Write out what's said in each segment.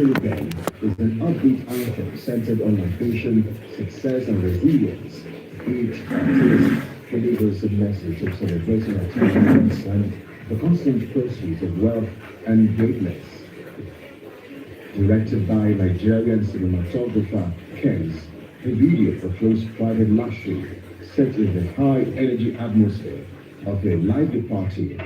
Philippine is an upbeat anthem centered on ambition, success, and resilience. Each artist delivers a message of celebrating achievements and the constant pursuit of wealth and greatness. Directed by Nigerian cinematographer Kens, the video portrays private luxury set in the high energy atmosphere of a lively party.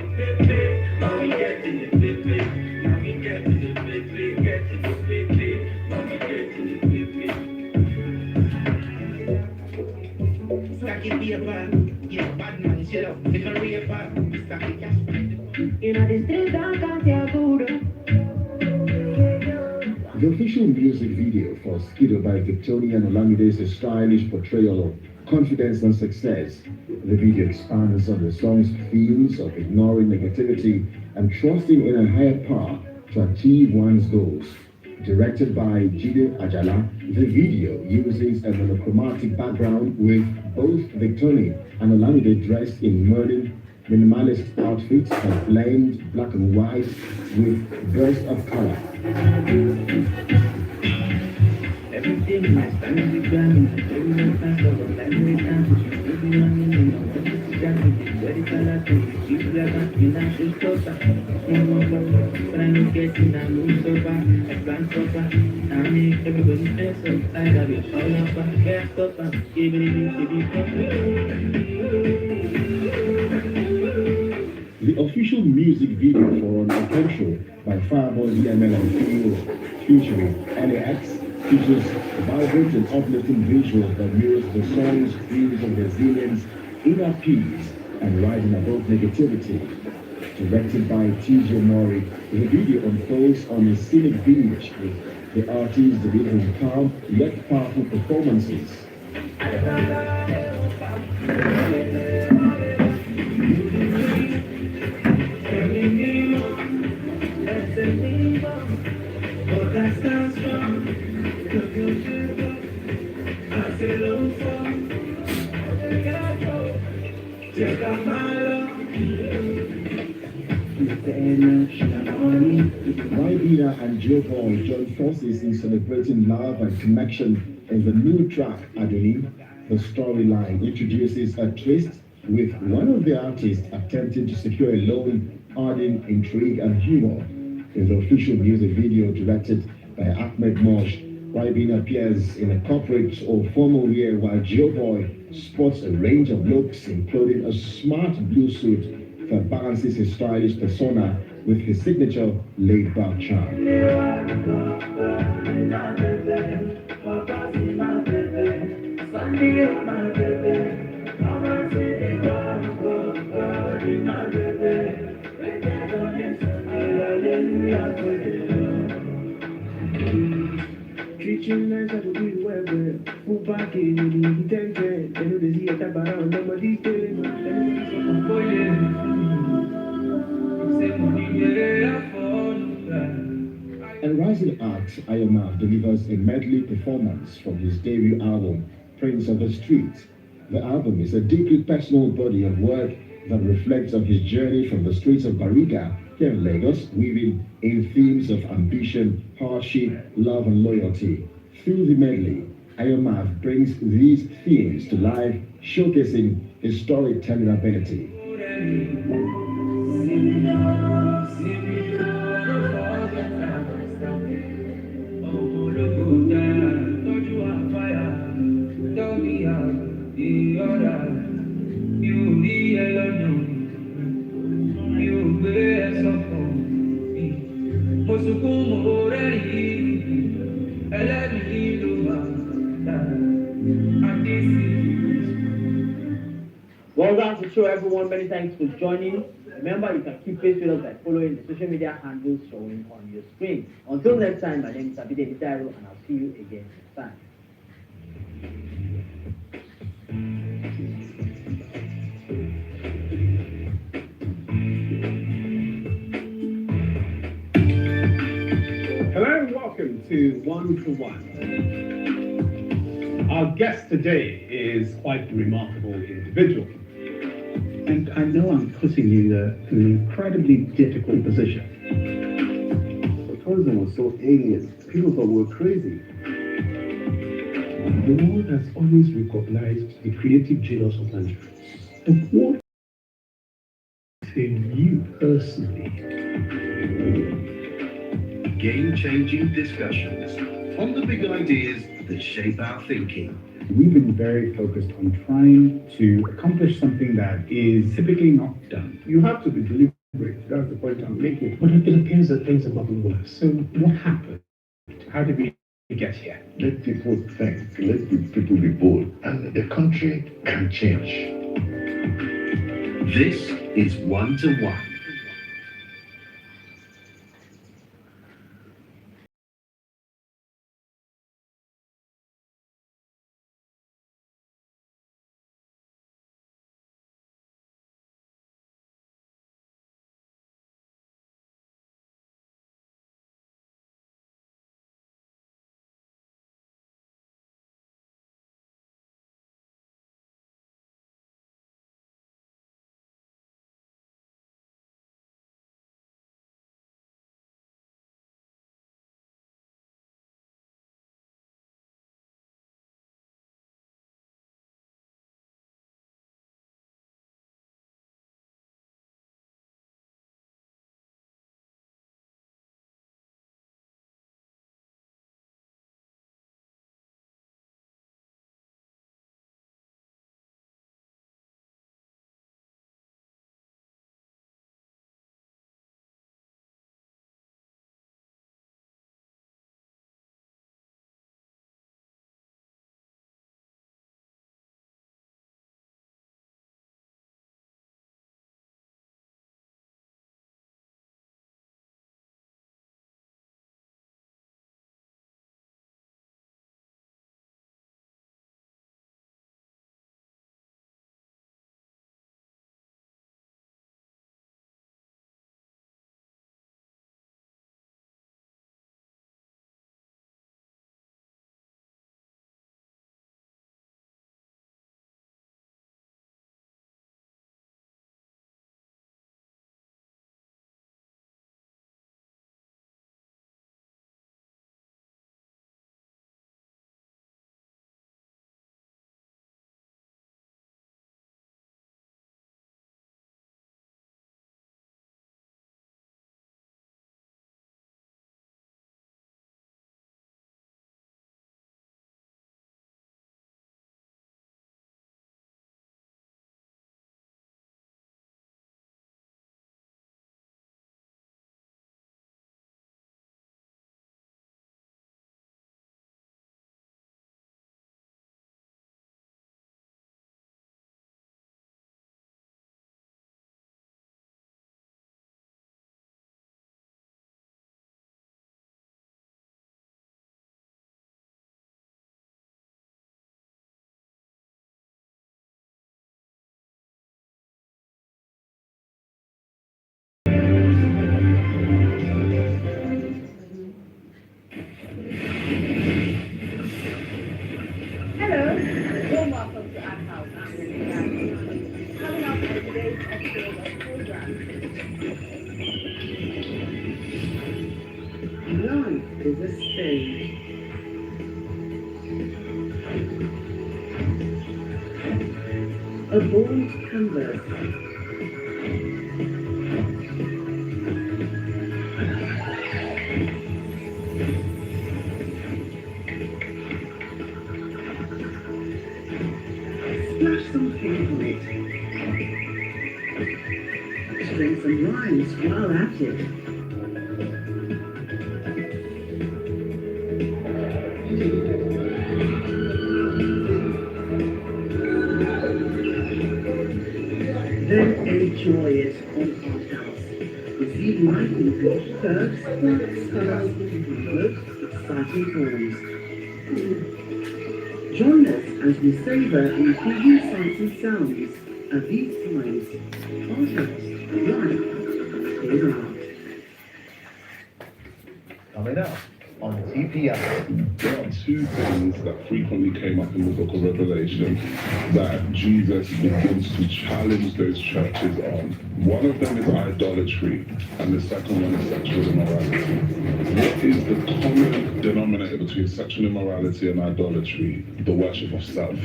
The official music video for Skido by Victoria and Olamide's stylish portrayal of confidence and success. The video expands on the song's themes of ignoring negativity and trusting in a higher power to achieve one's goals. Directed by Jide Ajala, the video uses a monochromatic background with both Victoria and Olamide dressed in modern minimalist outfits that blend black and white with bursts of color. The official music video for An Essential by Fireboy DML and Feel featuring LAX features vibrant and uplifting visuals that mirrors the song's themes of resilience, inner peace, and rising above negativity. Directed by TJ Mori, the video unfolds on a scenic beach with the artists delivering calm yet powerful performances. Rybina and Joe Boy join forces in celebrating love and connection in the new track, Adonim. The storyline introduces a twist with one of the artists attempting to secure a loan, adding intrigue and humor. In the official music video directed by Ahmed Mosh, Rybina appears in a corporate or formal wear while Joe Boy sports a range of looks, including a smart blue suit that balances his stylish persona with his signature laid-back charm. And rising act Ayomaf delivers a medley performance from his debut album, Prince of the Street. The album is a deeply personal body of work that reflects on his journey from the streets of Bariga here in Lagos, weaving in themes of ambition, hardship, love, and loyalty. Through the medley, Ayomaf brings these themes to life, showcasing his storytelling ability. Well, that's the show, everyone. Many thanks for joining. Remember, you can keep pace with us by following the social media handles showing on your screen. Until next time, my name is Abide Dairo, and I'll see you again next time. Hello and welcome to One to One. Our guest today is quite a remarkable individual. And I know I'm putting you in an incredibly difficult position. The tourism was so alien to People thought we were crazy. The world has always recognized the creative genius of Nigeria. But what in you personally? Game-changing discussions on the big ideas that shape our thinking. We've been very focused on trying to accomplish something that is typically not done. You have to be deliberate. That's the point I'm making. But it appears that things have gotten worse. So what happened? How did we get here? Let people think. Let the people be bold. And the country can change. This is One to One. Life is a stage. A bold canvas. Splash some paint on it. String some lines while at it. Then enjoy it on Art House. Receive life in rich curves, bright colors, and most exciting forms. Join us as we savor intriguing sights and sounds at these times. Art House, life is art. Coming up on TPI. There are two things that frequently came up in the book of Revelation that Jesus begins to challenge those churches on. One of them is idolatry, and the second one is sexual immorality. What is the common denominator between sexual immorality and idolatry? The worship of self.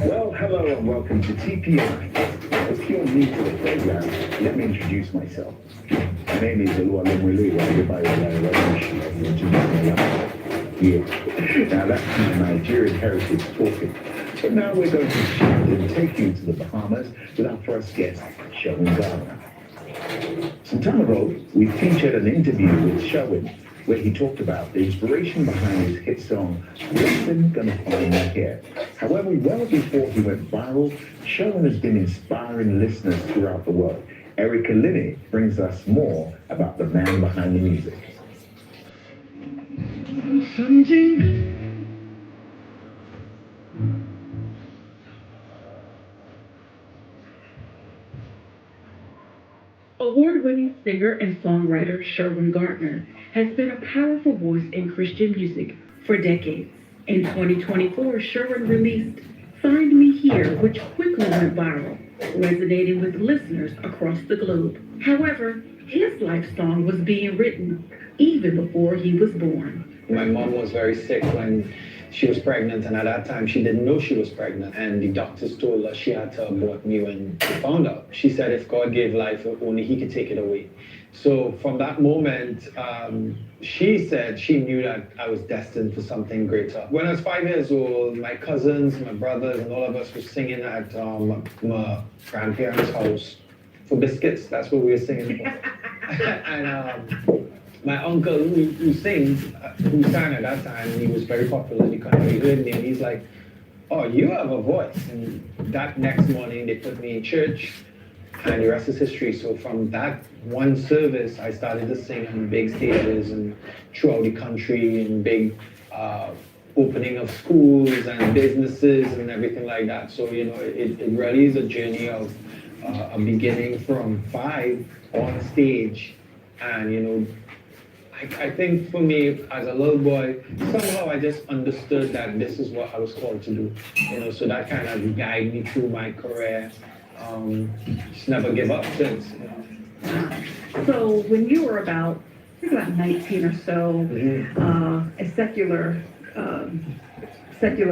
Well, hello and welcome to TPI. As you're new to the program, let me introduce myself. My name is Oluwalemwele Yeah. Now that's my Nigerian heritage talking. But now we're going to shift and take you to the Bahamas with our first guest, Sherwin Gardner. Some time ago, we featured an interview with Sherwin where he talked about the inspiration behind his hit song, Listen Gonna Find Me Here. However, well before he went viral, Sherwin has been inspiring listeners throughout the world. Erica Linney brings us more about the man behind the music. Award-winning singer and songwriter Sherwin Gardner has been a powerful voice in Christian music for decades. In 2024, Sherwin released Find Me Here, which quickly went viral, resonating with listeners across the globe. However, his life song was being written even before he was born. My mom was very sick when she was pregnant, and at that time she didn't know she was pregnant, and the doctors told her she had to abort me when she found out. She said if God gave life, only he could take it away. So from that moment, she said she knew that I was destined for something greater. When I was 5 years old, my cousins, my brothers, and all of us were singing at my grandparents' house for biscuits. That's what we were singing for. And my uncle who sang at that time, he was very popular in the country. He heard me and he's like, oh, you have a voice. And that next morning they put me in church, and the rest is history. So from that one service, I started to sing on big stages and throughout the country, and big opening of schools and businesses and everything like that. So, you know, it really is a journey of a beginning from 5 on stage. And, you know, I think for me, as a little boy, somehow I just understood that this is what I was called to do. You know, so that kind of guided me through my career. Just never give up since. You know. So when you were about 19 or so, a secular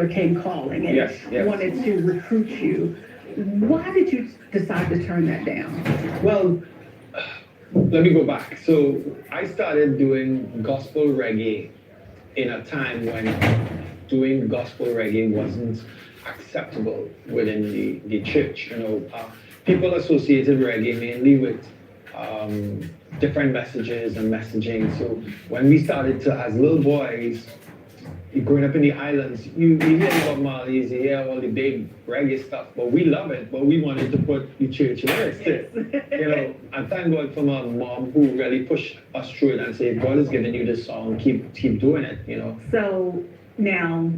came calling and Yes. wanted to recruit you. Why did you decide to turn that down? Well, let me go back. So I started doing gospel reggae in a time when doing gospel reggae wasn't acceptable within the church. You know, people associated reggae mainly with different messages and messaging. So when we started to, as little boys, growing up in the islands, you hear about Marley's, you hear all the big reggae stuff, but we love it, but we wanted to put the church lyrics to it. You know, and thank God for my mom who really pushed us through it and said, if God has given you this song, keep doing it, you know. So now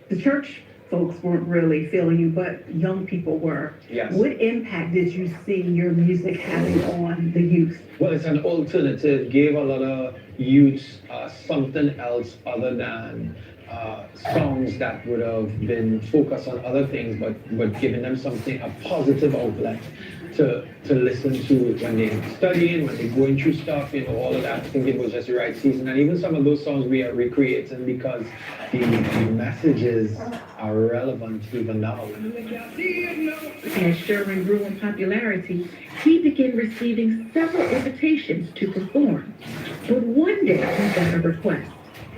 the church folks weren't really feeling you, but young people were. Yes. What impact did you see your music having on the youth? Well, it's an alternative, gave a lot of youths something else other than songs that would have been focused on other things, but giving them something, a positive outlet to listen to when they're studying, when they're going through stuff, you know, all of that. I think it was just the right season. And even some of those songs we are recreating because the messages are relevant even now. As Sherwin grew in popularity, he began receiving several invitations to perform. But one day he got a request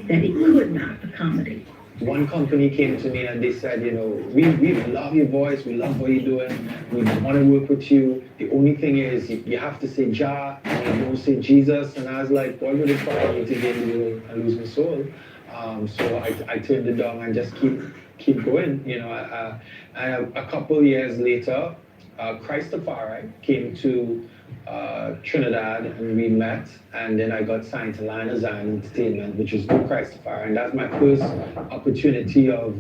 that he could not accommodate. One company came to me and they said, you know, we love your voice, we love what you're doing, we want to work with you. The only thing is you have to say Jah and you don't say Jesus. And I was like, why would it require me to get into and lose my soul? So I turned it down and just keep going. You know, a couple years later, Christopher came to Trinidad, and we met, and then I got signed to Lion of Zion Entertainment, which is New Christ Fire, and that's my first opportunity of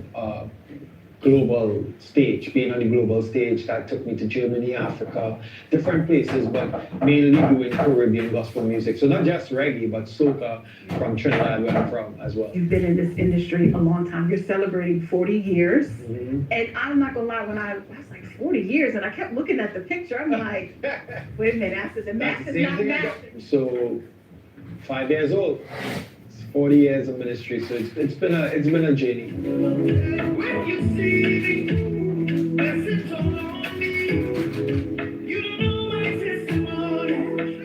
global stage, being on the global stage. That took me to Germany, Africa, different places, but mainly doing Caribbean gospel music. So not just reggae, but soca from Trinidad, where I'm from as well. You've been in this industry a long time. You're celebrating 40 years. Mm-hmm. And I'm not gonna lie, when I was like 40 years, and I kept looking at the picture, I'm like, wait a minute, I said, the math is not math. So 5 years old. 40 years of ministry, so it's been a journey. When you see me, blessings all on me. You don't know my testimony.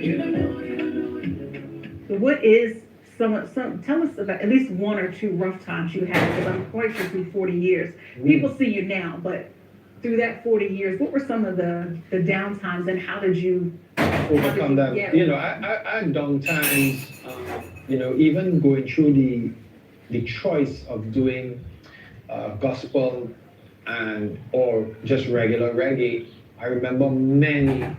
You don't know. So what is tell us about at least one or two rough times you had, because I'm quite sure through 40 years. People see you now, but through that 40 years, what were some of the down times, and how did you overcome that? Yeah. You know, I had down times, you know, even going through the choice of doing gospel and or just regular reggae. I remember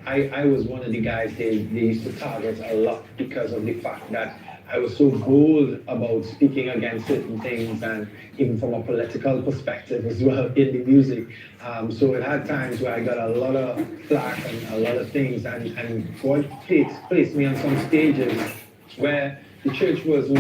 I was one of the guys they used to target a lot because of the fact that I was so bold about speaking against certain things, and even from a political perspective as well in the music. So it had times where I got a lot of flack and a lot of things, and God placed me on some stages where the church was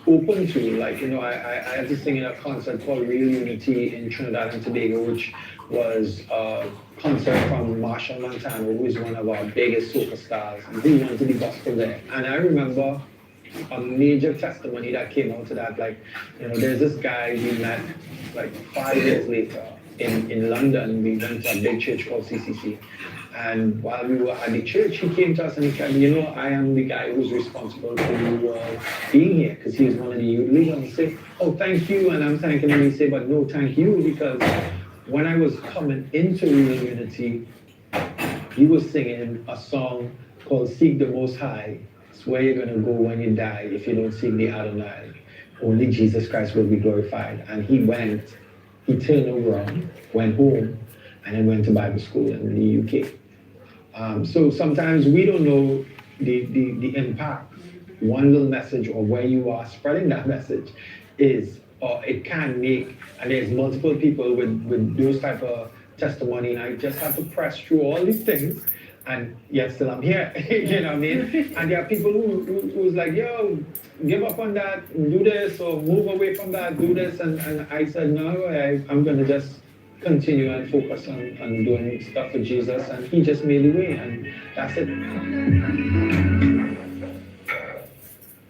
open to, like, you know, I had to sing in a concert called Real Unity in Trinidad and Tobago, which was a concert from Marshall Montano, who is one of our biggest superstars, and he wanted the gospel there. And I remember a major testimony that came out of that, like, you know, there's this guy we met like 5 years later in London. We went to a big church called CCC. And while we were at the church, he came to us and he said, you know, I am the guy who's responsible for you being here, because he was one of the youth leaders. And he said, oh, thank you. And I'm thanking him. He said, but no, thank you, because when I was coming into Real Unity, he was singing a song called Seek the Most High. It's where you're going to go when you die if you don't seek the Adonai. Only Jesus Christ will be glorified. And he turned around, went home, and then went to Bible school in the UK. So sometimes we don't know the impact one little message or where you are spreading that message is, or it can make, and there's multiple people with those type of testimony, and I just have to press through all these things, and yet still I'm here, you know what I mean? And there are people who's like, yo, give up on that, do this, or move away from that, do this, and I said, no, I'm gonna just continue and focus on doing stuff for Jesus, and he just made the way, and that's it.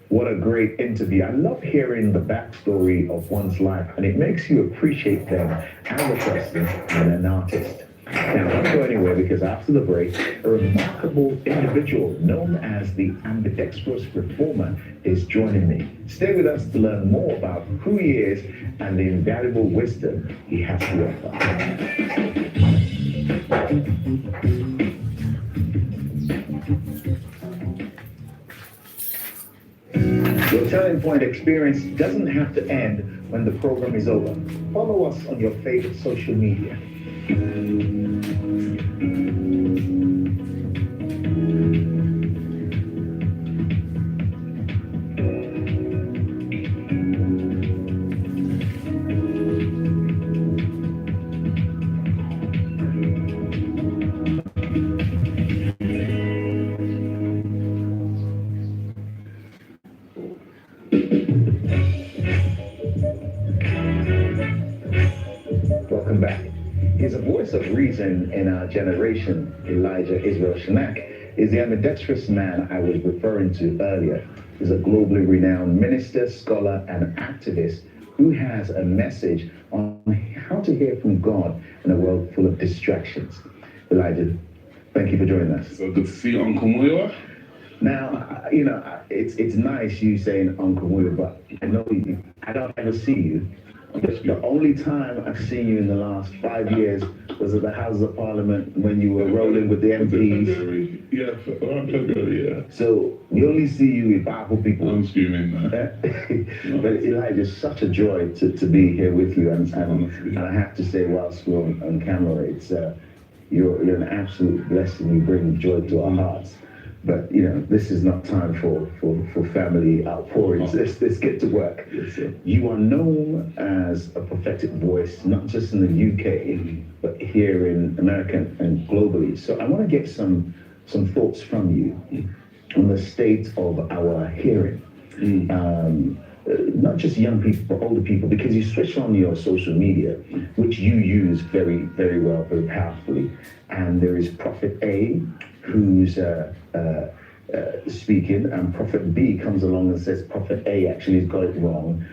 What a great interview. I love hearing the backstory of one's life, and it makes you appreciate them as a person and an artist. Now, don't go anywhere, because after the break, a remarkable individual known as the ambidextrous reformer is joining me. Stay with us to learn more about who he is and the invaluable wisdom he has to offer. Your Turning Point experience doesn't have to end when the program is over. Follow us on your favorite social media. Welcome back. He's a voice of reason in our generation. Elijah Israel Shinak is the ambidextrous man I was referring to earlier. He's a globally renowned minister, scholar, and activist who has a message on how to hear from God in a world full of distractions. Elijah, thank you for joining us. So good to see you, Uncle Muyo. Now, you know, it's nice you saying Uncle Muyo, but I know I don't ever see you. The only time I've seen you in the last 5 years was at the Houses of Parliament when you were rolling with the MPs. Yeah, around February, yeah. So we only see you with powerful people. I'm screaming, man. But Elijah, it's such a joy to be here with you, and I have to say, whilst we're on camera, You're an absolute blessing. You bring joy to our hearts. But this is not time for family outpourings. Let's get to work. Yes, sir. You are known as a prophetic voice, not just in the UK, but here in America and globally. So I want to get some thoughts from you on the state of our hearing. Not just young people, but older people, because you switch on your social media, which you use very, very well, very powerfully. And there is Prophet A, who's speaking, and Prophet B comes along and says Prophet A actually has got it wrong.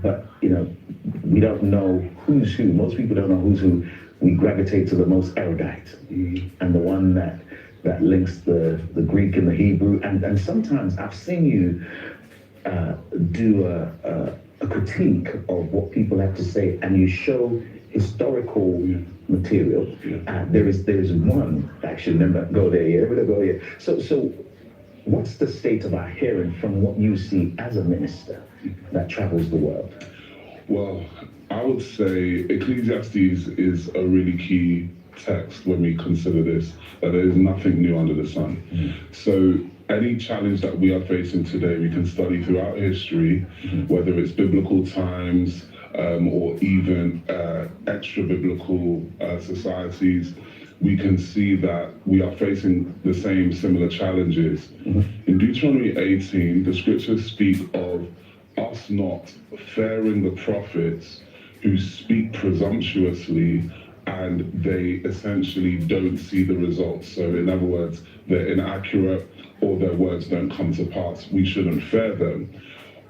But we don't know who's who. Most people don't know who's who. We gravitate to the most erudite, and the one that links the Greek and the Hebrew. And sometimes I've seen you do a critique of what people have to say, and you show historical material. There is one, actually, never go there yet, never go here. So what's the state of our hearing from what you see as a minister that travels the world? Well, I would say Ecclesiastes is a really key text when we consider this, that there is nothing new under the sun. So any challenge that we are facing today, we can study throughout history, whether it's biblical times or even extra-biblical societies. We can see that we are facing the same similar challenges. In Deuteronomy 18, the scriptures speak of us not fearing the prophets who speak presumptuously and they essentially don't see the results. So in other words, they're inaccurate or their words don't come to pass. We shouldn't fear them.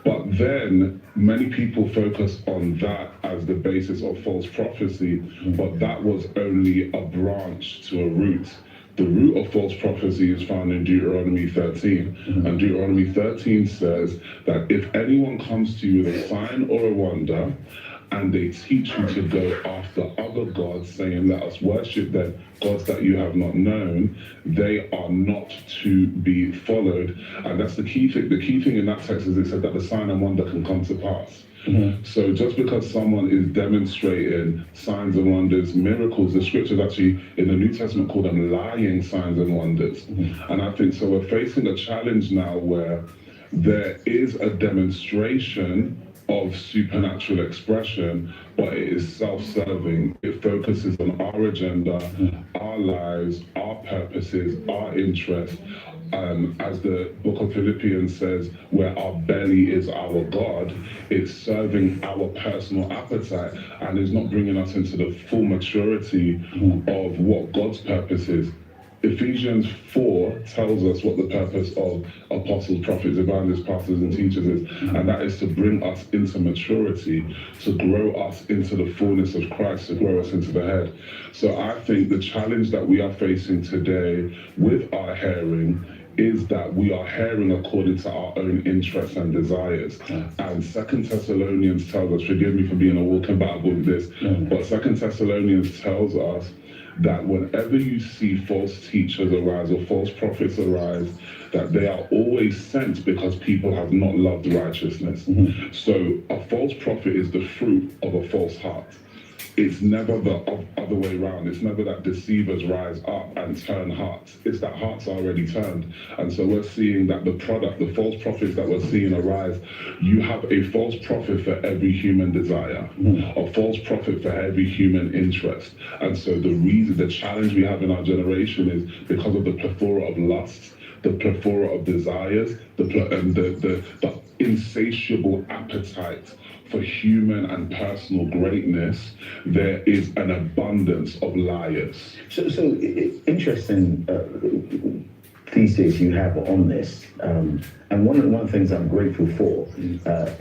But then many people focus on that as the basis of false prophecy, but that was only a branch to a root. The root of false prophecy is found in Deuteronomy 13. And Deuteronomy 13 says that if anyone comes to you with a sign or a wonder, and they teach you to go after other gods, saying, let us worship them, gods that you have not known, they are not to be followed. And that's the key thing. The key thing in that text is it said that the sign and wonder can come to pass. So just because someone is demonstrating signs and wonders, miracles, the scriptures actually in the New Testament call them lying signs and wonders. And I think so we're facing a challenge now where there is a demonstration of supernatural expression, but it is self-serving. It focuses on our agenda, our lives, our purposes, our interests. As the book of Philippians says, where our belly is our God, it's serving our personal appetite and is not bringing us into the full maturity of what God's purpose is. Ephesians 4 tells us what the purpose of apostles, prophets, evangelists, pastors, and teachers is, and that is to bring us into maturity, to grow us into the fullness of Christ, to grow us into the head. So I think the challenge that we are facing today with our hearing is that we are hearing according to our own interests and desires. And 2 Thessalonians tells us, forgive me for being a walking Bible with this, but 2 Thessalonians tells us that whenever you see false teachers arise or false prophets arise, that they are always sent because people have not loved righteousness. So a false prophet is the fruit of a false heart. It's never the other way around. It's never that deceivers rise up and turn hearts. It's that hearts are already turned. And so we're seeing that the product, the false prophets that we're seeing arise, you have a false prophet for every human desire, a false prophet for every human interest. And so the challenge we have in our generation is because of the plethora of lusts, the plethora of desires, the insatiable appetite for human and personal greatness, there is an abundance of liars. So interesting thesis you have on this, and one of the things I'm grateful for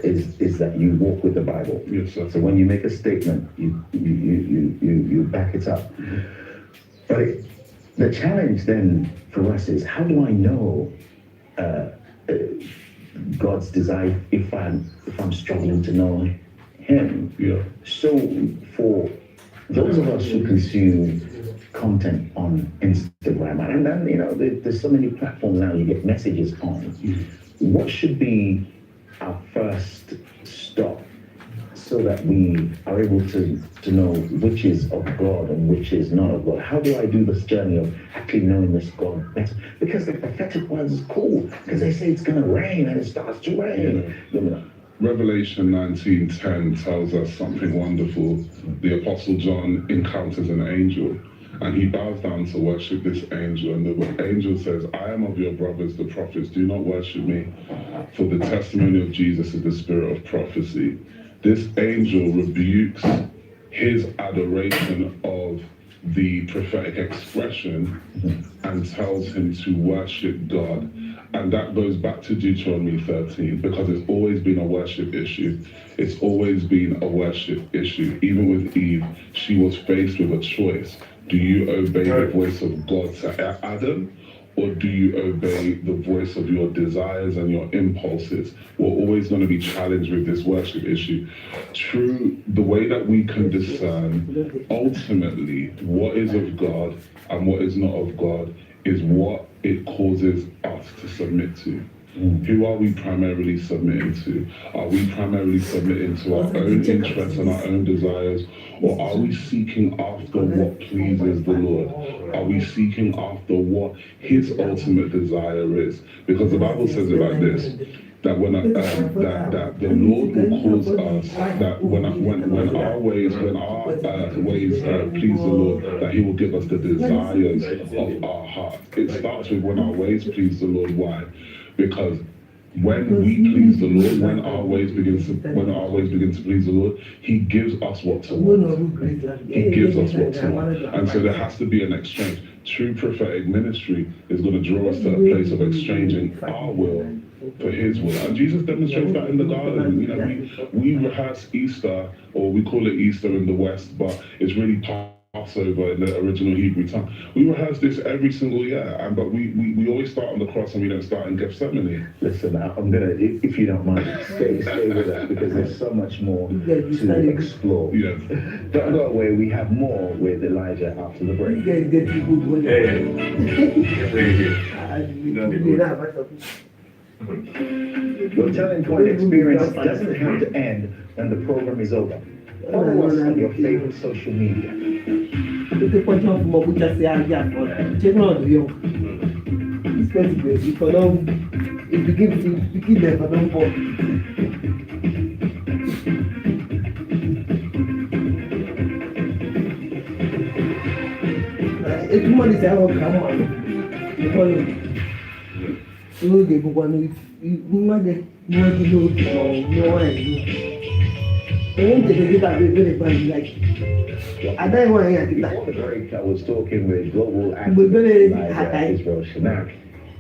is that you walk with the Bible. Yes, sir. So when you make a statement, you back it up. But the challenge then for us is, how do I know God's desire if I'm struggling to know Him? So for those of us who consume content on Instagram, and then there's so many platforms now you get messages on. What should be our first stop so that we are able to know which is of God and which is not of God? How do I do this journey of actually knowing this God better? Because the prophetic ones is cool, because they say it's going to rain and it starts to rain. You know. Revelation 19:10 tells us something wonderful. The Apostle John encounters an angel and he bows down to worship this angel. And the angel says, I am of your brothers, the prophets. Do not worship me, for the testimony of Jesus is the spirit of prophecy. This angel rebukes his adoration of the prophetic expression and tells him to worship God. And that goes back to Deuteronomy 13, because it's always been a worship issue. It's always been a worship issue. Even with Eve, she was faced with a choice. Do you obey the voice of God to Adam, or do you obey the voice of your desires and your impulses? We're always going to be challenged with this worship issue. True, the way that we can discern ultimately what is of God and what is not of God is what it causes us to submit to. Who are we primarily submitting to? Are we primarily submitting to our own interests and our own desires? Or are we seeking after what pleases the Lord? Are we seeking after what his ultimate desire is? Because the Bible says it like this, that when that the Lord will cause us, that when our ways please the Lord, that he will give us the desires of our heart. It starts with when our ways please the Lord. Why? Because when we please the Lord, when our ways begin to please the Lord, he gives us what to want. He gives us what to want. And so there has to be an exchange. True prophetic ministry is going to draw us to a place of exchanging our will for his will. And Jesus demonstrates that in the garden. You know, we rehearse Easter, or we call it Easter in the West, but it's really Passover in the original Hebrew tongue. We rehearse this every single year, but we always start on the cross and we don't start in Gethsemane. Listen, I'm gonna, if you don't mind, stay with us, because there's so much more to explore. Yeah. Don't go away. We have more with Elijah after the break. Your Turning Point experience doesn't have to end when the program is over. Follow us on your favorite social media. Before the break, I was talking with global activist Israel Shanak.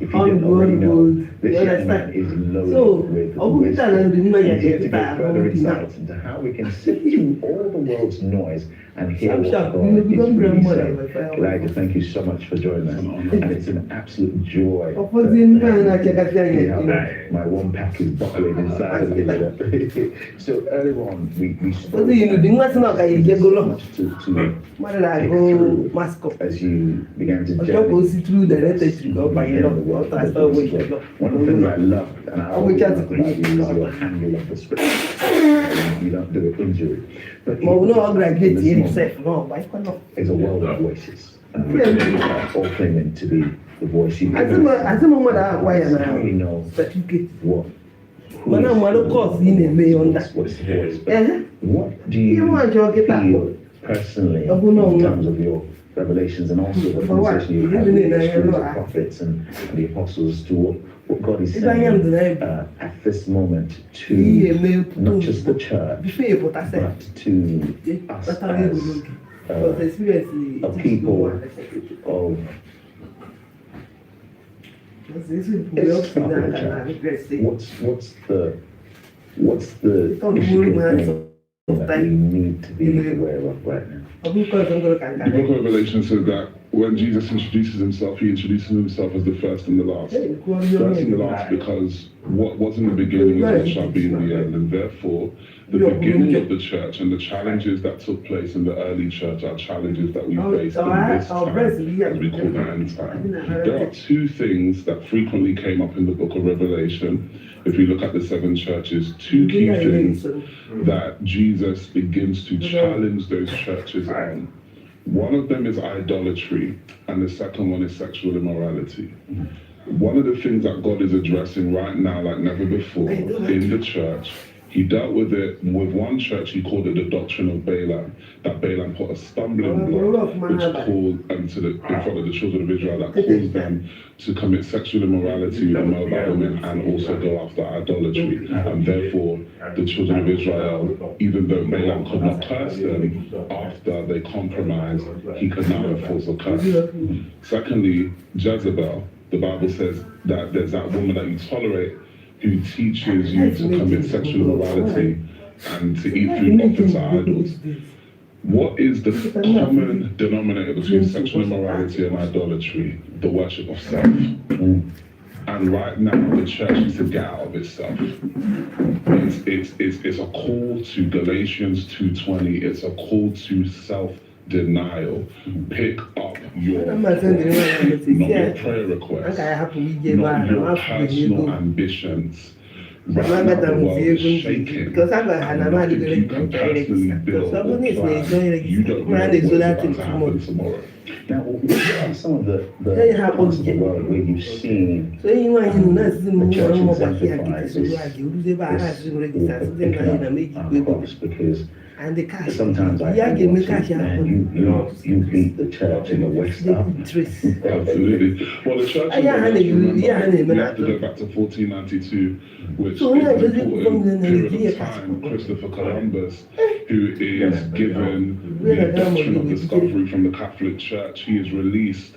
If you didn't already know, this young man is loaded with wisdom. He's here to give further insights into how we can sift through all the world's noise and hear what God is really saying. Elijah, thank you so much for joining us. And it's an absolute joy. My one pack is buckling inside of it. So earlier on, we spoke so much to as you began to journey. One of the things I love, and I always love about you, is your handle of the script. You don't do it injury. But this moment is a world of voices. All claiming to be the voice you hear. How you know what? What do you feel personally in terms of your revelations, and also the conversation you have with the prophets and the apostles, to what God is saying at this moment to not just the church, but to us as a people of what's the that we need to be aware of right now? The book of Revelation says that when Jesus introduces himself, he introduces himself as the first and the last. First and the last, because what was in the beginning is what shall be in the end, and therefore The beginning of the church and the challenges that took place in the early church are challenges that we face in this time, as we call the end time. There are two things that frequently came up in the book of Revelation. If we look at the seven churches, two key things that Jesus begins to challenge those churches on. One of them is idolatry, and the second one is sexual immorality. One of the things that God is addressing right now, like never before, in the church, he dealt with it with one church. He called it the doctrine of Balaam. That Balaam put a stumbling block, which caused in front of the children of Israel, that caused them to commit sexual immorality with mobile women and also go after idolatry. And therefore, the children of Israel, even though Balaam could not curse them after they compromised, he could now enforce a curse. Secondly, Jezebel. The Bible says that there's that woman that you tolerate who teaches you to commit sexual immorality and to eat food offered to idols. What is the common denominator between sexual immorality and idolatry? The worship of self. And right now, the church needs to get out of itself. It's a call to Galatians 2:20. It's a call to self-denial. Pick up your cross, not your prayer requests, not your personal ambitions. Right now, the world is shaking. And what if you can personally build a plan? You don't know what's about to happen tomorrow. Now, what are some of the parts of the world where you've seen the church exemplifies this cross? Because sometimes I think, man, you beat the church in the West up. Absolutely. Well, the church in the West, remember, you have to go back to 1492, which is an important period of time. Christopher Columbus, who is given the doctrine of discovery from the Catholic Church, he is released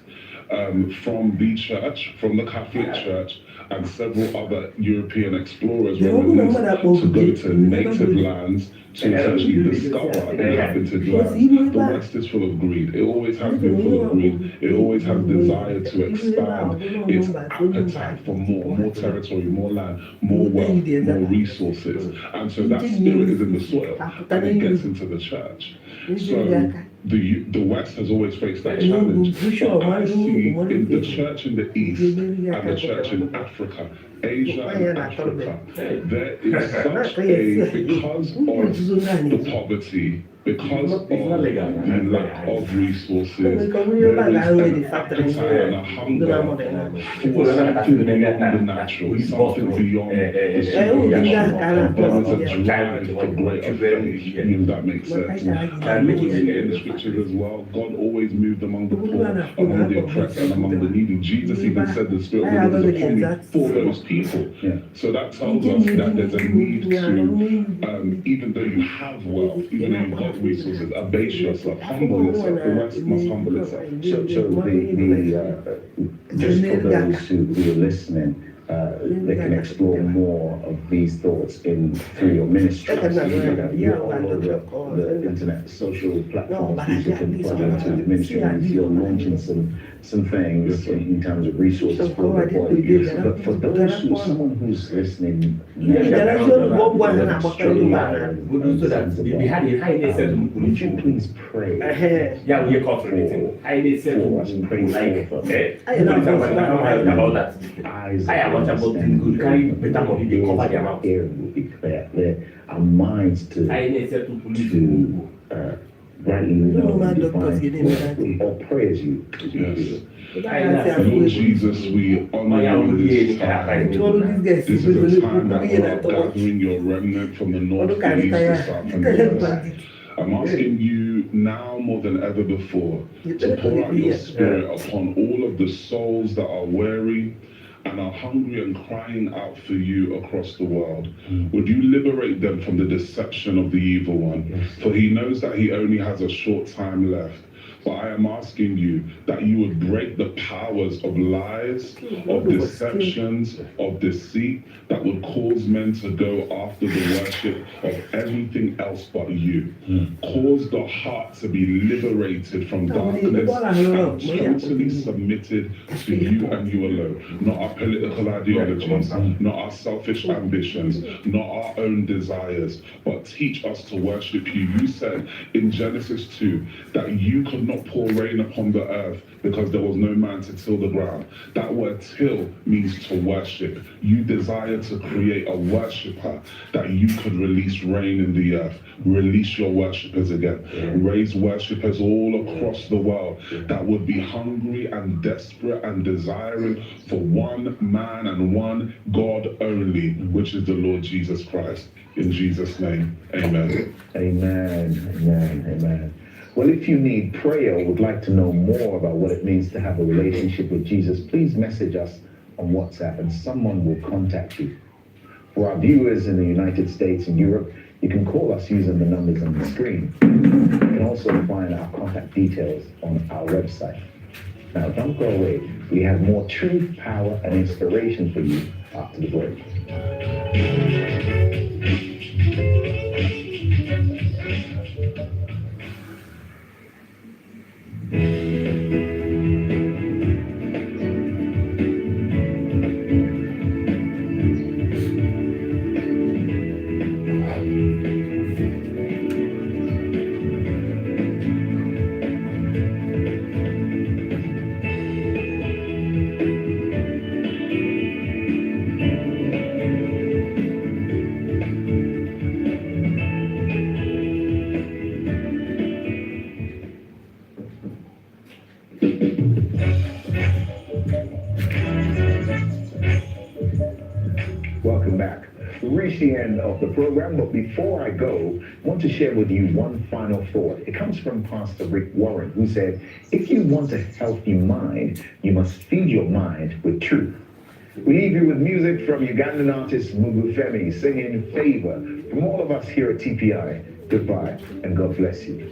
from the church, from the Catholic Church, and several other European explorers were released to go to native lands to essentially discover inhabited lands. The West is full of greed. It always has been full of greed. It always has desire to expand its appetite for more territory, more land, more wealth, more resources. And so that spirit is in the soil, and it gets into the church. So the West has always faced that challenge. But I see in the church in the East and the church in Africa, Asia and Africa, there is such because of the poverty, because of the lack of resources, there is an appetite and a hunger for something beyond the natural, something beyond the supernatural. There is a drive for greater faith, if that makes sense. And we see in the scriptures as well, God always moved among the poor, among the oppressed, and among the needy. Jesus even said the Spirit of the Lord is upon me for those people. So that tells us that there's a need to, even though you have wealth, even though you've got resources, abase yourself, humble yourself. The West must humble itself. So just for those who are listening, they can explore more of these thoughts through your ministry. You're all over the internet, social platforms. You can plug into the ministry, and you're launching some things in terms of resources for the body. But for those someone who's listening, would you please pray for us, pray for our minds to rightly divine or pray as you Lord Jesus, we honor you this time. This is a time that you are gathering your remnant from the north, the east, the south, and the west. I'm asking you now more than ever before to pour out your spirit upon all of the souls that are weary and are hungry and crying out for you across the world. Would you liberate them from the deception of the evil one? For he knows that he only has a short time left. But I am asking you that you would break the powers of lies, of deceptions, of deceit that would cause men to go after the worship of everything else but you. Cause the heart to be liberated from darkness and totally submitted to you and you alone. Not our political ideologies, not our selfish ambitions, not our own desires, but teach us to worship you. You said in Genesis 2 that you could not pour rain upon the earth because there was no man to till the ground. That word till means to worship. You desire to create a worshiper that you could release rain in the earth. Release your worshippers again. Raise worshippers all across the world that would be hungry and desperate and desiring for one man and one God only, which is the Lord Jesus Christ. In Jesus' name, amen. Amen, amen, amen. Well, if you need prayer or would like to know more about what it means to have a relationship with Jesus, please message us on WhatsApp and someone will contact you. For our viewers in the United States and Europe, you can call us using the numbers on the screen. You can also find our contact details on our website. Now, don't go away. We have more truth, power, and inspiration for you after the break. Welcome back. We reached the end of the program, but before I go, I want to share with you one final thought. It comes from Pastor Rick Warren, who said, if you want a healthy mind, you must feed your mind with truth. We leave you with music from Ugandan artist Mugu Femi singing Favor. From all of us here at TPI, goodbye and God bless you.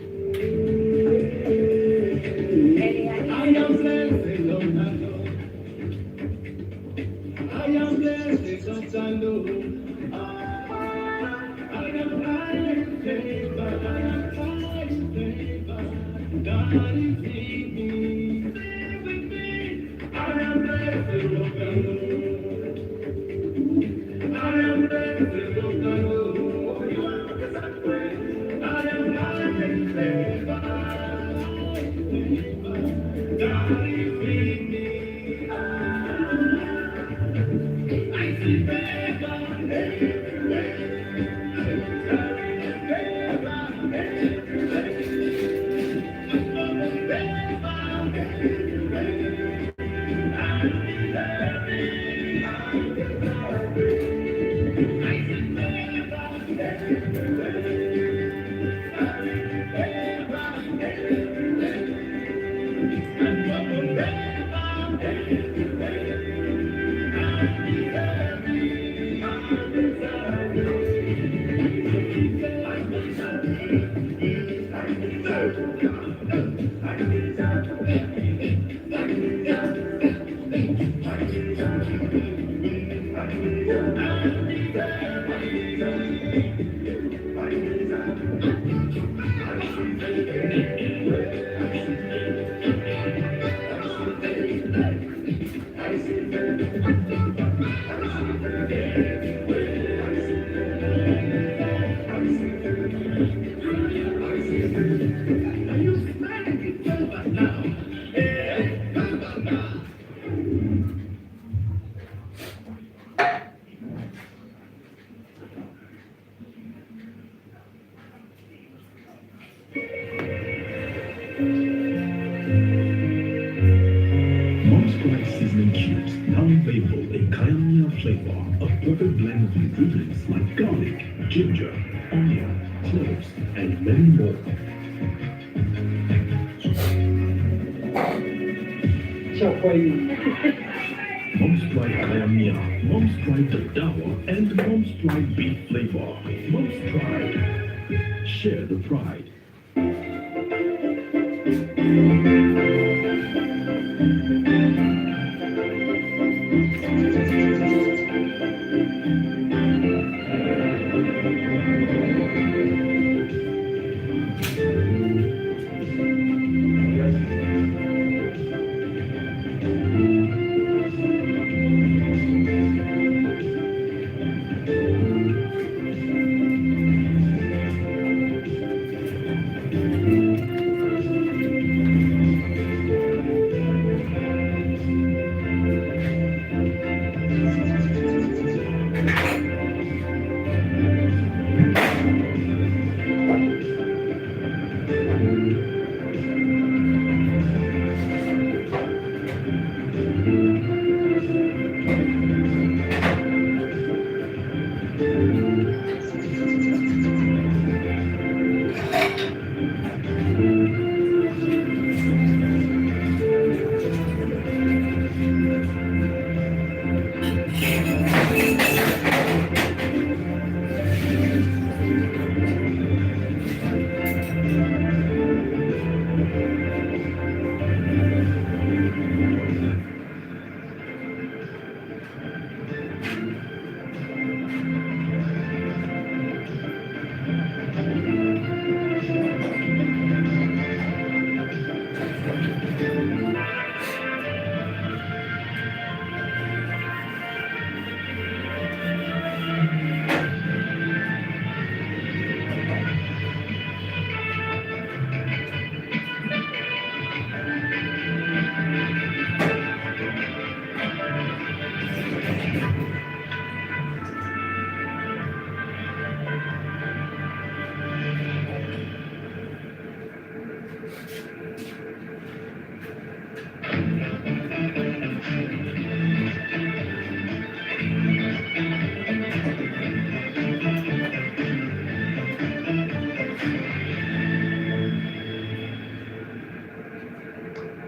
Seasoning cubes, now available in Kayamia flavor, a perfect blend of ingredients like garlic, ginger, onion, cloves, and many more. Mom's Pride Kayamia, Mom's Pride Dadawa, and Mom's Pride beef flavor. Mom's Pride. Share the pride.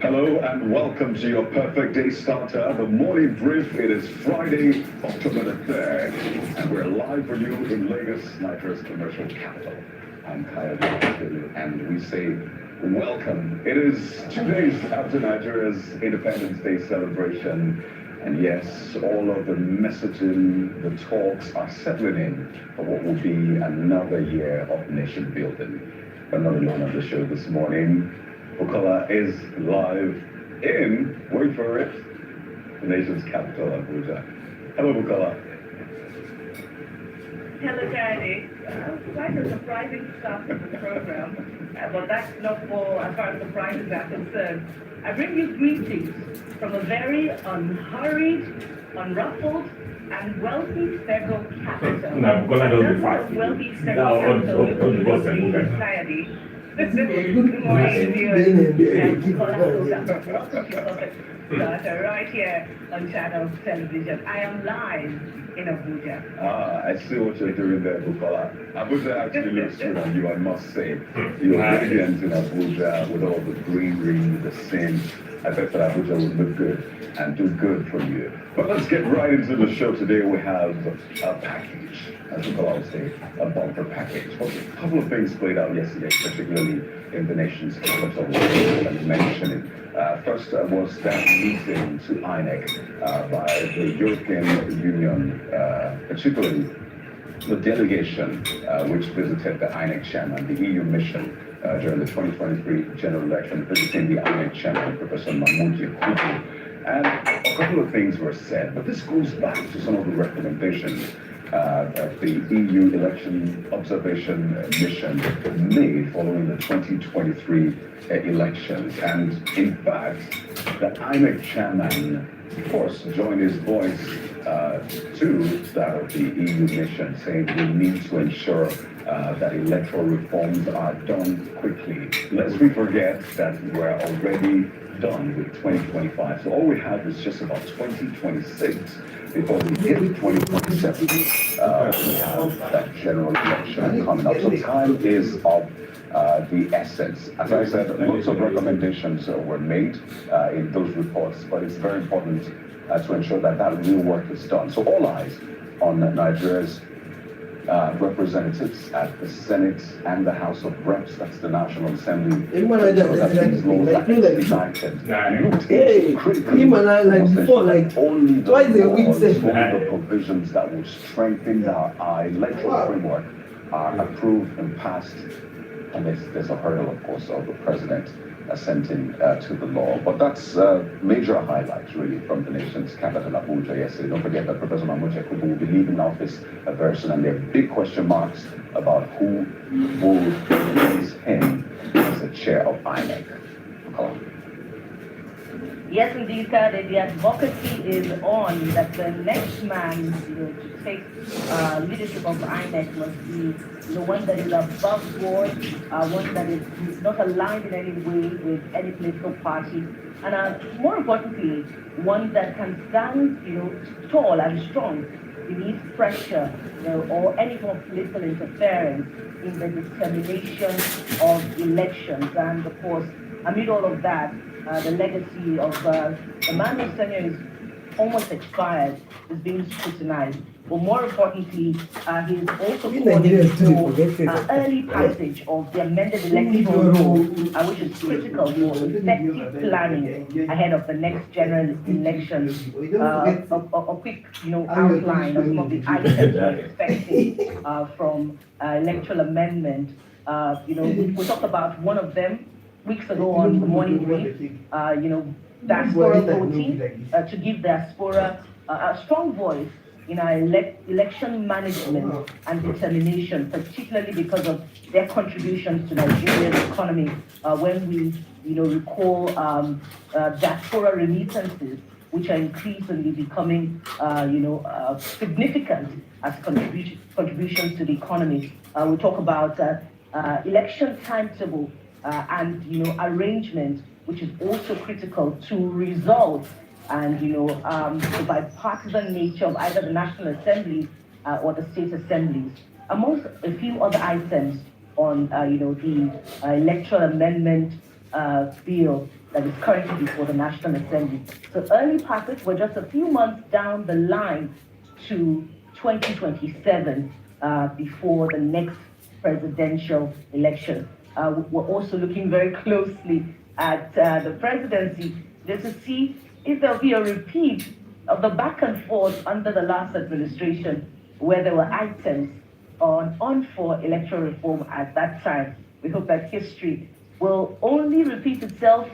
Hello and welcome to your perfect day starter, the morning brief. It is Friday, October the 3rd, and we're live for you in Lagos, Nigeria's commercial capital. I'm Kaya Dele, and we say welcome. It is 2 days after Nigeria's Independence Day celebration, and yes, all of the messaging, the talks are settling in for what will be another year of nation building. Another one on the show this morning. Bukola is live in, wait for it, the nation's capital, Abuja. Hello, Bukola. Hello, Daddy. Quite a surprising start to the program, but that's not for as far as surprises are concerned. I bring you greetings from a very unhurried, unruffled, and wealthy federal capital. No, Bukola doesn't fight. Wealthy federal capital, Society. Good morning, viewers. Right here on Channel Television. I am live in Abuja. I see what you're doing there, Bukola. Abuja actually looks good on you, I must say. You're radiant in Abuja with all the greenery, the scent. I bet that Abuja would look good and do good for you. But let's get right into the show today. We have a package, as Bukola would say, a bumper package. Well, a couple of things played out yesterday, particularly in the nation's capital, and mentioning. First was that meeting to INEC by the European Union, particularly the delegation which visited the INEC chairman, the EU mission during the 2023 general election, visiting the INEC chairman, Professor Mahmoud Yakubu. And a couple of things were said, but this goes back to some of the recommendations that the EU election observation mission made following the 2023 elections. And in fact, the INEC chairman, of course, joined his voice to that of the EU mission, saying we need to ensure that electoral reforms are done quickly. Lest we forget that we're already done with 2025. So all we have is just about 2026 before we hit 2027. We have that general election coming up. So time is of the essence. As I said, lots of recommendations were made in those reports, but it's very important to ensure that that real work is done. So all eyes on Nigeria's representatives at the Senate and the House of Reps, that's the National Assembly, Him and I so that these laws are expedited. Hey, him and I like before, like only the twice a week laws, session. only the provisions that will strengthen our electoral framework are approved and passed. And there's a hurdle, of course, of the president assenting to the law. But that's major highlights, really, from the nation's capital, Abuja, yesterday. Don't forget that Professor Mahmoud Yakubu will be leaving office very soon, and there are big question marks about who will replace him as the chair of INEC. Yes, indeed, Kade, the advocacy is on that the next man, to take leadership of INEC must be one that is above board, one that is not aligned in any way with any political party, and more importantly, one that can stand, tall and strong beneath pressure, or any form of political interference in the determination of elections. And of course, amid all of that, the legacy of the man whose tenure is almost expired is being scrutinized. But more importantly, he is also calling for early passage of the amended electoral law, which is critical for effective planning ahead of the next general election. A quick, outline of some of the items we're expecting from electoral amendment. We talked about one of them weeks ago on the morning brief, diaspora voting, to give diaspora a strong voice in our election management and determination, particularly because of their contributions to Nigeria's economy. When we, recall diaspora remittances, which are increasingly becoming, significant as contributions to the economy. We talk about election timetable and arrangement, which is also critical to resolve and the bipartisan nature of either the National Assembly or the state assemblies, amongst a few other items on the electoral amendment bill that is currently before the National Assembly. So early passage, we're just a few months down the line to 2027 before the next presidential election. We're also looking very closely at the presidency just to see if there'll be a repeat of the back and forth under the last administration, where there were items on for electoral reform at that time. We hope that history will only repeat itself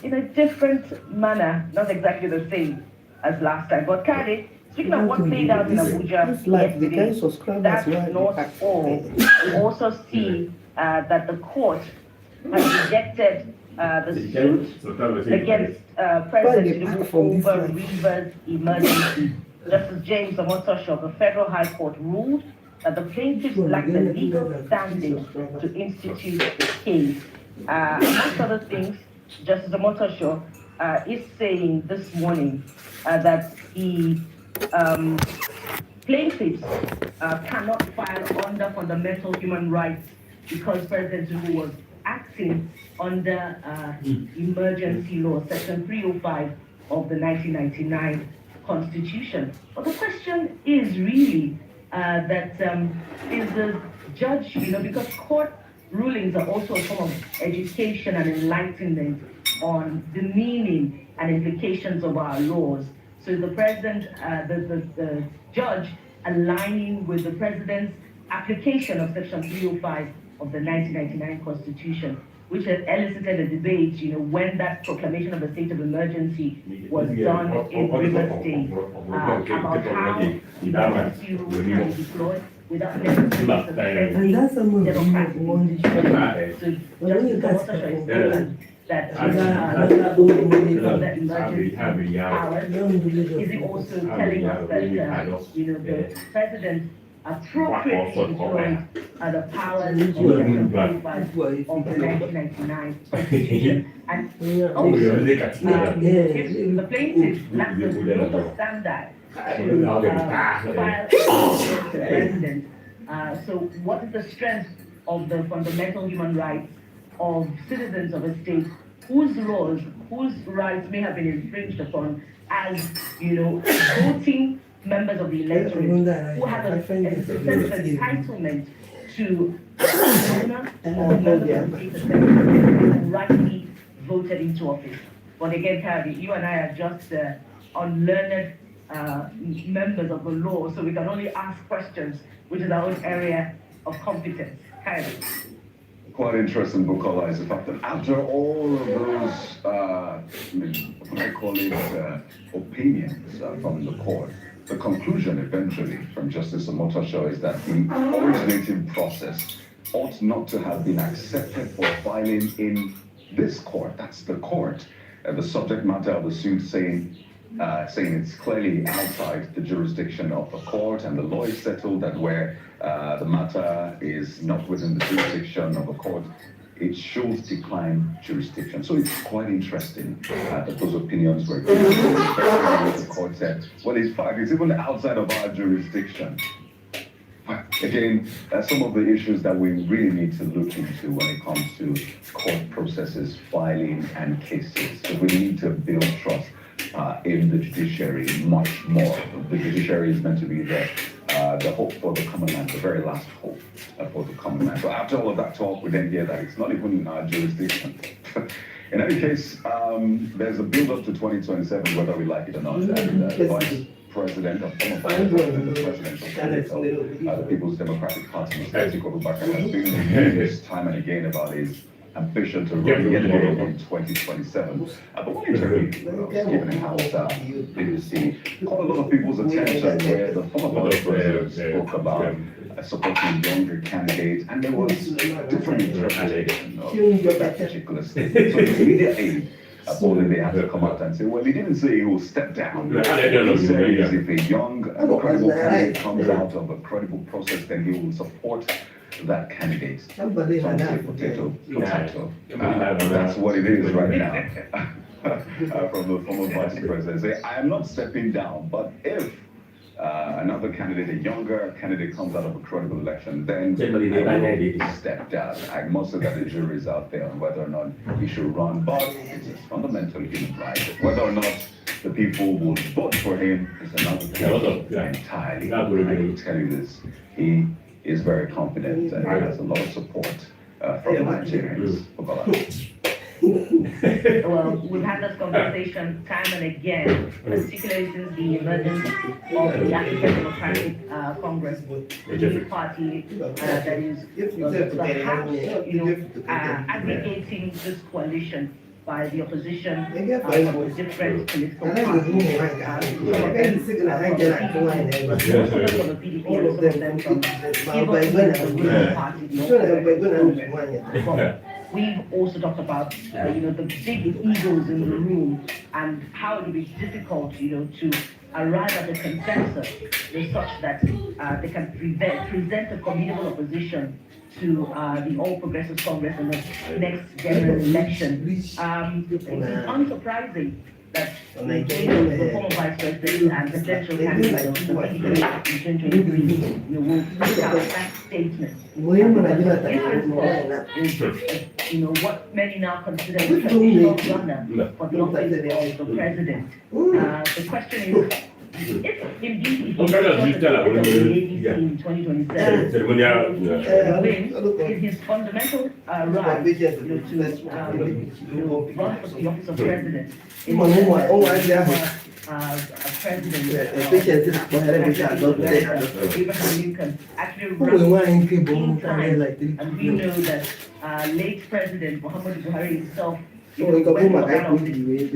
in a different manner, not exactly the same as last time. But Kade, speaking of what played out in Abuja yesterday, that's not all. We also see that the court has rejected the suit against President Tinubu over Rivers emergency. Justice James Omotosho of the Federal High Court ruled that the plaintiffs lack the legal standing to institute the case. Amongst other things, Justice Omotosho is saying this morning that the plaintiffs cannot file under fundamental human rights because President Tinubu was acting under emergency law, section 305 of the 1999 Constitution. But the question is really that is the judge, because court rulings are also a form of education and enlightenment on the meaning and implications of our laws. So the president, the judge aligning with the president's application of section 305 of the 1999 Constitution, which has elicited a debate, when that proclamation of the state of emergency was done in Rivers State, about how emergency rules can be deployed without necessarily suspending democratic institutions. So Justice Omotosho is saying that emergency powers, is it also telling us that the president appropriately deployed the powers of the 1999 Constitution. And also, if the plaintiff lacks the legal standard to file against the president, so what is the strength of the fundamental human rights of citizens of a state whose laws, whose rights may have been infringed upon, as voting members of the electorate who have a sense of entitlement to honor or members of the state assembly who rightly voted into office. But again, Kari, you and I are just unlearned members of the law, so we can only ask questions, which is our own area of competence. Kari. Quite interesting, Bukola, is the fact that after all of those, what I call it, opinions from the court, the conclusion eventually from Justice Omotosho is that the originating process ought not to have been accepted for filing in this court. That's the court. The subject matter of the suit saying it's clearly outside the jurisdiction of the court, and the law is settled that where the matter is not within the jurisdiction of the court, it should decline jurisdiction. So it's quite interesting that those opinions were given. The court said, well, it's fine, it's even outside of our jurisdiction. Again, some of the issues that we really need to look into when it comes to court processes, filing, and cases. So we need to build trust in the judiciary much more. The judiciary is meant to be the hope for the common man, the very last hope for the common man. So after all of that talk, we then hear that it's not even in our jurisdiction. In any case, there's a build-up to 2027, whether we like it or not. And the Vice President of the People's Democratic Party, Mr. Atiku Abubakar, has been used time and again about his ambition to run again in 2027. But one interview given in House BBC caught a lot of people's attention where the former Vice President spoke about supporting younger candidates, and there was different interpretation of that particular statement. So the media aid they had to come out and say, well, he didn't say he will step down. He said if a young and credible candidate comes out of a credible process, then he will support that candidate. Potato. That's what it is right now. From the former vice president, say, I am not stepping down, but if another candidate, a younger candidate, comes out of a credible election, then I will step down. I must say that the jury is out there on whether or not he should run, but it's a fundamental human right. Whether or not the people will vote for him is another thing entirely. I will tell you this, he is very confident and he has a lot of support from Nigerians. Well, we've had this conversation time and again, particularly since the emergence of the African Democratic Congress, the new party that is perhaps, aggregating this coalition by the opposition from the different political parties. We've also talked about, the big egos in the room and how it will be difficult, to arrive at a consensus such that they can present a formidable opposition to the All Progressives Congress in the next general election. It's unsurprising that the former vice president and potential candidate of the PDP in 2023 will put out that statement. Is what many now consider the traditional runner for the office of the president. The question is, if indeed he was in 2027, win is his fundamental right to run for the office of president. Abraham Lincoln actually ran 15 times, and we know that late President Muhammadu Buhari himself went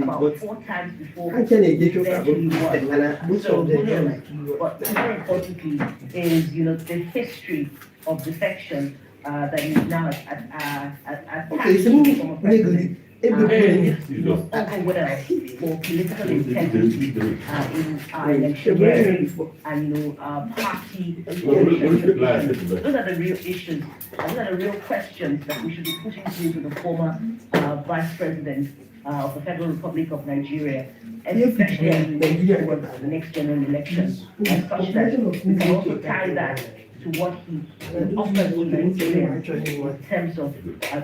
about 4 times before eventually won. So who knows? But more importantly is the history of defection that is now at former president. Overwhelmed for political integrity in our election and party. Those are the real issues. Those are the real questions that we should be putting to the former Vice President of the Federal Republic of Nigeria, especially as we look towards the next general election, and such that we can also tie that to what he offers to Nigeria in terms of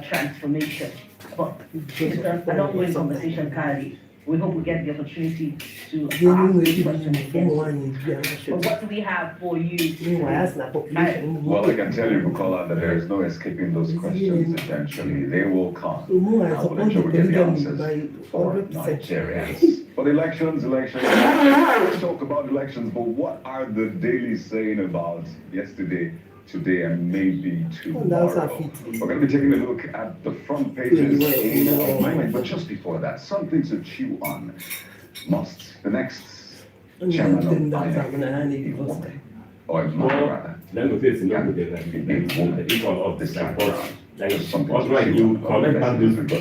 transformation. But it's an ongoing conversation, Kari. We hope we get the opportunity to ask these questions again. But what do we have for you? Well, I can tell you, Bukola, that there is no escaping those questions eventually. They will come. I will ensure we get the answers for Nigerians. But elections. Let's talk about elections, but what are the daily saying about yesterday, today, and maybe tomorrow? We're going to be taking a look at the front pages in a moment, but just before that, something to chew on. Must the next chairman of INEC be a woman? Or a man, rather? Can be a woman this time around. Just something to chew on.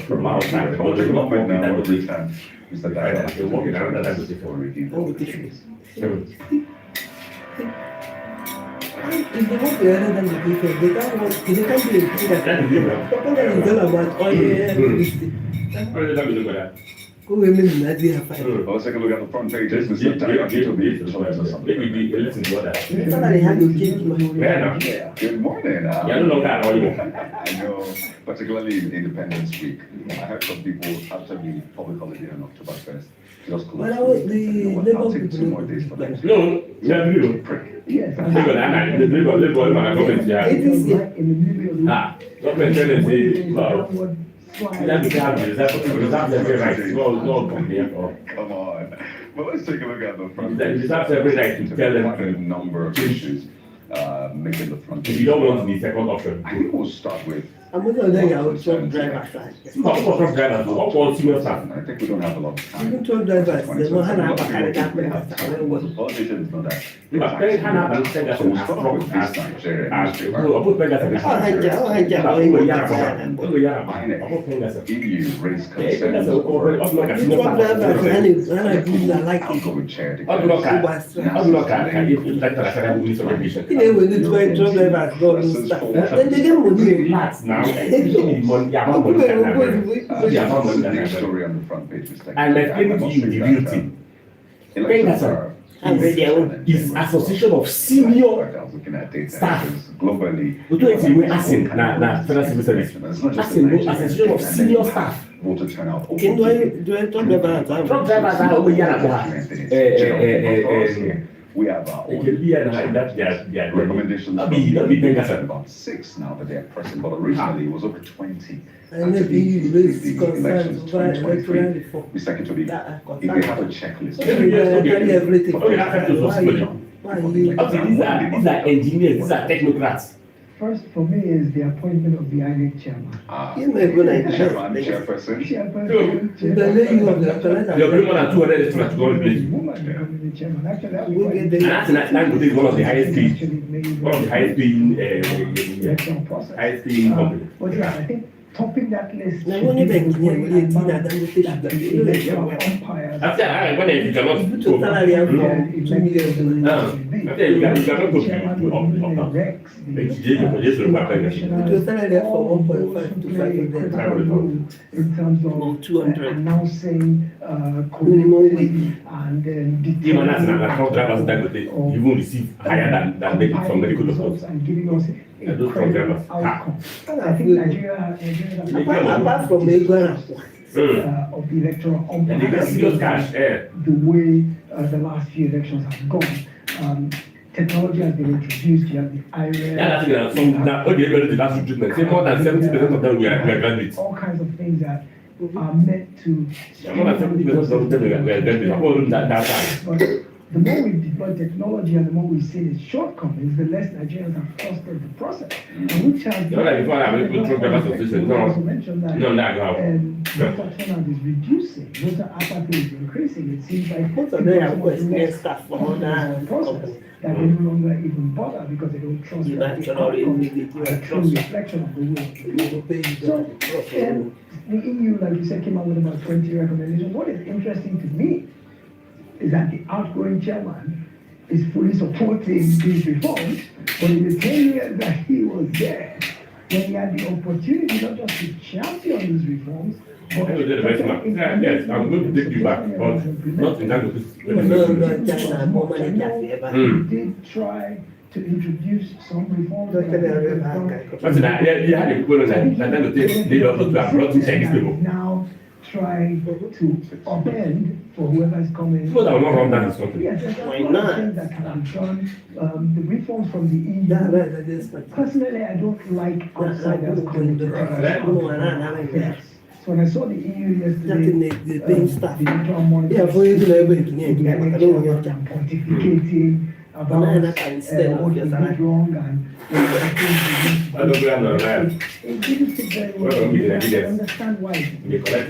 From outside, but take a moment now every time Mr. Diana will review all the things. If they want to hear them, they can't do it. Propaganda is all about oil. Let's take a look at the front pages. Mr. Diana to be something. Good morning. I know, particularly in Independence Week, I heard some people after the public holiday on October 1st, just close. I'll take 2 more days for that. No, Yes. Come on. But let's take a look at the front page. Quite a number of issues making the front page. If you don't want the second option, I think we'll start with. I'm going to let you truck driver side. I think we don't have a lot of time. Even truck drivers, they don't have a Politicians know that. So we'll start with this Nigeria EU raised concerns over I'll go with charity. Big story on the front page. And explain to you the real thing. Pengasar is association of senior staff. Globally, We asking na federal civil service. Asking association of senior staff. Voter turnout. Truck drivers are over We have our own recommendations. About 6 now that they are pressing, but originally it was over 20. Elections 2023. Mr. Secretary, if they have a checklist, these are engineers, these are technocrats. First, for me, is the appointment of the INEC chairman. Chairperson. Actually, one of the highest paying companies. But yeah, I think topping that list. After when you cannot in terms of 200 announcing community and then even as you will receive higher than from medical doctors and giving us a credible outcome. I think Nigeria apart from the of the electoral umpires, the way the last few elections have gone. Technology has been introduced. You have the IRS. More than 70% of them we are graduates. All kinds of things that are meant to. But the more we deploy technology and the more we see its shortcomings, the less Nigerians have trusted the process. And which has also mentioned that voter turnout is reducing, voter apathy is increasing. It seems like process that they no longer even bother because they don't trust the outcome, a true reflection of the will. So, the EU, like you said, came out with about 20 recommendations. What is interesting to me is that the outgoing chairman is fully supporting these reforms, but in the 10 years that he was there, when he had the opportunity not just to champion these reforms, but yes, I'm going to take you back, but not in that he did try to introduce some reforms. Now try to upend for whoever is coming. People that will not run down this country. Yes, there's a Why lot not? of things that can be done. The reforms from the EU. Personally, I don't like outsiders coming to our yes. So when I saw the EU yesterday, the neutral monetary pontificating about what they did wrong and it didn't sit very well. I understand why. Because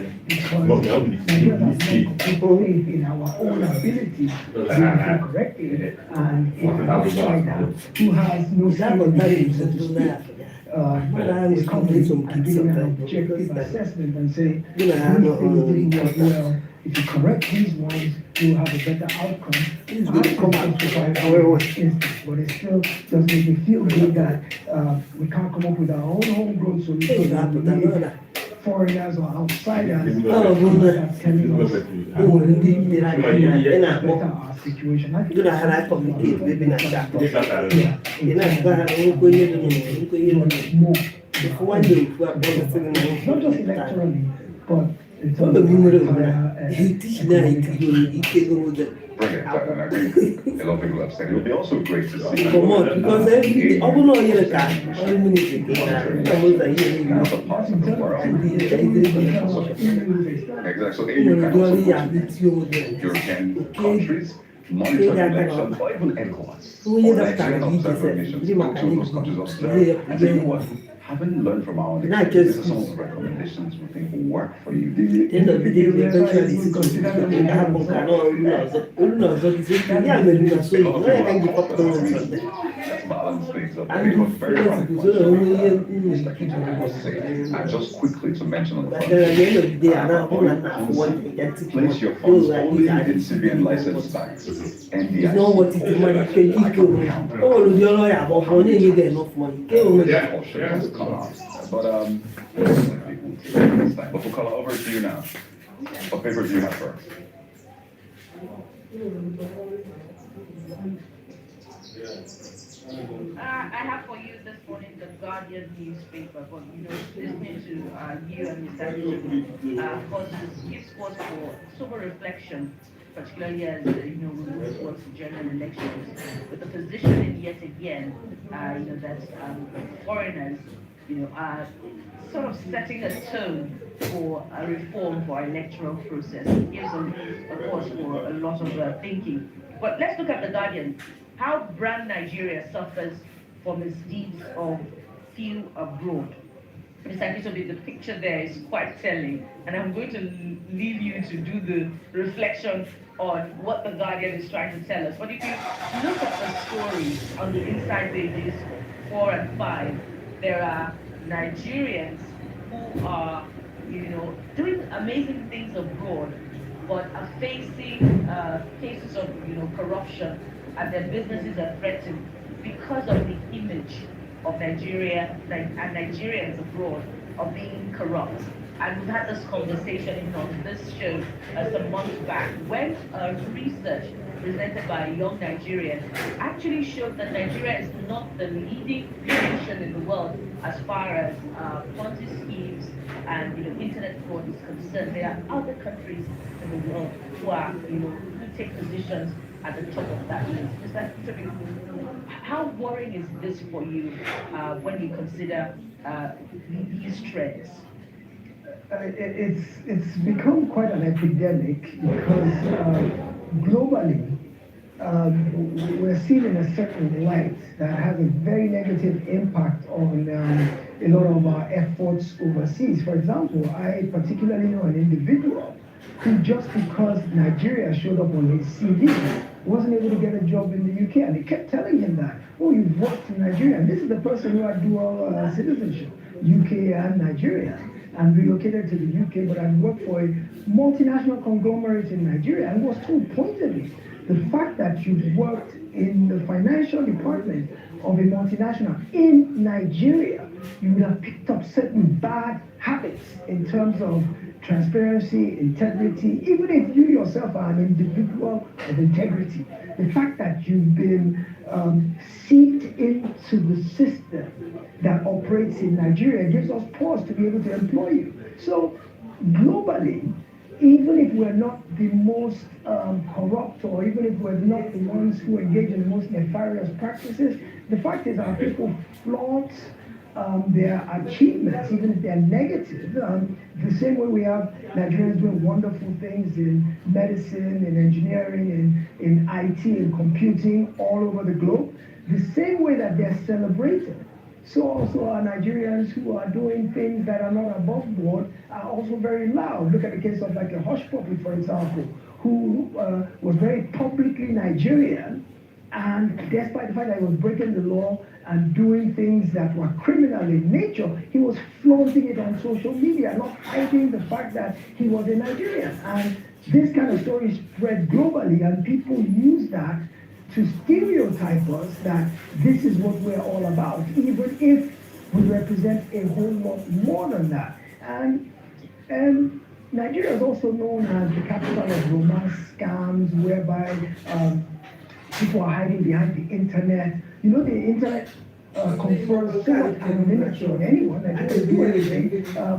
Nigeria has not complete faith in our own ability to think correctly, and it's an outsider who has no skill in the is coming and giving an objective assessment and say, these things didn't work well. If you correct these ones, you'll have a better outcome. It's going to come out to instance, but it still does make me feel good that we can't come up with our own homegrown solution. Foreigners or outsiders are telling us better our situation. I think more. Not just electorally, but in terms of Bring it, I agree. A lot of people have said it would be also great to see. Exactly. So EU can support European countries, monitor elections, or even ECOWAS, or Nigerian observer missions go to those countries observe. And say, you know what? Having learned from our experience, these are some of the recommendations we think will work for you. Let's balance things up. Very and just quickly to mention on the front, place your funds only in civilian licensed banks. NDIC. But for color, over to you now. What paper do you have first? I have for you this morning the Guardian newspaper, but listening to you and Mr. gives cause for sober reflection, particularly as we move towards the general elections, with the positioning yet again, that foreigners, are sort of setting a tone for a reform for our electoral process. It gives a cause for a lot of thinking. But let's look at the Guardian. How brand Nigeria suffers from misdeeds of few abroad. Mr. Akisobi, the picture there is quite telling, and I'm going to leave you to do the reflection on what the Guardian is trying to tell us. But if you look at the story on the inside pages 4 and 5, there are Nigerians who are, doing amazing things abroad, but are facing cases of, corruption, and their businesses are threatened because of the image of Nigeria and Nigerians abroad of being corrupt. And we've had this conversation on this show some months back when research presented by a young Nigerian actually showed that Nigeria is not the leading nation in the world as far as Ponzi schemes and internet fraud is concerned. There are other countries in the world who are who take positions at the top of that list. Is that how worrying is this for you when you consider these trends? It's become quite an epidemic because globally we're seen in a certain light that has a very negative impact on a lot of our efforts overseas. For example, I particularly know an individual who just because Nigeria showed up on his CV wasn't able to get a job in the UK, and they kept telling him that, oh, you've worked in Nigeria, and this is the person who had dual citizenship, UK and Nigeria, and relocated to the UK, but had worked for a multinational conglomerate in Nigeria, and was told pointedly, the fact that you've worked in the financial department of a multinational in Nigeria, you would have picked up certain bad habits in terms of transparency, integrity, even if you yourself are an individual of integrity. The fact that you've been seeped into the system that operates in Nigeria gives us pause to be able to employ you. So globally, even if we're not the most corrupt, or even if we're not the ones who engage in the most nefarious practices, the fact is our people flaunt their achievements, even if they're negative. The same way we have Nigerians doing wonderful things in medicine, in engineering, in IT, in computing all over the globe, the same way that they're celebrated. So also our Nigerians who are doing things that are not above board are also very loud. Look at the case of like a hush puppy, for example, who was very publicly Nigerian, and despite the fact that he was breaking the law and doing things that were criminal in nature, he was flaunting it on social media, not hiding the fact that he was a Nigerian. And this kind of story spread globally, and people use that to stereotype us that this is what we're all about, even if we represent a whole lot more than that. And Nigeria is also known as the capital of romance scams, whereby people are hiding behind the internet. You know, the internet confers so much anonymity on anyone that you can do anything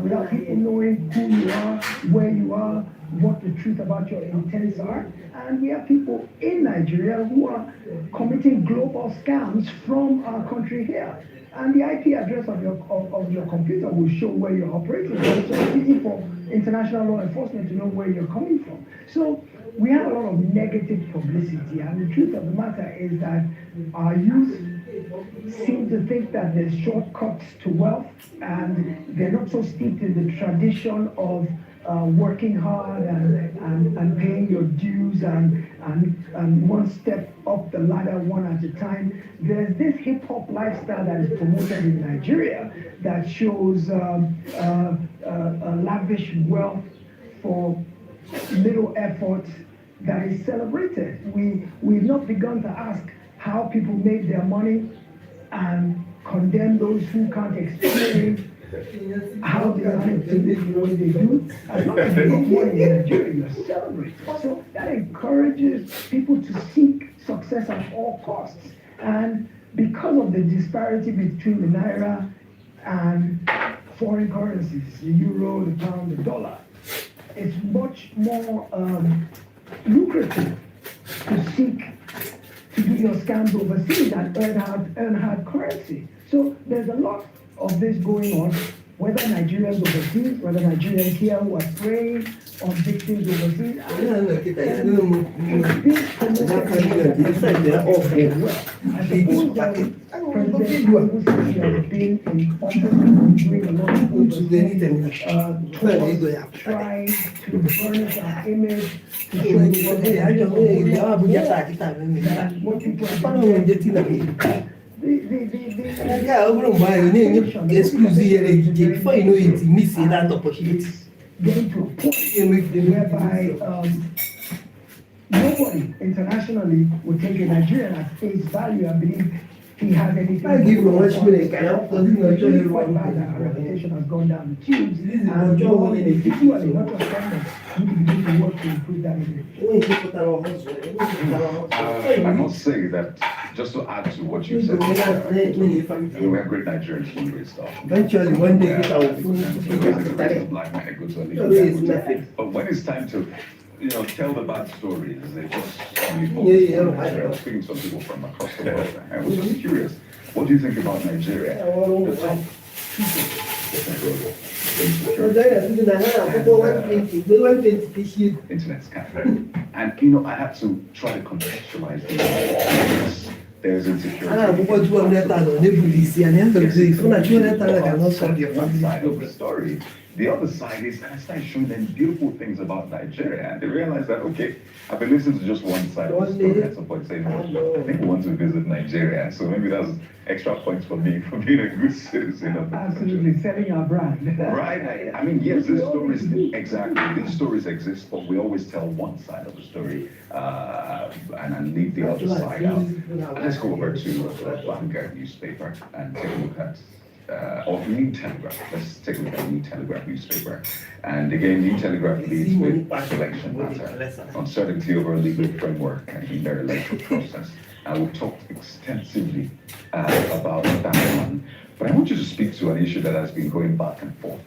without people knowing who you are, where you are, what the truth about your intents are. And we have people in Nigeria who are committing global scams from our country here. And the IP address of your computer will show where you're operating. So it's easy for international law enforcement to know where you're coming from. So we have a lot of negative publicity, and the truth of the matter is that our youth seem to think that there's shortcuts to wealth, and they're not so steeped in the tradition of working hard and paying your dues and one step up the ladder one at a time. There's this hip-hop lifestyle that is promoted in Nigeria that shows lavish wealth for little effort that is celebrated. We've not begun to ask how people make their money and condemn those who can't explain how they are to live the way they do. As long as you make money in Nigeria, you celebrate. So that encourages people to seek success at all costs. And because of the disparity between the naira and foreign currencies, the euro, the pound, the dollar, it's much more lucrative to seek to do your scams overseas and earn hard currency. So there's a lot of this going on, whether Nigerians overseas, whether Nigerians here who are preying on victims overseas. I suppose that President Buhari has been in office doing a lot of trying to burnish our image, to show what people are before you know it, you miss that opportunity. Getting to a point whereby nobody internationally would take a Nigerian at face value and believe he has anything. I give him much money. It's quite bad that our reputation has gone down the tubes. And individually, not just government, need to begin to work to improve that image. I must say that, just to add to what you said, we have great Nigerians who do great stuff. Eventually, one day, but when it's time to, tell the bad stories, they just I was speaking to some people from across the world, and I was just curious, what do you think about Nigeria? The top 2% internet scam. And I had to try to contextualize this. There's insecurity. One side of the story. The other side is I started showing them beautiful things about Nigeria, and they realized that, okay, I've been listening to just one side of the story at some point, saying, I think we want to visit Nigeria, so maybe that's extra points for me for being a good citizen of the country. Absolutely, selling our brand. Right. I mean, yes, these stories exist, but we always tell one side of the story and leave the other side out. Let's go over to Vanguard newspaper and take a look at of New Telegraph. Let's take a look at New Telegraph newspaper. And again, New Telegraph leads with election matter, uncertainty over a legal framework in their electoral process. And we've talked extensively about that one. But I want you to speak to an issue that has been going back and forth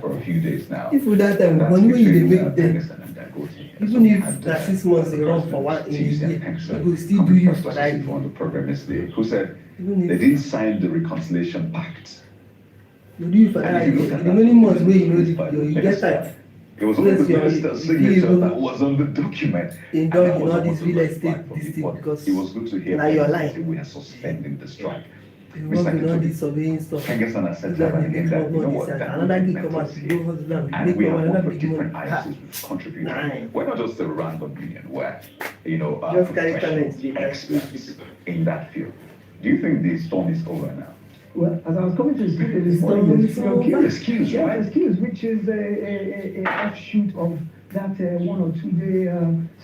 for a few days now. If with that time, That's when you between, make them, Pegasus and Dangote. even if that 6 months they run for one in a year, they will still do you for that. On the program yesterday, who said Even they if didn't sign the reconciliation pact. you do it for that, And if you look at the that, many months where you know it's by the you get minister. that. It was only the Yes, you are- minister's if you signature even that was on the document. And indulge that in was all what this was real right estate, for this me, thing, but because it was good to hear now you're that lying. we are suspending the strike. You work with all this surveying stuff. Pegasus has said Then that they again make that, you know more what, money, that another gig meant come out us to here. go for them, And make we more have another worked with big different money. ISOs which contribute. Nine. We're not just a random union, we're, Just carry professional talent, experts in that field. Do you think the storm is over now? Well, as I was coming to the studio this morning, there's excuse, right? Excuse, which is a offshoot of that 1 or 2 day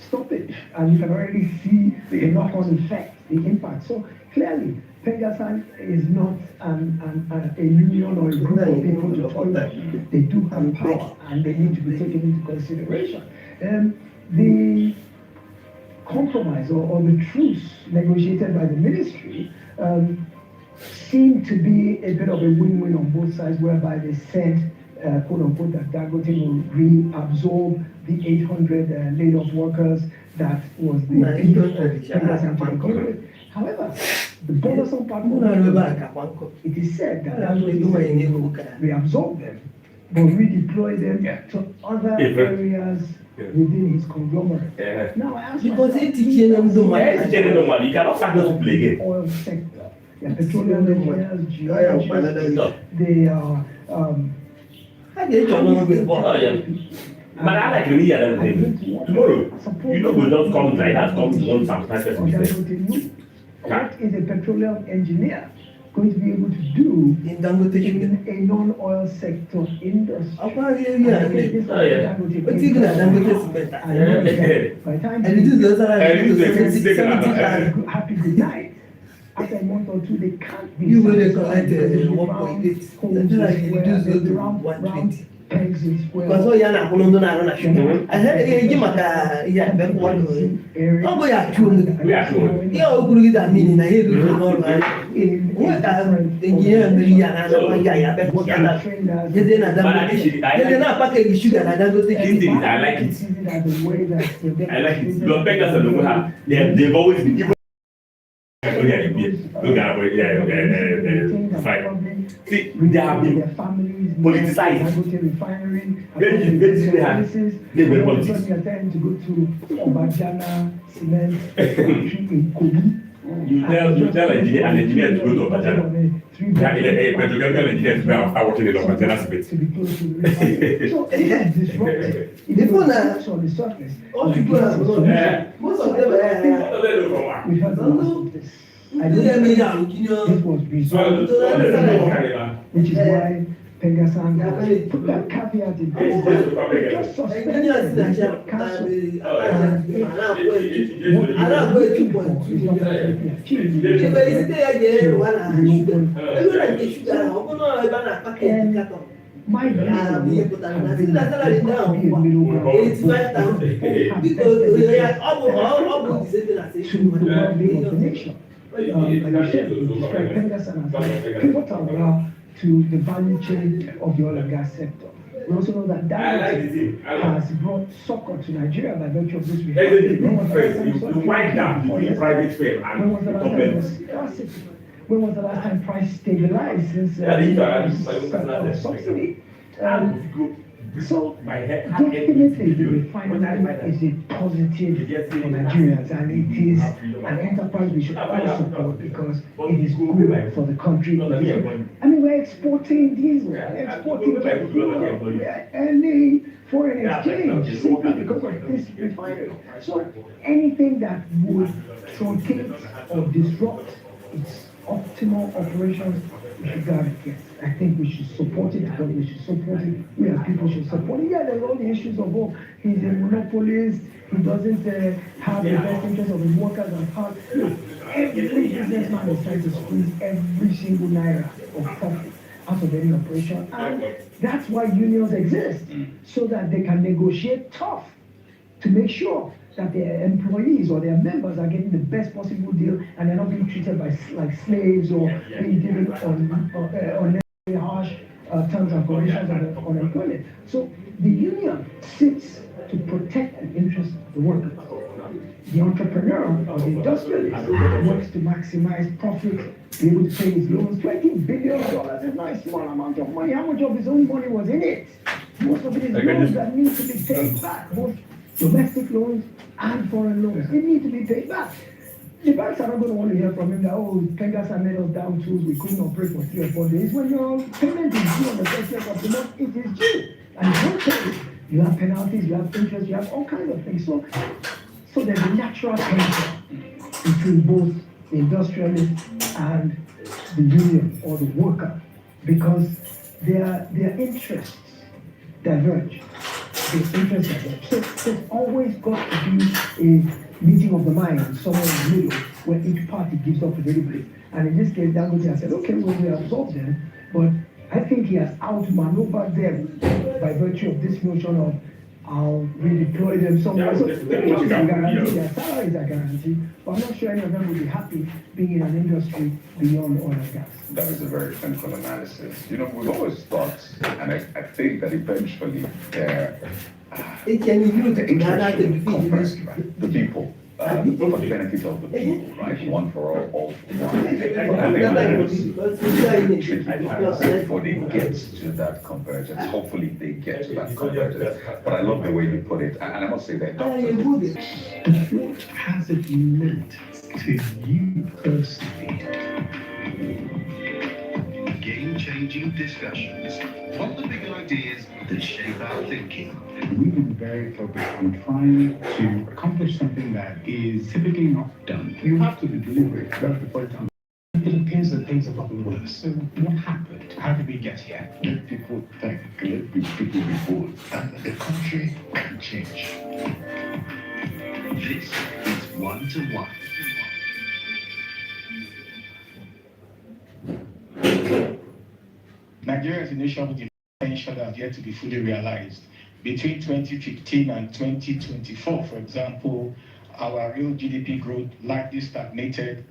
stoppage, and you can already see the knock-on effect, the impact. So clearly, Pegasus is not a union or a group of people to tolerate. They do have power, and they need to be taken into consideration. The compromise or the truce negotiated by the ministry seemed to be a bit of a win-win on both sides, whereby they said, quote unquote, that Dangote will reabsorb the 800 laid-off workers that was the However, the bothersome part of it is said that Dangote will reabsorb them, but redeploy them to other areas within his conglomerate. Now I ask Because myself, it teaching them the money. You cannot start those play again. oil sector. Yeah, petroleum engineers, geologists, they are But I like really tomorrow. You know, we don't come like that, come to one sometimes. What is a petroleum engineer going to be able to do in a non-oil sector industry? By the time happy good night. After a month or two, they can't be. You will collect 1.8. round pegs in square. Because all yana kunondo na na shuno. I said, "You maka ya be one way." Oh boy, I chum. You okuru that meaning na here do no right. What engineer me ya na ya be what that. You dey na that. You dey na package sugar na that go take it. I like it. I like it. Don't beg us to have. They've always been given. See, they have been politicized. They were politics. To go to Obajana cement factory in Kogi. You tell an engineer to go to Obajana. Petrochemical engineers are working in Obajana cement. So it is disruptive. Before that, on the surface. all people have most of them We had of this. I don't think this was resolved, which is why Pegasus put that caveat in place. Just suspended the council. My pivotal to the value chain of the oil and gas sector. We also know that Dangote has brought succor to Nigeria by virtue of this refinery. When was the last time price stabilized since subsidy? So definitely the refinery is a positive for Nigerians, and it is an enterprise we should all support because it is good for the country. I mean, we're exporting diesel, we're exporting petrol, we're earning foreign exchange simply because of this refinery. So anything that would truncate or disrupt its optimal operations, we should guard against. I think we should support it because we should support it. We as people should support it. Yeah, there's all the issues of, oh, he's a monopolist, he doesn't have the best interest of his workers at heart. Every businessman is trying to squeeze every single naira of profit out of any operation. And that's why unions exist, so that they can negotiate tough to make sure that their employees or their members are getting the best possible deal and they're not being treated like slaves or being given unnecessarily harsh terms and conditions of unemployment. So the union sits to protect the interests of the workers. The entrepreneur or the industrialist works to maximize profit, be able to pay his loans. $20 billion is not a small amount of money. How much of his own money was in it? Most of it is loans that need to be paid back, both domestic loans and foreign loans. They need to be paid back. The banks are not going to want to hear from him that, oh, Pegasus made us down tools, we couldn't operate for 3 or 4 days. When your payment is due on the 30th of the month, it is due. And you don't pay it. You have penalties, you have interest, you have all kinds of things. So there's a natural tension between both the industrialist and the union or the worker, because their interests diverge. Their interests diverge. So there's always got to be a meeting of the minds somewhere in the middle where each party gives up a little bit. And in this case, Dangote has said, okay, well, we absorb them, but I think he has outmaneuvered them by virtue of this notion of I'll redeploy them somewhere. So their jobs are guaranteed, their salaries are guaranteed, but I'm not sure any of them would be happy being in an industry beyond oil and gas. That is a very cynical analysis. You know, we've always thought, and I think that eventually the people, for the benefit of the people, right? One for all for one. Before they get to that convergence, hopefully they get to that convergence. But I love the way you put it, and I must say that. What has it meant to you personally? Game-changing discussions on the big ideas that shape our thinking. We've been very focused on trying to accomplish something that is typically not done. You have to be deliberate. That's the point. It appears that things have gotten worse. So what happened? How did we get here? Let people think, let people be bold, and the country can change. This is One to One. Nigeria is a nation with potential that have yet to be fully realized. Between 2015 and 2024, for example, our real GDP growth largely stagnated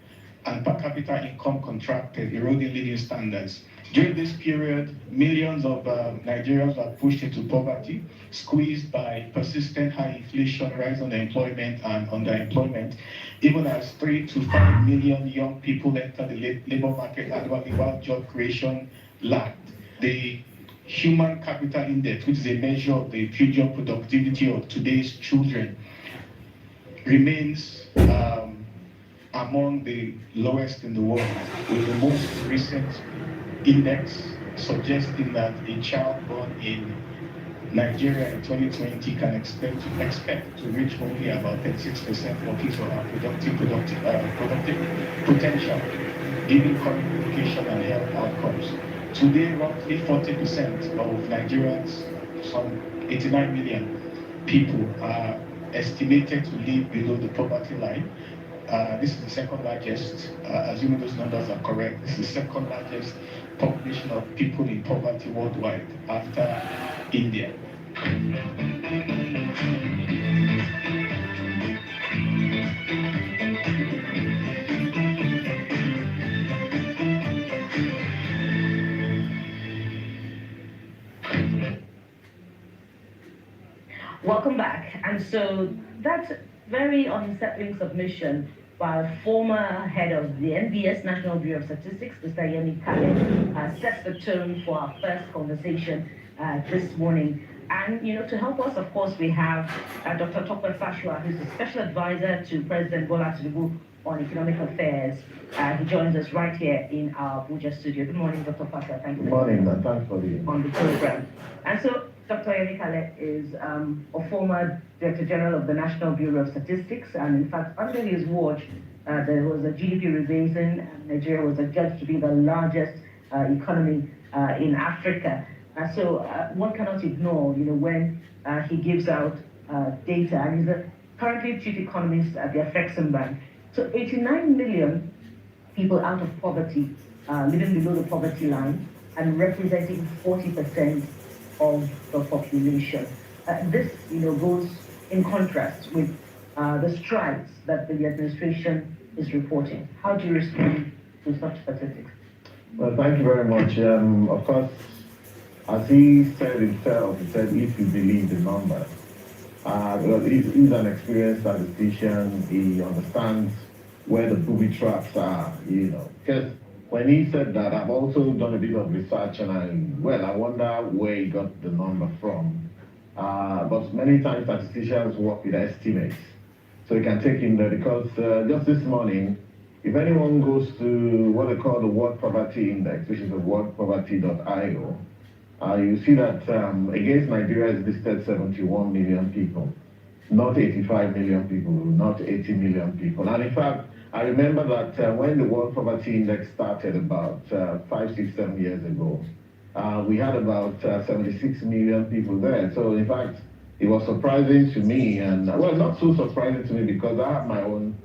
and per capita income contracted, eroding living standards. During this period, millions of Nigerians were pushed into poverty, squeezed by persistent high inflation, rise in unemployment and underemployment, even as 3 to 5 million young people entered the labor market annually while job creation lagged. The Human Capital Index, which is a measure of the future productivity of today's children, remains among the lowest in the world, with the most recent index suggesting that a child born in Nigeria in 2020 can expect to reach only about 36% of his or her productive potential, given current education and health outcomes. Today, roughly 40% of Nigerians, some 89 million people, are estimated to live below the poverty line. This is the second largest, assuming those numbers are correct, this is the second largest population of people in poverty worldwide after India. Welcome back. And so that's very unsettling submission by former head of the NBS, National Bureau of Statistics, Mr. Yemi Kale, sets the tone for our first conversation this morning. And, you know, to help us, of course, we have Dr. Tope Fasua, who's a special advisor to President Bola Tinubu on economic affairs. He joins us right here in our Abuja studio. Good morning, Dr. Fasua. Thank you. Good morning, and thanks for the on the program. And so Dr. Yemi Kale is a former Director General of the National Bureau of Statistics, and in fact, under his watch, there was a GDP rebasing, and Nigeria was adjudged to be the largest economy in Africa. So one cannot ignore, you know, when he gives out data, and he's currently chief economist at the Afrexim Bank. So 89 million people out of poverty, living below the poverty line, and representing 40% of the population. This, you know, goes in contrast with the strides that the administration is reporting. How do you respond to such statistics? Well, thank you very much. Of course, As he said himself, he said, if you believe the numbers. Well, he's an experienced statistician. He understands where the booby traps are, Because when he said that, I've also done a bit of research and I wonder where he got the number from. But many times statisticians work with estimates. So you can take in there because just this morning, if anyone goes to what they call the World Poverty Index, which is the worldpoverty.io, you see that against Nigeria is listed 71 million people, not 85 million people, not 80 million people. And in fact, I remember that when the World Poverty Index started about 5, 6, 7 years ago, we had about 76 million people there. So in fact, it was surprising to me, and well, not so surprising to me because I have my own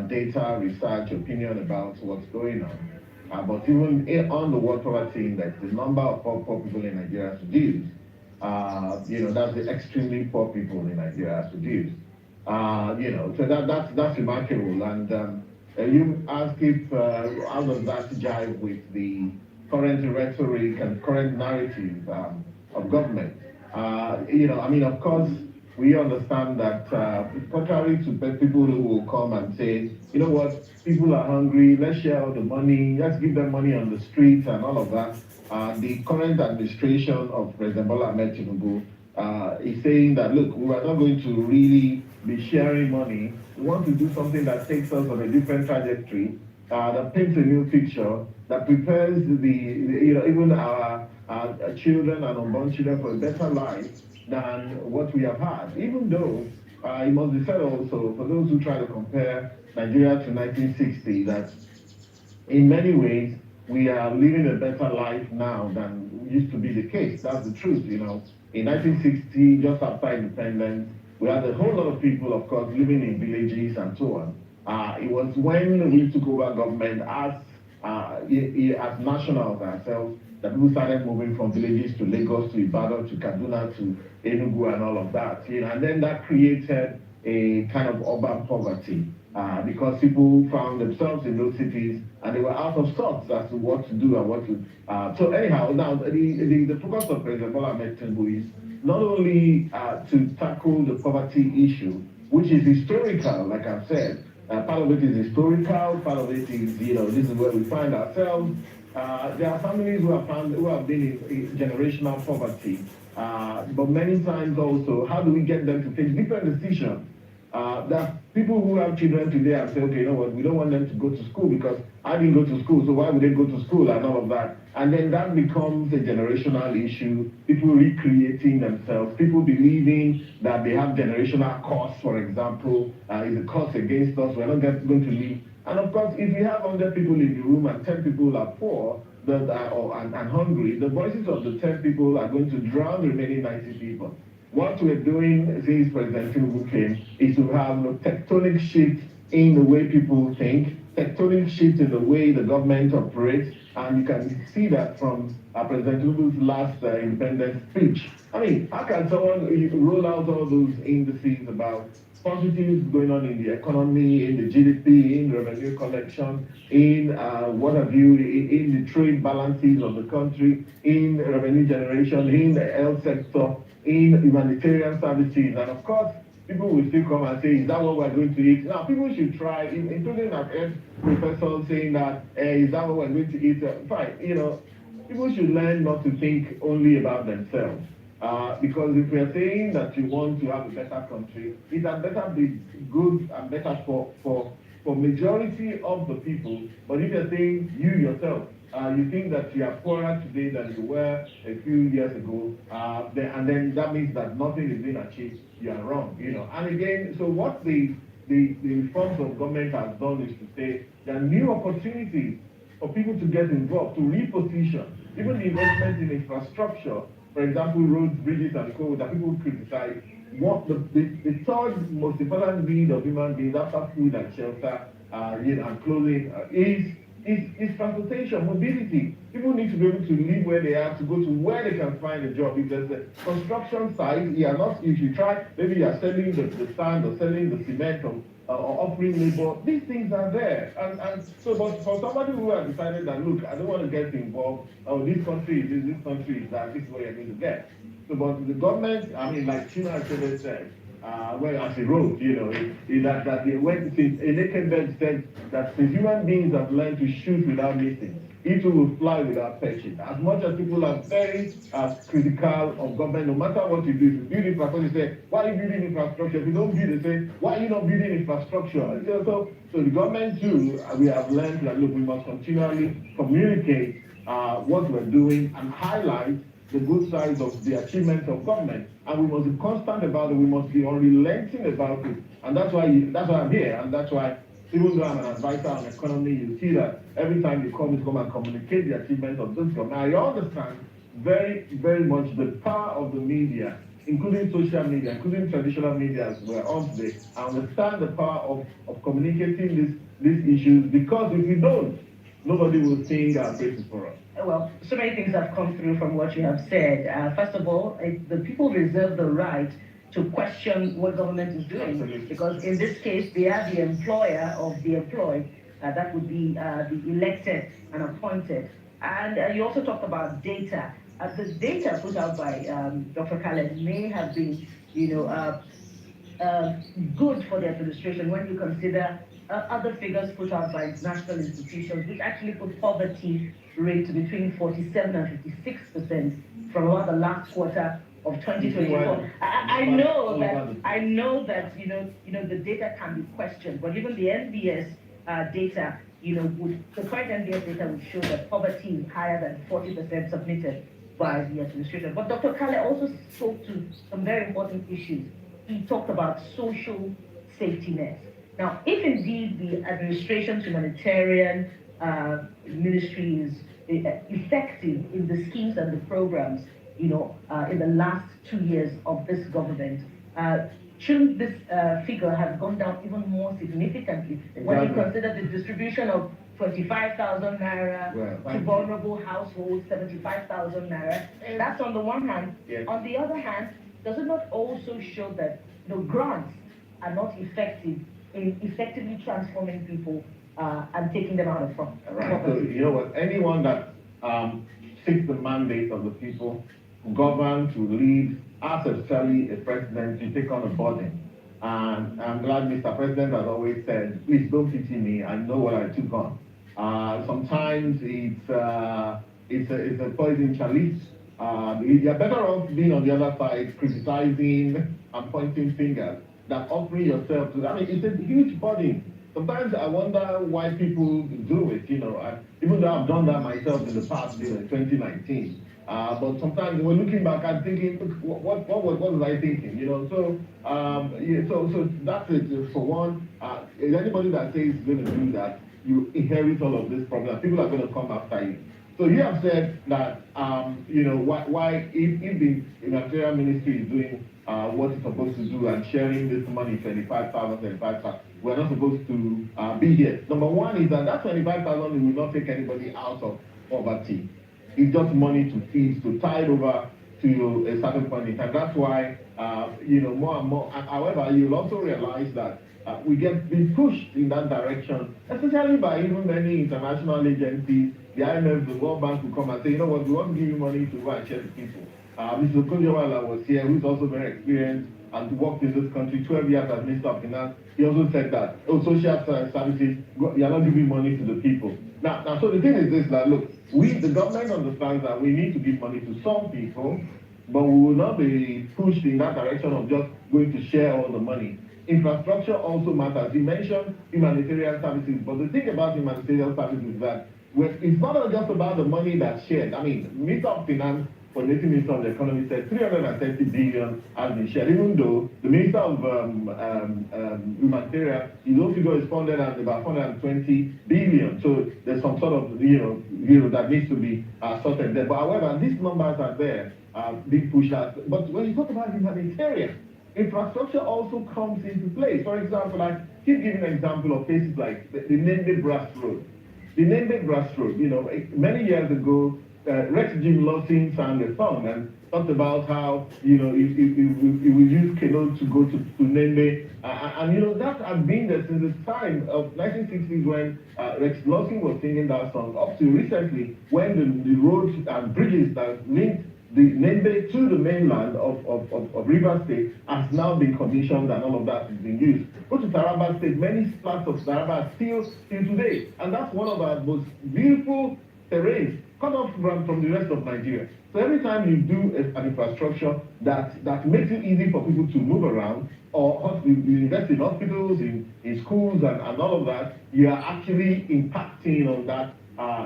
data, research, opinion about what's going on. But even on the World Poverty Index, the number of poor people in Nigeria has reduced. That's the extremely poor people in Nigeria has reduced. So that's remarkable. And you ask if how does that jive with the current rhetoric and current narrative of government? Of course, we understand that contrary to people who will come and say, you know what, people are hungry, let's share all the money, let's give them money on the streets and all of that. The current administration of President Bola Ahmed Tinubu is saying that, look, we are not going to really be sharing money. We want to do something that takes us on a different trajectory, that paints a new picture, that prepares even our children and unborn children for a better life than what we have had. Even though it must be said also, for those who try to compare Nigeria to 1960, that in many ways we are living a better life now than used to be the case. That's the truth, In 1960, just after independence, we had a whole lot of people, of course, living in villages and so on. It was when we took over government as nationals ourselves that people started moving from villages to Lagos, to Ibadan, to Kaduna, to Enugu, and all of that. And then that created a kind of urban poverty because people found themselves in those cities and they were out of sorts as to what to do and what to. So anyhow, now the focus of President Bola Ahmed Tinubu is not only to tackle the poverty issue, which is historical, like I've said. Part of it is historical, part of it is, this is where we find ourselves. There are families who have been in generational poverty, but many times also, how do we get them to take different decisions? There are people who have children today and say, okay, you know what, we don't want them to go to school because I didn't go to school, so why would they go to school and all of that? And then that becomes a generational issue, people recreating themselves, people believing that they have generational curse, for example, is a curse against us, we're not going to live. And of course, if you have 100 people in the room and 10 people are poor and hungry, the voices of the 10 people are going to drown the remaining 90 people. What we're doing since President Tinubu came is to have tectonic shifts in the way people think, tectonic shifts in the way the government operates, and you can see that from President Tinubu's last independence speech. I mean, how can someone roll out all those indices about positives going on in the economy, in the GDP, in revenue collection, in what have you, in the trade balances of the country, in revenue generation, in the health sector, in humanitarian services, and of course, people will still come and say, is that what we're going to eat? Now, people should try, including I've heard professors saying that, is that what we're going to eat? Fine, people should learn not to think only about themselves. Because if we are saying that you want to have a better country, it had better be good and better for majority of the people. But if you're saying you yourself, you think that you are poorer today than you were a few years ago, and then that means that nothing is being achieved, you are wrong, And again, so what the reforms of government has done is to say there are new opportunities for people to get involved, to reposition, even the investment in infrastructure. For example, roads, bridges, and co that people criticize. What the third most important need of human beings after food and shelter, and clothing is transportation, mobility. People need to be able to live where they are, to go to where they can find a job. If there's a construction site, if you try, maybe you are selling the sand or selling the cement or offering labor. These things are there. And so, but for somebody who has decided that, look, I don't want to get involved, oh, this country is that, this is what you're going to get. So, but the government, I mean, like Chima said, well, as he wrote, that they went since a naked bird said that since human beings have learned to shoot without missing, it will fly without perching. As much as people are very critical of government, no matter what you do, if you build infrastructure, you say, why are you building infrastructure? If you don't build it, say, why are you not building infrastructure? So the government too, we have learned that, look, we must continually communicate what we're doing and highlight the good sides of the achievements of government. And we must be constant about it, we must be unrelenting about it. And that's why I'm here, and that's why, even though I'm an advisor on economy, you see that every time you come and communicate the achievements of this government. I understand very, very much the power of the media, including social media, including traditional media as we're on today. I understand the power of communicating these issues, because if we don't, nobody will sing our praises for us. Well, so many things have come through from what you have said. First of all, the people reserve the right to question what government is doing. Absolutely. Because in this case, they are the employer of the employed. That would be the elected and appointed. And you also talked about data. The data put out by Dr. Khaled may have been, good for the administration when you consider other figures put out by international institutions, which actually put poverty rate between 47 and 56% from about the last quarter of 2024. I know that the data can be questioned, but even the NBS data, the current NBS data would show that poverty is higher than 40% submitted by the administration. But Dr. Kale also spoke to some very important issues. He talked about social safety nets. Now, if indeed the administration's humanitarian ministry is effective in the schemes and the programs, in the last 2 years of this government, shouldn't this figure have gone down even more significantly? Exactly. When you consider the distribution of 25,000 naira to vulnerable households, 75,000 naira, that's on the one hand. Yes. On the other hand, does it not also show that grants are not effective in effectively transforming people and taking them out of poverty? Right. So you know what? Anyone that seeks the mandate of the people, govern, to lead, as especially a president, to take on a burden. And I'm glad Mr. President has always said, please don't pity me, I know what I took on. Sometimes it's a poison chalice. You're better off being on the other side, criticizing and pointing fingers, than offering yourself to, it's a huge burden. Sometimes I wonder why people do it, even though I've done that myself in the past, in 2019. But sometimes we're looking back and thinking, what was I thinking? So that's it. For one, anybody that says is going to do that, you inherit all of this problem. People are going to come after you. So you have said that, why if the humanitarian ministry is doing what it's supposed to do and sharing this money, 25,000, we're not supposed to be here. Number one is that 25,000 will not take anybody out of poverty. It's just money to feed, to tide over to a certain point in time. That's why, more and more. However, you'll also realize that we get been pushed in that direction, especially by even many international agencies. The IMF, the World Bank will come and say, you know what, we want to give you money to go and share with people. Mr. Kojawala was here, who's also very experienced and worked in this country 12 years as Minister of Finance. He also said that, social services, you are not giving money to the people. Now, so the thing is this, that look, the government understands that we need to give money to some people, but we will not be pushed in that direction of just going to share all the money. Infrastructure also matters. You mentioned humanitarian services, but the thing about humanitarian services is that it's not just about the money that's shared. Minister of Finance, Coordinating Minister of the Economy, said 330 billion has been shared, even though the Minister of Humanitarian, his own figure is funded at about 420 billion. So there's some sort of, that needs to be sorted there. But however, these numbers are there, big push out. But when you talk about humanitarian, infrastructure also comes into play. For example, I keep giving an example of places like the Nembe Brass Road. The Nembe Brass Road, many years ago, Rex Jim Lawson sang a song, and talked about how, you know, it will use canoe to go to Nembe. And, you know, that had been there since the time of 1960s when Rex Lawson was singing that song, up to recently when the roads and bridges that linked the Nembe to the mainland of Rivers State has now been commissioned and all of that is being used. Go to Taraba State, many parts of Taraba are still today. And that's one of our most beautiful terrains cut off from the rest of Nigeria. So every time you do an infrastructure that makes it easy for people to move around, or you invest in hospitals, in schools and all of that, you are actually impacting on that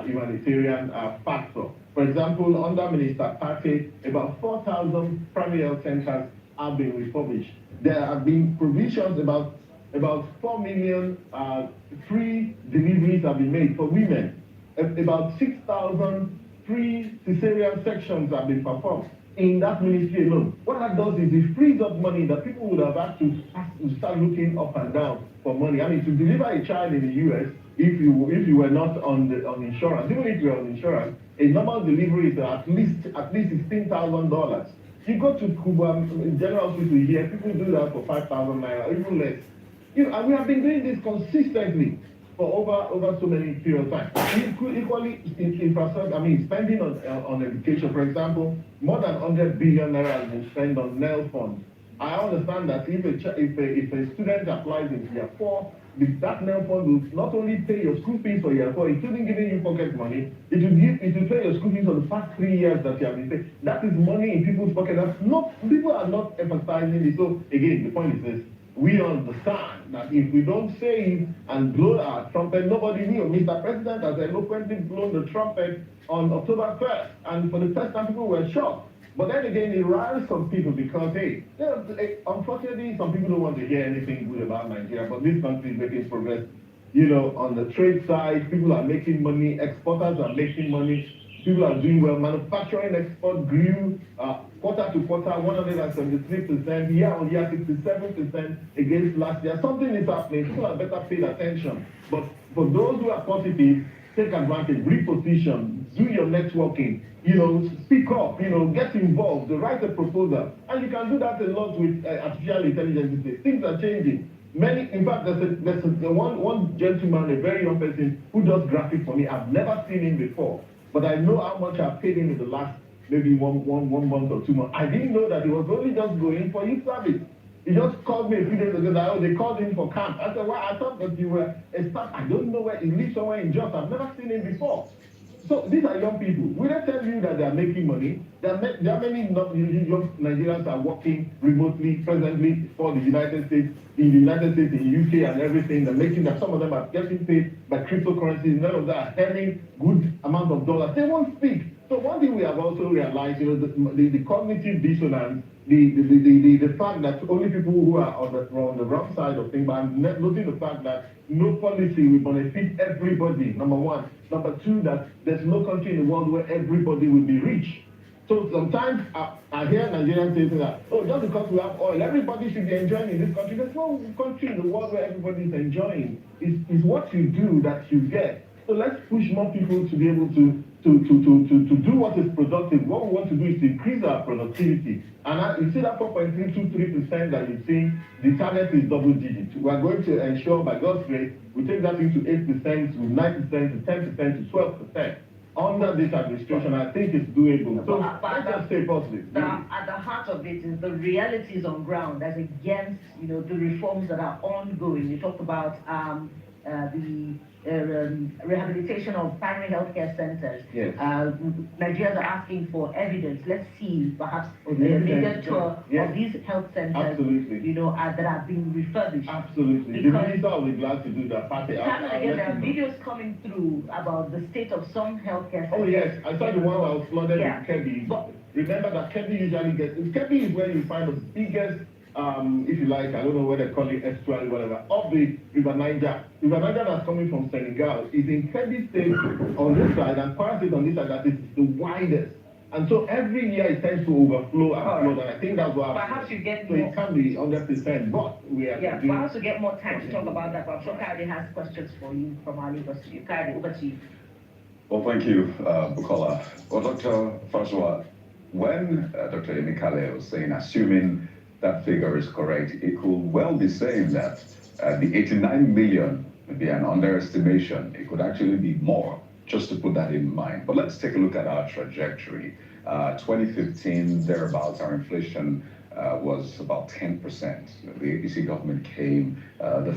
humanitarian factor. For example, under Minister Pate, about 4,000 primary health centers have been refurbished. There have been provisions about 4 million free deliveries have been made for women. About 6,000 free cesarean sections have been performed in that ministry alone. What that does is it frees up money that people would have had to start looking up and down for money. I mean, to deliver a child in the US, if you were not on insurance, even if you were on insurance, a normal delivery is at least $16,000. You go to Cuba General Hospital here, people do that for 5,000 naira, even less. You know, and we have been doing this consistently for over so many period of time. Equally, infrastructure, I mean, spending on education, for example, more than 100 billion naira has been spent on NEL funds. I understand that if a student applies in year 4, that NEL fund will not only pay your school fees for year 4, including giving you pocket money, it will pay your school fees for the past 3 years that you have been paid. That is money in people's pocket. People are not emphasizing it. So again, the point is this. We understand that if we don't save and blow our trumpet, nobody will. Mr. President has eloquently blown the trumpet on October 1st, and for the first time people were shocked. But then again, it riles some people because, hey, you know, unfortunately, some people don't want to hear anything good about Nigeria, but this country is making progress. You know, on the trade side, people are making money, exporters are making money, people are doing well. Manufacturing export grew quarter to quarter, 173%, year on year, 67% against last year. Something is happening. People are better paid attention. But for those who are positive, take advantage, reposition, do your networking, you know, speak up, you know, get involved, write a proposal. And you can do that a lot with artificial intelligence these days. Things are changing. In fact, there's one gentleman, a very young person, who does graphics for me. I've never seen him before, but I know how much I've paid him in the last maybe one month or 2 months. I didn't know that he was only just going for youth service. He just called me a few days ago that they called him for camp. I said, well, I thought that you were a staff. I don't know where he lives, somewhere in Jos. I've never seen him before. So these are young people. We don't tell you that they are making money. There are many young Nigerians are working remotely, presently for the United States, in the United States, in the UK and everything. They're making that. Some of them are getting paid by cryptocurrencies. None of them are earning good amount of dollars. They won't speak. So one thing we have also realized, you know, the cognitive dissonance, the fact that only people who are on the wrong side of things, but I'm noting the fact that no policy will benefit everybody, number one. Number two, that there's no country in the world where everybody will be rich. So sometimes I hear Nigerians saying that, oh, just because we have oil, everybody should be enjoying in this country. There's no country in the world where everybody is enjoying. It's what you do that you get. So let's push more people to be able to do what is productive. What we want to do is to increase our productivity. And you see that 4.323% that you see, the target is double digit. We are going to ensure, by God's grace, we take that into 8%, to 9%, to 10%, to 12%. Under this administration, I think it's doable. So let's just stay positive. At the heart of it is the realities on ground as against, you know, the reforms that are ongoing. You talked about the rehabilitation of primary healthcare centers. Yes. Nigerians are asking for evidence. Let's see, perhaps a major tour of these health centers. Absolutely. You know, that are being refurbished. Absolutely. The minister will be glad to do that. Time and again, there are videos coming through about the state of some healthcare centers. Oh yes, I saw the one that was flooded in Kebbi. Remember that Kebbi usually gets. Kebbi is where you find the biggest. If you like, I don't know where they call it, estuary, whatever, of the River Niger. River Niger that's coming from Senegal is in Kebbi State on this side and Kwara State on this side. That is the widest. And so every year it tends to overflow and flood, and I think that's what perhaps you get so more. It can be 100%, but we are doing. Perhaps we get more time to talk about that, but I'm sure Kari has questions for you from our Lagos studio. Kari, over to you. Well, thank you, Bukola. Well, Dr. Francois, when Dr. Emekale was saying, assuming that figure is correct, it could well be saying that the 89 million would be an underestimation. It could actually be more, just to put that in mind. But let's take a look at our trajectory. 2015, thereabouts, our inflation was about 10%. The APC government came, the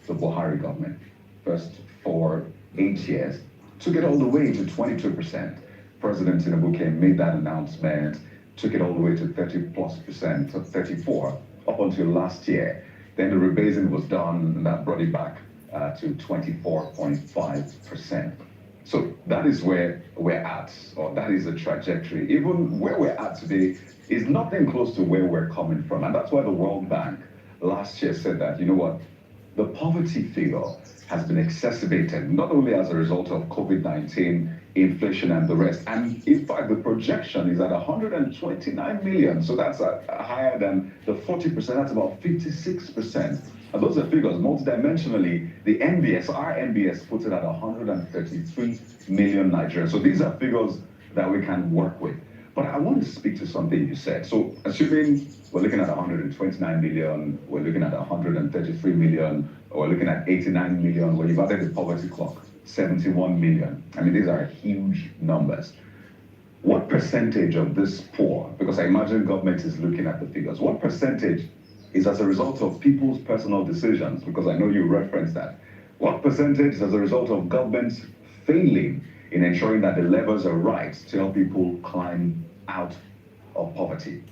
Buhari government, first for 8 years, took it all the way to 22%. President Tinubu came, made that announcement, took it all the way to 30+%, to 34, up until last year. Then the rebasing was done, and that brought it back to 24.5%. So that is where we're at, or that is the trajectory. Even where we're at today is nothing close to where we're coming from. And that's why the World Bank last year said that, you know what, the poverty figure has been exacerbated, not only as a result of COVID-19, inflation and the rest. And in fact, the projection is at 129 million. So that's higher than the 40%, that's about 56%. And those are figures multidimensionally. The NBS, our NBS puts it at 133 million Nigerians. So these are figures that we can work with. But I want to speak to something you said. So assuming we're looking at 129 million, we're looking at 133 million, or we're looking at 89 million, where you've added the poverty clock, 71 million. I mean, these are huge numbers. What percentage of this poor, because I imagine government is looking at the figures, what percentage is as a result of people's personal decisions? Because I know you referenced that. What percentage is as a result of governments failing in ensuring that the levers are right to help people climb out of poverty?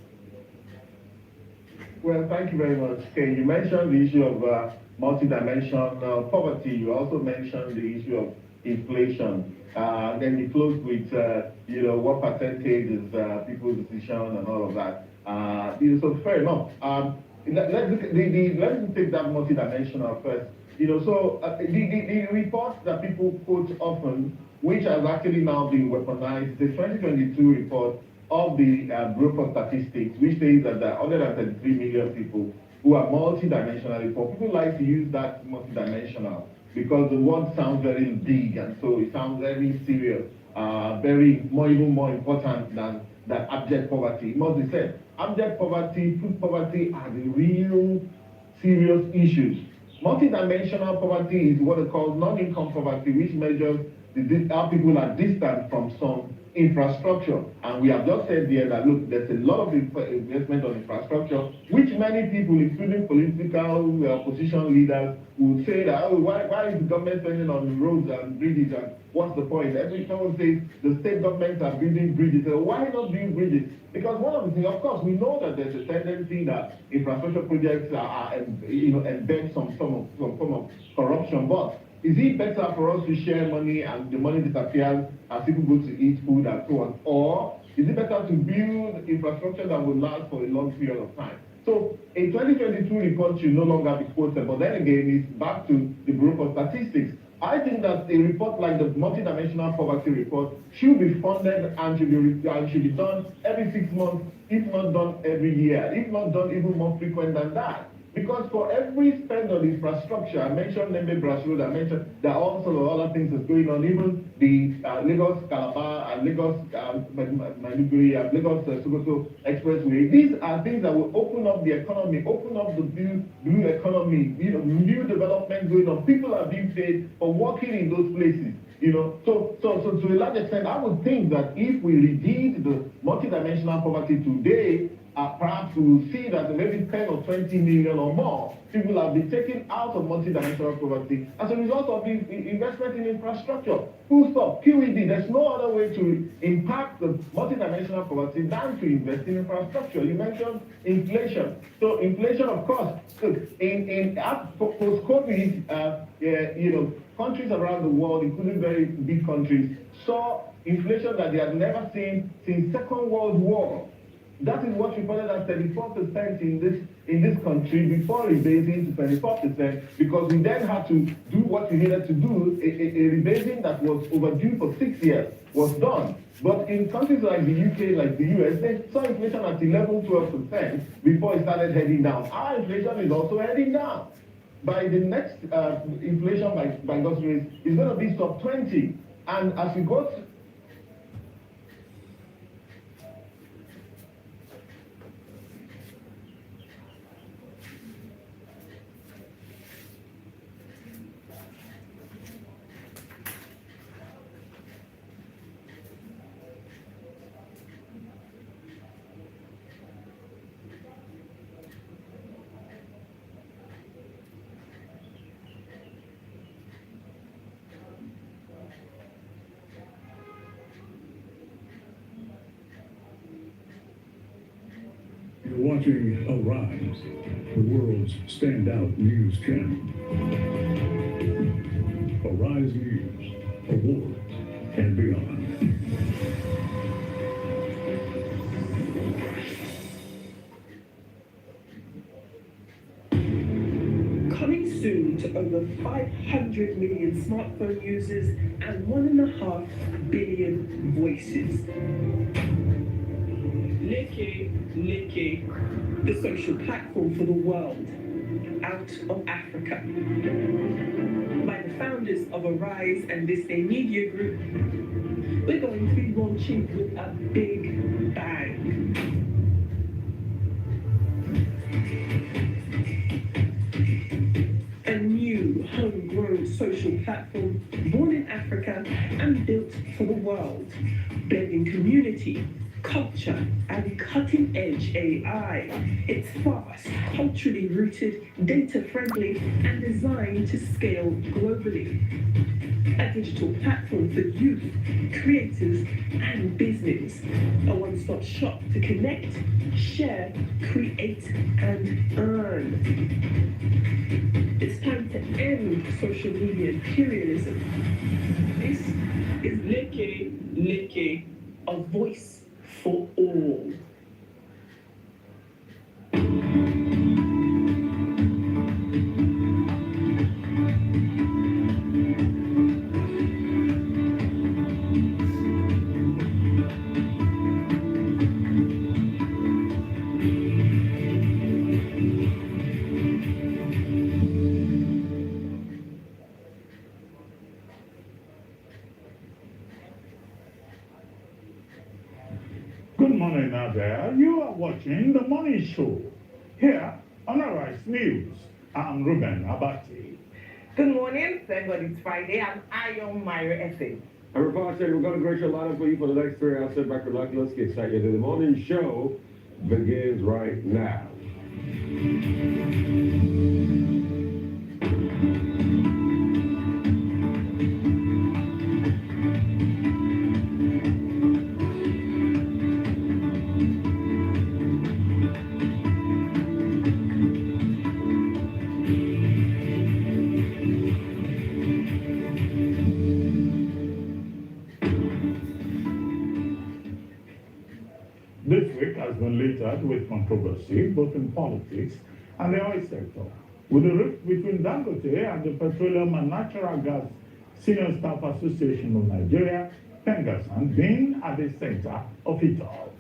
Well, thank you very much, Ken. You mentioned the issue of multidimensional poverty. You also mentioned the issue of inflation. Then you closed with, what percentage is people's decision and all of that. So fair enough. Let's take that multidimensional first. The reports that people quote often, which has actually now been weaponized, the 2022 report of the Bureau of Statistics, which says that there are 133 million people who are multidimensionally poor. People like to use that multidimensional because the word sounds very big, and so it sounds very serious, even more important than abject poverty. It must be said, abject poverty, food poverty are the real serious issues. Multidimensional poverty is what they call non-income poverty, which measures how people are distant from some infrastructure. And we have just said here that, look, there's a lot of investment on infrastructure, which many people, including political opposition leaders, will say that, why is the government spending on roads and bridges, and what's the point? Every time says the state governments are building bridges. So why not build bridges? Because one of the things, of course, we know that there's a tendency that infrastructure projects embed some form of corruption, but is it better for us to share money and the money disappears as people go to eat food and so on? Or is it better to build infrastructure that will last for a long period of time? So a 2022 report should no longer be quoted, but then again, it's back to the Bureau of Statistics. I think that a report like the multidimensional poverty report should be funded and should be done every 6 months, if not done every year, if not done even more frequent than that. Because for every spend on infrastructure, I mentioned Lembe Brass Road, I mentioned there are all sorts of other things that's going on, even the Lagos Calabar and Lagos Maiduguri and Lagos Sokoto Expressway. These are things that will open up the economy, open up the blue economy, new development going on. People are being paid for working in those places. So to a large extent, I would think that if we redid the multidimensional poverty today, perhaps we will see that maybe 10 or 20 million or more people have been taken out of multidimensional poverty as a result of the investment in infrastructure. Full stop, QED. There's no other way to impact the multidimensional poverty than to invest in infrastructure. You mentioned inflation. So inflation, of course, in post-COVID, countries around the world, including very big countries, saw inflation that they had never seen since Second World War. That is what reported as 34% in this country before rebasing to 24%, because we then had to do what we needed to do. A rebasing that was overdue for 6 years was done. But in countries like the UK, like the US, they saw inflation at 11-12% before it started heading down. Our inflation is also heading down. By the next inflation by God's grace is going to be sub 20. And as we go watching Arise, the world's standout news channel. Arise News, awards, and beyond. Coming soon to over 500 million smartphone users and 1.5 billion voices. Leke, the social platform for the world, out of Africa. By the founders of Arise and This Day Media Group, we're going to be launching with a big bang. A new homegrown social platform born in Africa and built for the world, blending community, culture, and cutting-edge AI. It's fast, culturally rooted, data-friendly, and designed to scale globally. A digital platform for youth, creators, and business. A one-stop shop to connect, share, create, and earn. It's time to end social media imperialism. This is Leke, a voice for all. Good morning, Nadia. You are watching The Morning Show here on Arise News. I'm Ruben Abati. Good morning. Thank God it's Friday. I'm Ayon Myra Essay. I'm Reporter. We're going to great show lineup for you for the next 3 hours. Sit back, relax. Let's get started. The Morning Show begins right now. This week has been littered with controversy, both in politics and the oil sector, with the rift between Dangote and the Petroleum and Natural Gas Senior Staff Association of Nigeria, PENGASAN, being at the center of it all.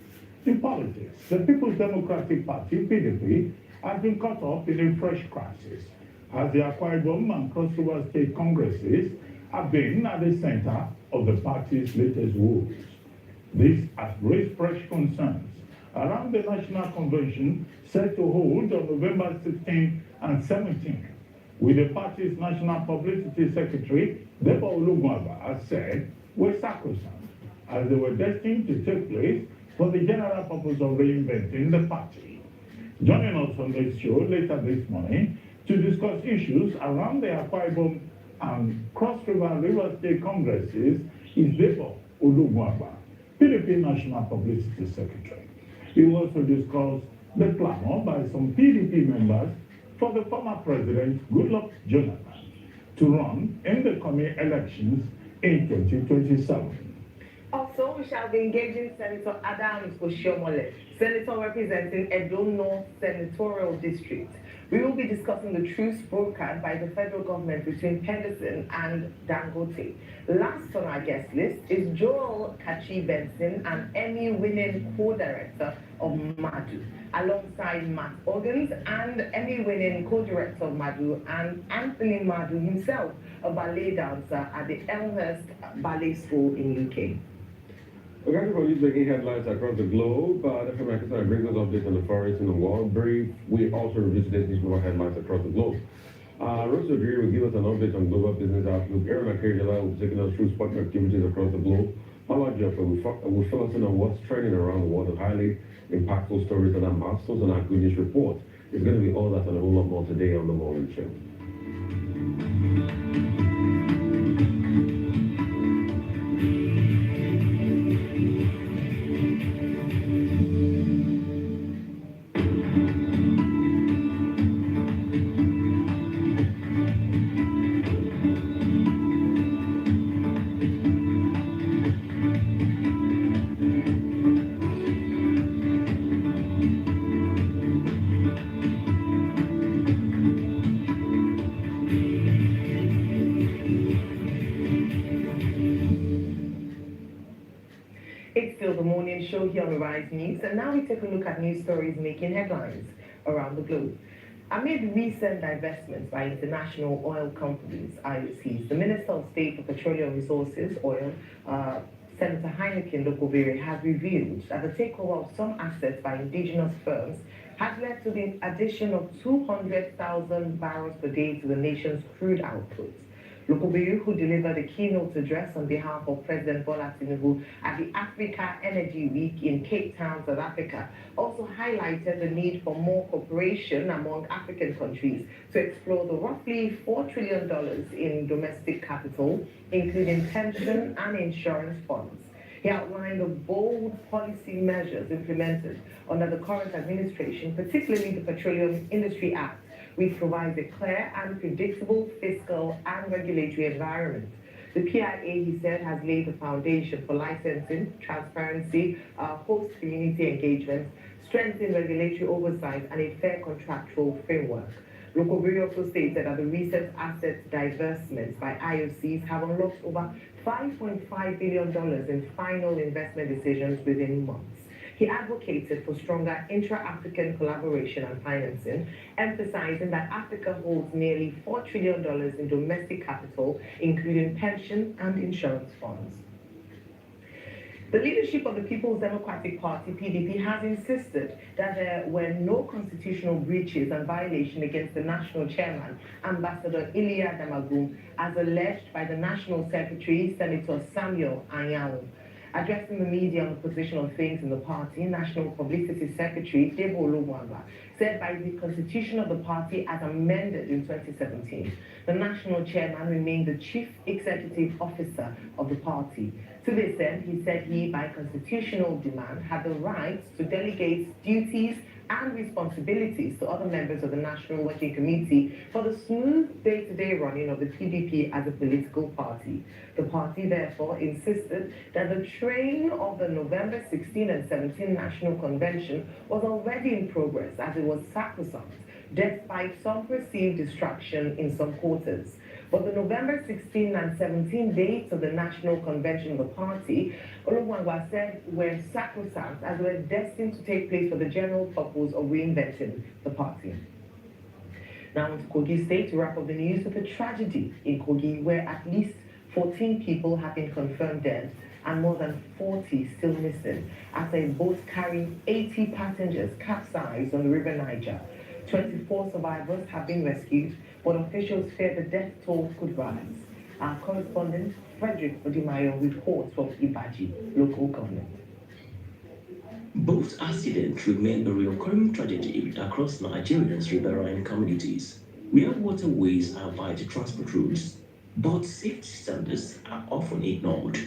In politics, the People's Democratic Party, PDP, has been caught up in a fresh crisis, as the Akwa Ibom and Cross River State Congresses have been at the center of the party's latest woes. This has raised fresh concerns around the National Convention set to hold on November 16 and 17, with the party's National Publicity Secretary, Debo Olugunagba, has said were sacrosanct, as they were destined to take place for the general purpose of reinventing the party. Joining us on this show later this morning to discuss issues around the Akwa Ibom and Cross River State Congresses is Debo Olugunagba, PDP National Publicity Secretary. He will also discuss the clamor by some PDP members for the former president, Goodluck Jonathan, to run in the coming elections in 2027. Also, we shall be engaging Senator Adams Oshiomhole, Senator representing Edo North Senatorial District. We will be discussing the truce brokered by the federal government between PENGASAN and Dangote. Last on our guest list is Joel Kachi Benson, an Emmy-winning co-director of Madu, alongside Matt Organs, and Emmy-winning co-director of Madu, and Anthony Madu himself, a ballet dancer at the Elmhurst Ballet School in UK. We're going to release making headlines across the globe. The American Side brings us updates on the forest in the world brief. We also review today's newspaper headlines across the globe. Rosa Greer will give us an update on global business outlook. Aaron Akerjala will be taking us through sporting activities across the globe. Howard Jaffa will fill us in on what's trending around the world, and highly impactful stories that are milestones on our good news report. It's going to be all that and a whole lot more today on The Morning Show. show here on Rise News, and now we take a look at news stories making headlines around the globe. Amid recent divestments by international oil companies, IOCs, the Minister of State for Petroleum Resources, Oil, Senator Heineken Lokobere, has revealed that the takeover of some assets by indigenous firms has led to the addition of 200,000 barrels per day to the nation's crude output. Lokobere, who delivered a keynote address on behalf of President Bola Tinubu at the Africa Energy Week in Cape Town, South Africa, also highlighted the need for more cooperation among African countries to explore the roughly $4 trillion in domestic capital, including pension and insurance funds. He outlined the bold policy measures implemented under the current administration, particularly the Petroleum Industry Act, which provides a clear and predictable fiscal and regulatory environment. The PIA, he said, has laid the foundation for licensing, transparency, host community engagement, strengthened regulatory oversight, and a fair contractual framework. Lokobere also stated that the recent asset divestments by IOCs have unlocked over $5.5 billion in final investment decisions within months. He advocated for stronger intra-African collaboration and financing, emphasizing that Africa holds nearly $4 trillion in domestic capital, including pension and insurance funds. The leadership of the People's Democratic Party, PDP, has insisted that there were no constitutional breaches and violations against the national chairman, Ambassador Iliya Damagum, as alleged by the National Secretary, Senator Samuel Anyanwu. Addressing the media on the position of things in the party, National Publicity Secretary Debo Oluwangwa said by the constitution of the party as amended in 2017, the national chairman remained the chief executive officer of the party. To this end, he said he, by constitutional demand, had the right to delegate duties and responsibilities to other members of the National Working Committee for the smooth day-to-day running of the PDP as a political party. The party therefore insisted that the train of the November 16 and 17 National Convention was already in progress as it was sacrosanct, despite some perceived distraction in some quarters. But the November 16 and 17 dates of the National Convention of the party, Oluwangwa said, were sacrosanct as were destined to take place for the general purpose of reinventing the party. Now to Kogi State to wrap up the news with a tragedy in Kogi where at least 14 people have been confirmed dead and more than 40 still missing after a boat carrying 80 passengers capsized on the River Niger. 24 survivors have been rescued, but officials fear the death toll could rise. Our correspondent, Frederick Odimayo, reports from Ibaji, local government. Both accidents remain a recurring tragedy across Nigeria's riverine communities, where waterways are vital transport routes, but safety standards are often ignored.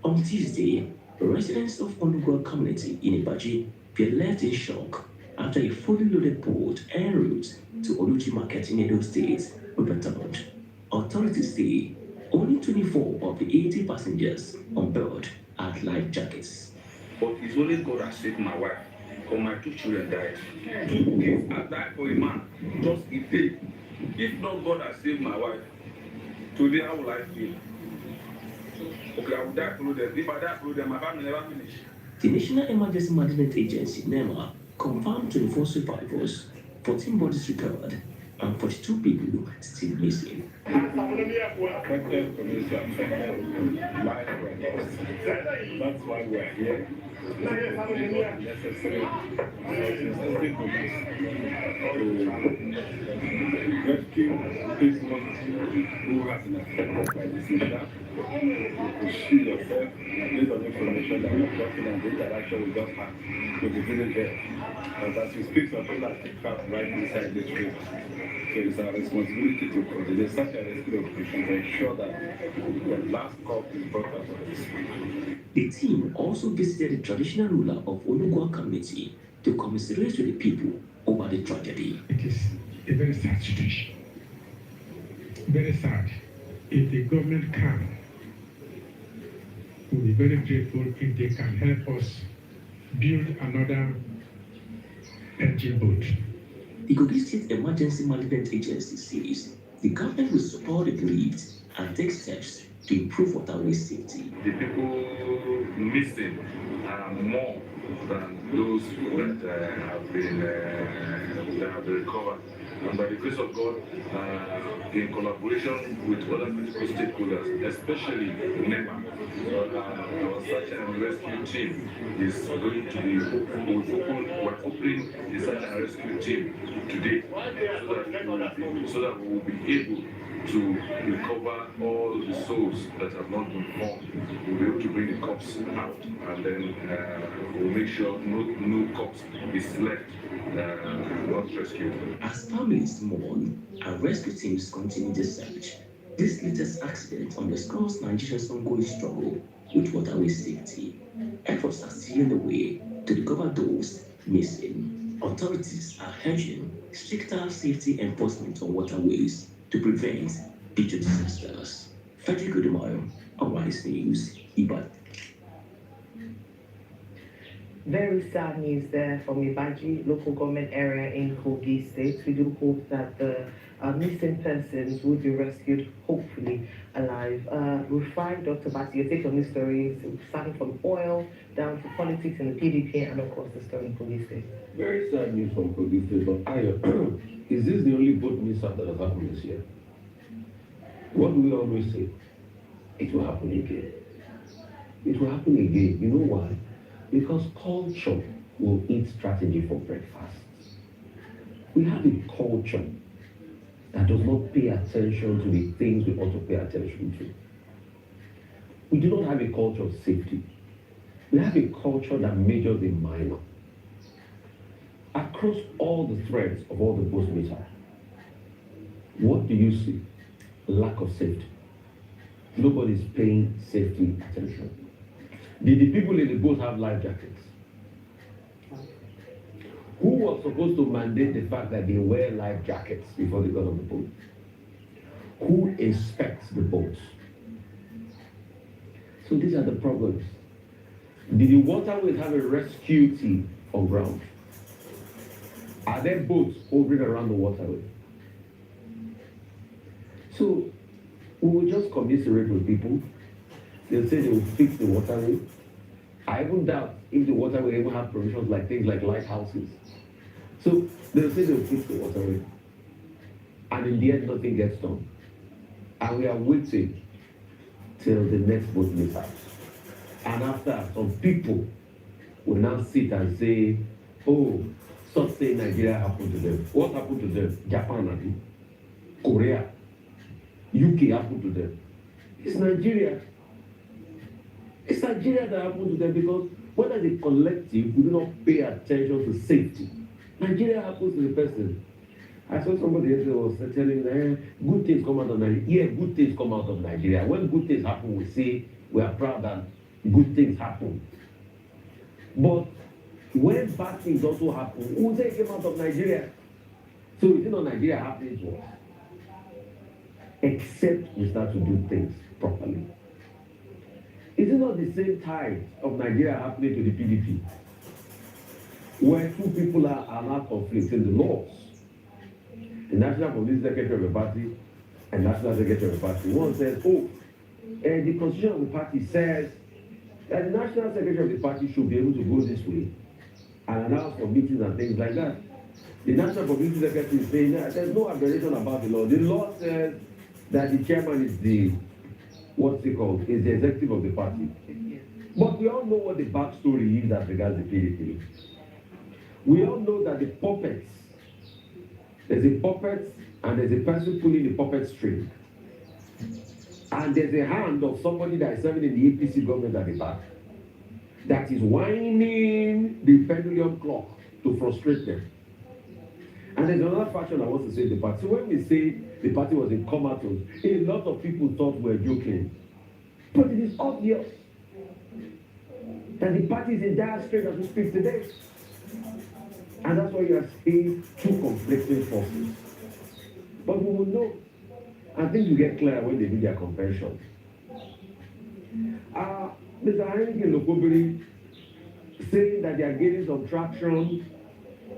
On Tuesday, residents of Onugwa community in Ibaji were left in shock after a fully loaded boat en route to Oluchi Market in Edo State overturned. Authorities say only 24 of the 80 passengers on board had life jackets. But it's only God that saved my wife, because my 2 children died. 2 kids have died for a man, just a day. If not God that saved my wife, today how will I feel? Okay, I will die through them. If I die through them, my family never finish. The National Emergency Management Agency, NEMA, confirmed 24 survivors, 14 bodies recovered, and 42 people still missing. That's why we're here. Necessary to rescue people who have been affected by this issue. To shield yourself based on information that we're talking and the interaction we just had with the village there. And as we speak, some people are trapped right inside the tree. So it's our responsibility to coordinate such a rescue operation to ensure that the last call is brought out of this. The team also visited the traditional ruler of Onugwa community to commiserate with the people over the tragedy. It is a very sad situation. Very sad. If the government can, we'll be very grateful if they can help us build another engine boat. The Kogi State Emergency Management Agency says the government will support the bereaved and take steps to improve waterway safety. The people missing are more than those that have been recovered. And by the grace of God, in collaboration with other critical stakeholders, especially NEMA, our search and rescue team is going to be we're opening the search and rescue team today so that we will be able to recover all the souls that have not been found. We'll be able to bring the corpse out, and then we'll make sure no corpse is left not rescued. As families mourn and rescue teams continue the search, this latest accident underscores Nigeria's ongoing struggle with waterway safety. Efforts are still underway to recover those missing. Authorities are urging stricter safety enforcement on waterways to prevent future disasters. Frederick Odumayo, Arise News, Ibadan. Very sad news there from Ibaji local government area in Kogi State. We do hope that the missing persons will be rescued, hopefully alive. Rufai, Dr. Bati, your take on this story, starting from oil down to politics in the PDP and of course the story in Kogi State. Very sad news from Kogi State, but is this the only boat mishap that has happened this year? What do we always say? It will happen again. It will happen again. You know why? Because culture will eat strategy for breakfast. We have a culture that does not pay attention to the things we ought to pay attention to. We do not have a culture of safety. We have a culture that majors in minor. Across all the threads of all the boat mishaps, what do you see? Lack of safety. Nobody's paying safety attention. Did the people in the boat have life jackets? Who was supposed to mandate the fact that they wear life jackets before they got on the boat? Who inspects the boats? So these are the problems. Did the waterways have a rescue team on ground? Are there boats hovering around the waterway? So we will just commiserate with people. They'll say they will fix the waterway. I even doubt if the waterway even have provisions like things like lighthouses. So they'll say they'll fix the waterway. And in the end, nothing gets done. And we are waiting till the next boat mishap. And after, some people will now sit and say, oh, such thing Nigeria happened to them. What happened to them? Japan, Korea, UK happened to them. It's Nigeria. It's Nigeria that happened to them because when as a collective, we do not pay attention to safety. Nigeria happens to the person. I saw somebody yesterday was telling me, good things come out of Nigeria. Yeah, good things come out of Nigeria. When good things happen, we say we are proud that good things happen. But when bad things also happen, we say it came out of Nigeria. So is it not Nigeria happening to us? Except we start to do things properly. Is it not the same tide of Nigeria happening to the PDP? Where two people are not conflict in the laws. The National Police Secretary of the party and National Secretary of the party. One says, oh, the constitution of the party says that the National Secretary of the party should be able to go this way and announce for meetings and things like that. The National Publicity Secretary is saying that there's no aberration about the law. The law says that the chairman is the, what's it called, is the executive of the party. But we all know what the backstory is as regards the PDP. We all know that the puppets, there's a puppet and there's a person pulling the puppet string. And there's a hand of somebody that is serving in the APC government at the back that is winding the pendulum clock to frustrate them. And there's another faction that wants to save the party. So when we say the party was in comatose, a lot of people thought we were joking. But it is obvious that the party is in dire straits as we speak today. And that's why you are seeing two conflicting forces. But we will know. And things will get clearer when they do their convention. Mr. Heineken Lokobiri saying that they are gaining some traction,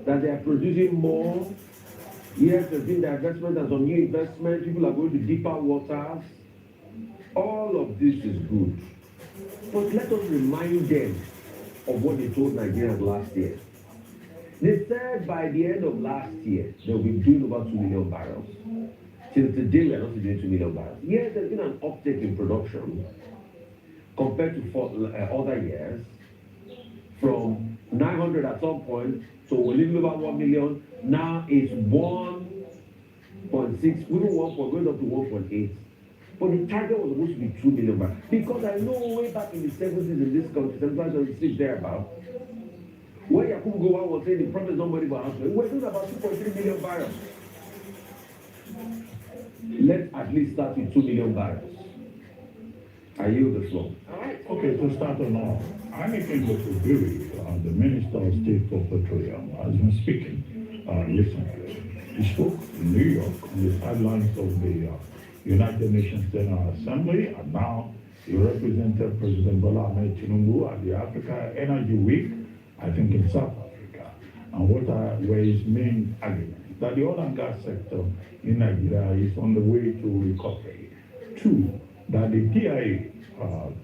that they are producing more. Yes, there's been divestment and some new investment. People are going to deeper waters. All of this is good. But let us remind them of what they told Nigerians last year. They said by the end of last year, they'll be doing about 2 million barrels. Till today, we are not doing 2 million barrels. Yes, there's been an uptick in production compared to other years, from 900 at some point, so we're living over 1 million. Now it's 1.6, even 1 going up to 1.8. But the target was supposed to be 2 million barrels. Because I know way back in the 70s in this country, 75, thereabout, where Yakubu Gowon was saying the problem is not money but house, we're talking about 2.3 million barrels. Let's at least start with 2 million barrels. I yield the floor. Okay, to start on all, Heineken Lokudiri, the Minister of State for Petroleum, has been speaking recently. He spoke in New York on the sidelines of the United Nations General Assembly, and now he represented President Bola Ahmed Tinubu at the Africa Energy Week, I think in South Africa. And what were his main arguments? That the oil and gas sector in Nigeria is on the way to recovery. Two, that the PIA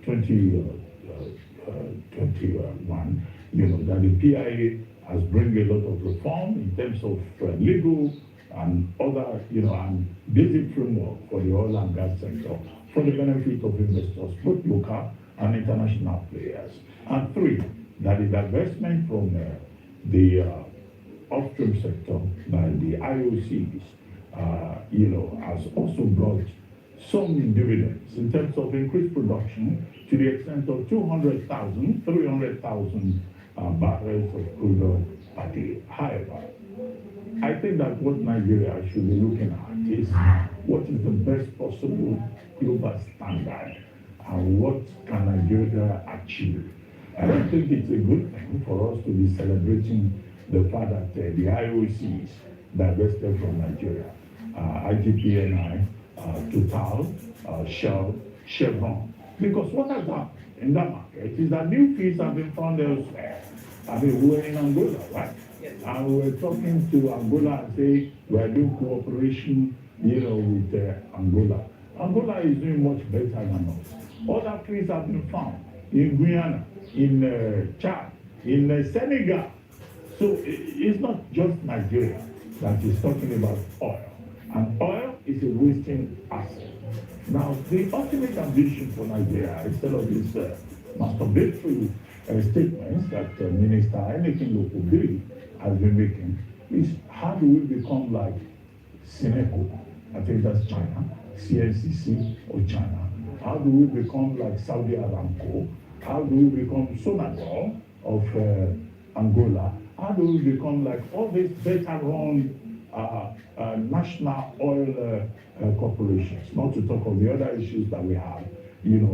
2021, that the PIA has bring a lot of reform in terms of legal and other, and basic framework for the oil and gas sector for the benefit of investors, both local and international players. And three, that the divestment from the upstream sector by the IOCs, has also brought some dividends in terms of increased production to the extent of 300,000 barrels of crude oil per day. However, I think that what Nigeria should be looking at is what is the best possible global standard and what can Nigeria achieve. I don't think it's a good thing for us to be celebrating the fact that the IOCs divested from Nigeria, IGPNI, Total, Shell, Chevron. Because what has happened in that market is that new fields have been found elsewhere. I mean, we were in Angola, right? Yes. And we were talking to Angola and say we are doing cooperation, with Angola. Angola is doing much better than us. Other fields have been found in Guyana, in Chad, in Senegal. So it's not just Nigeria that is talking about oil. And oil is a wasting asset. Now, the ultimate ambition for Nigeria, instead of these masturbatory statements that Minister Heineken Lokudiri has been making, is how do we become like Seneco? I think that's China, CNCC or China. How do we become like Saudi Aramco? How do we become Sonangol of Angola? How do we become like all these better-run national oil corporations? Not to talk of the other issues that we have, in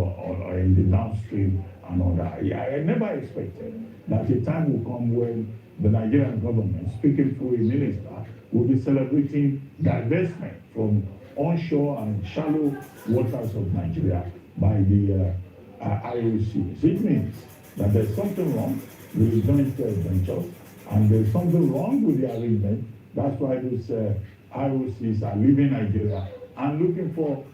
the downstream and all that. I never expected that a time will come when the Nigerian government, speaking through a minister, will be celebrating divestment from onshore and shallow waters of Nigeria by the IOCs. It means that there's something wrong with the joint ventures, and there's something wrong with the arrangement. That's why these IOCs are leaving Nigeria and looking for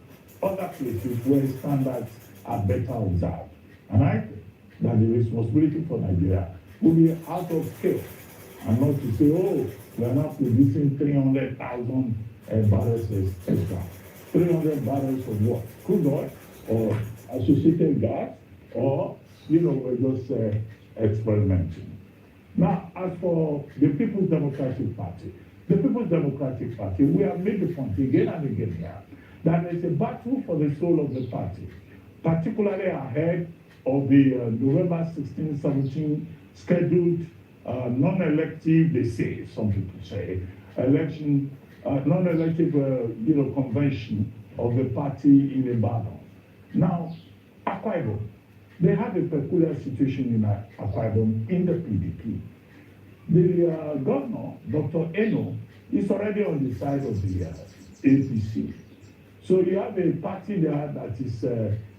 other places where standards are better observed. And I think that the responsibility for Nigeria will be out of scale, and not to say, oh, we are not producing 300,000 barrels extra. 300 barrels of what? Crude oil or associated gas, or, we're just experimenting. Now, as for the People's Democratic Party, we have made the point again and again here that there's a battle for the soul of the party, particularly ahead of the November 16, 17 scheduled non-elective, they say, some people say, non-elective, convention of the party in Ibadan. Now, Akwa Ibom, they have a peculiar situation in Akwa Ibom in the PDP. The governor, Dr. Eno, is already on the side of the APC. So you have a party there that is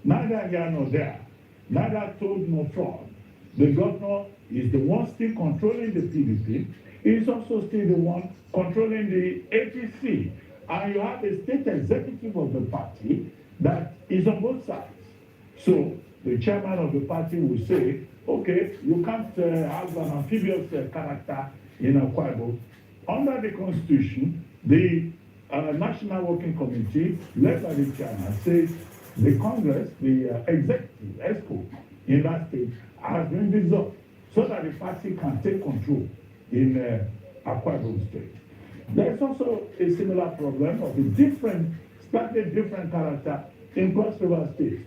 neither here nor there, neither told nor fraud. The governor is the one still controlling the PDP. He is also still the one controlling the APC. And you have a state executive of the party that is on both sides. So the chairman of the party will say okay, you can't have an amphibious character in Akwa Ibom. Under the Constitution, the National Working Committee, led by the chairman, says the Congress, the executive, ESCO, in that state, has been dissolved so that the party can take control in Akwa Ibom State. There is also a similar problem of a different, slightly different character in Cross River State.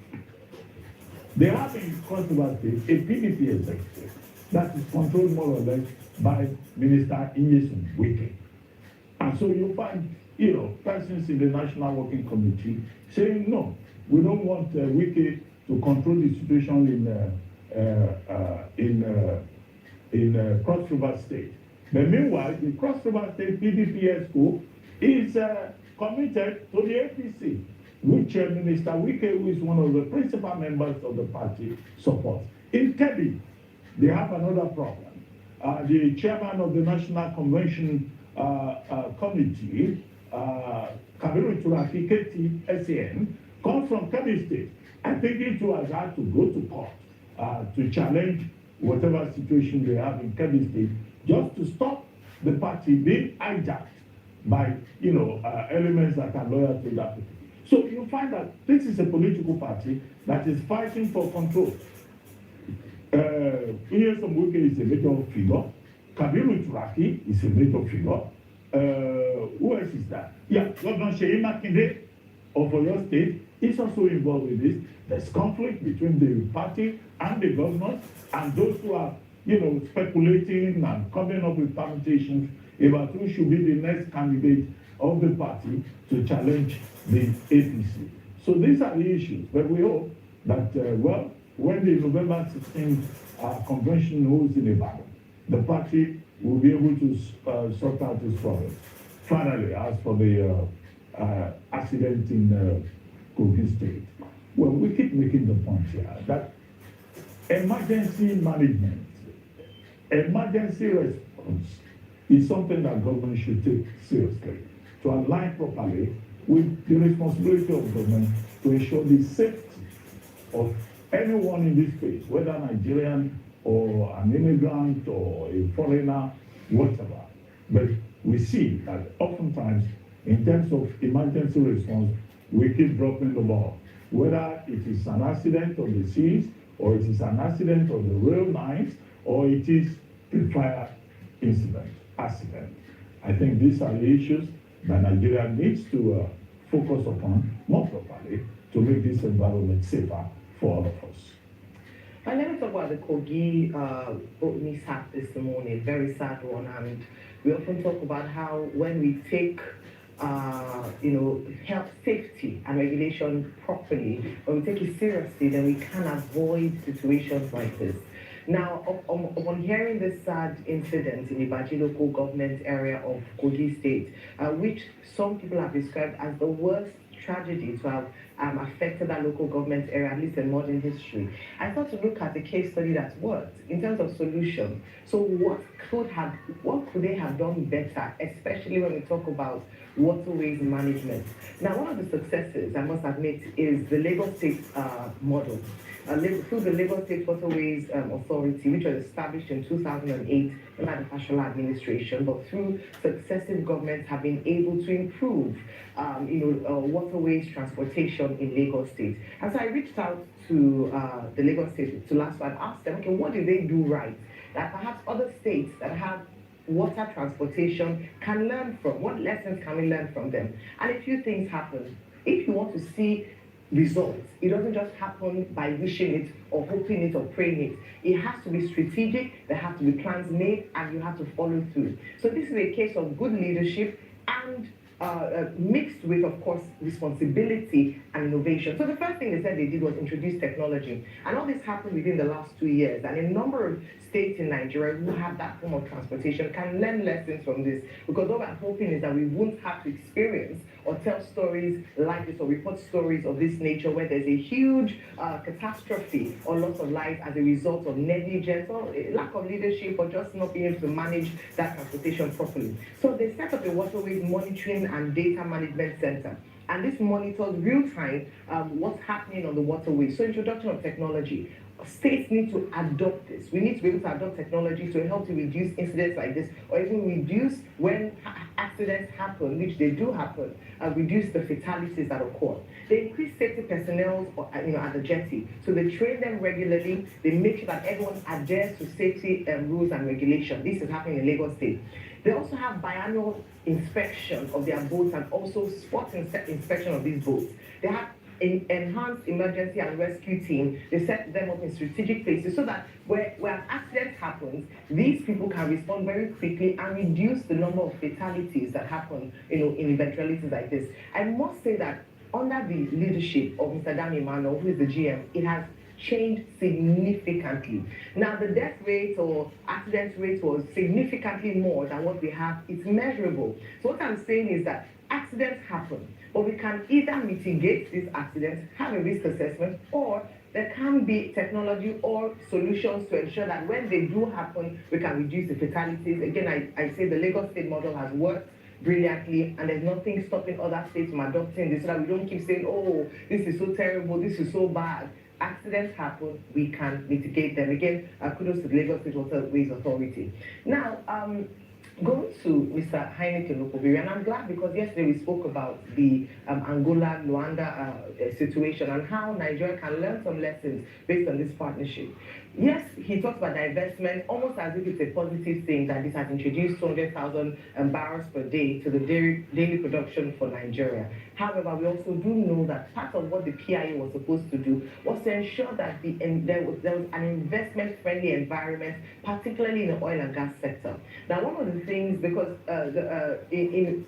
They have in Cross River State a PDP executive that is controlled more or less by Minister Nyesom Wike. And so you find, persons in the National Working Committee saying, no, we don't want Wike to control the situation in Cross River State. But meanwhile, the Cross River State PDP ESCO is committed to the APC, which Minister Wike, who is one of the principal members of the party, supports. In Kebbi, they have another problem. The chairman of the National Convention Committee, Kabiru Turaki, KT, SAN, comes from Kebbi State. I think it has had to go to court to challenge whatever situation they have in Kebbi State, just to stop the party being hijacked by, elements that are loyal to that. So you find that this is a political party that is fighting for control. Nyesom Wike is a major figure. Kabiru Turaki is a major figure. Who else is that? Yeah, Governor Seyi Makinde of Oyo State is also involved with this. There's conflict between the party and the governors and those who are, speculating and coming up with permutations about who should be the next candidate of the party to challenge the APC. So these are the issues, but we hope that, when the November 16th convention holds in Ibadan, the party will be able to sort out this problem. Finally, as for the accident in Kogi State, well, we keep making the point here that emergency management, emergency response is something that government should take seriously to align properly with the responsibility of government to ensure the safety of anyone in this space, whether Nigerian or an immigrant or a foreigner, whatever. But we see that oftentimes, in terms of emergency response, we keep dropping the ball. Whether it is an accident on the seas, or it is an accident on the rail lines, or it is a fire accident. I think these are the issues that Nigeria needs to focus upon more properly to make this environment safer for all of us. And let me talk about the Kogi boat mishap this morning, very sad one. And we often talk about how when we take health safety and regulation properly, when we take it seriously, then we can avoid situations like this. Now, upon hearing this sad incident in the Ibaji local government area of Kogi State, which some people have described as the worst tragedy to have affected that local government area, at least in modern history, I thought to look at a case study that's worked in terms of solution. So what could they have done better, especially when we talk about waterways management? Now, one of the successes, I must admit, is the Lagos State model. Through the Lagos State Waterways Authority, which was established in 2008 under the Fashola administration, but through successive governments have been able to improve, waterways transportation in Lagos State. And so I reached out to the Lagos State to last and asked them, okay, what did they do right that perhaps other states that have water transportation can learn from? What lessons can we learn from them? And a few things happen. If you want to see results, it doesn't just happen by wishing it or hoping it or praying it. It has to be strategic, there have to be plans made, and you have to follow through. So this is a case of good leadership and mixed with, of course, responsibility and innovation. So the first thing they said they did was introduce technology. And all this happened within the last 2 years. And a number of states in Nigeria who have that form of transportation can learn lessons from this. Because what we're hoping is that we won't have to experience or tell stories like this or report stories of this nature where there's a huge catastrophe or loss of life as a result of negligence or lack of leadership or just not being able to manage that transportation properly. So they set up a waterways monitoring and data management center. And this monitors real-time what's happening on the waterways. So introduction of technology. states need to adopt this. We need to be able to adopt technology to help to reduce incidents like this, or even reduce when accidents happen, which they do happen, reduce the fatalities that occur. They increase safety personnel, at the jetty. So they train them regularly. They make sure that everyone adheres to safety rules and regulations. This is happening in Lagos State. They also have biannual inspection of their boats and also spot inspection of these boats. They have enhanced emergency and rescue team. They set them up in strategic places so that where an accident happens, these people can respond very quickly and reduce the number of fatalities that happen, in eventualities like this. I must say that under the leadership of Mr. Dami Emmanuel, who is the GM, it has changed significantly. Now, the death rate or accident rate was significantly more than what we have. It's measurable. So what I'm saying is that accidents happen, but we can either mitigate these accidents, have a risk assessment, or there can be technology or solutions to ensure that when they do happen, we can reduce the fatalities. Again, I say the Lagos State model has worked brilliantly, and there's nothing stopping other states from adopting this, so that we don't keep saying, oh, this is so terrible, this is so bad. Accidents happen, we can mitigate them. Again, kudos to the Lagos State Waterways Authority. Now, going to Mr. Heineke Lokobiri, and I'm glad because yesterday we spoke about the Angola-Luanda situation and how Nigeria can learn some lessons based on this partnership. Yes, he talks about divestment almost as if it's a positive thing that this has introduced 200,000 barrels per day to the daily production for Nigeria. However, we also do know that part of what the PIA was supposed to do was to ensure that there was an investment-friendly environment, particularly in the oil and gas sector. Now, one of the things, because in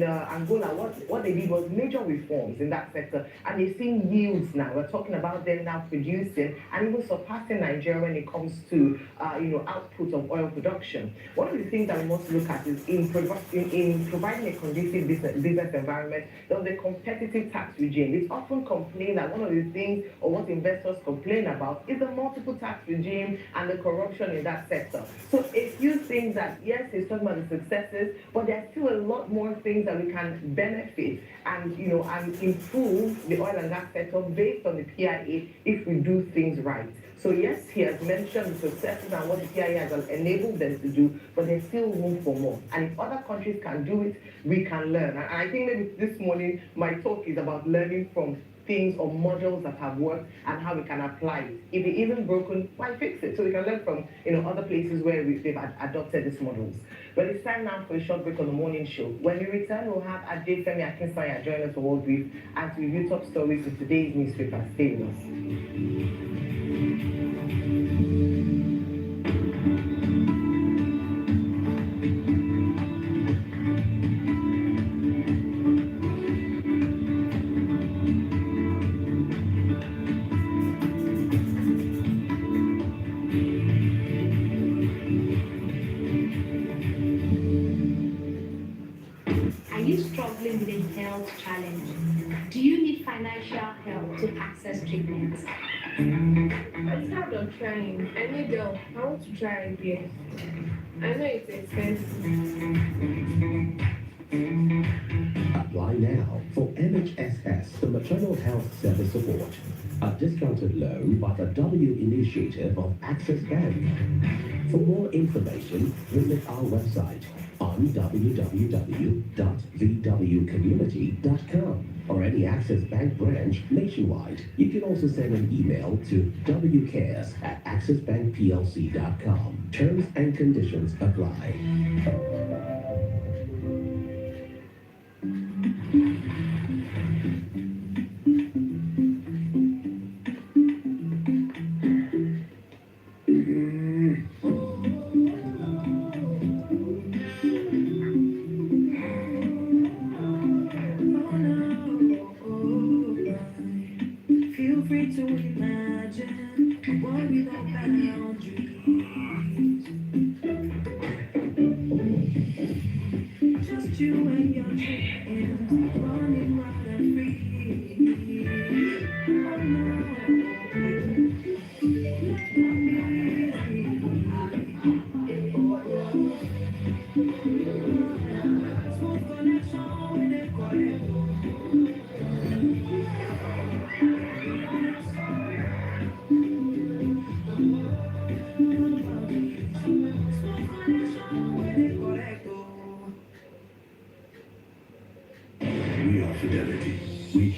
Angola, what they did was major reforms in that sector, and you're seeing yields now. We're talking about them now producing and even surpassing Nigeria when it comes to output of oil production. One of the things that we must look at is in providing a conducive business environment, there was a competitive tax regime. It's often complained that one of the things, or what investors complain about, is the multiple tax regime and the corruption in that sector. So a few things that, yes, he's talking about the successes, but there's still a lot more things that we can benefit and improve the oil and gas sector based on the PIA if we do things right. So yes, he has mentioned the successes and what the PIA has enabled them to do, but there's still room for more. And if other countries can do it, we can learn. And I think maybe this morning my talk is about learning from things or models that have worked and how we can apply it. If it isn't broken, why fix it? So we can learn from other places where they've adopted these models. But it's time now for a short break on the morning show. When we return, we'll have Adefemi Akinsanya join us for World Brief and to review top stories in today's newspaper. Stay with us. With a health challenge? Do you need financial help to access treatment? I started on trying. I need help. I want to try again. I know it's expensive. Apply now for MHSS, the Maternal Health Service Support, a discounted loan by the W initiative of Access Bank. For more information, visit our website on www.vwcommunity.com or any Access Bank branch nationwide. You can also send an email to wcares@accessbankplc.com. Terms and conditions apply.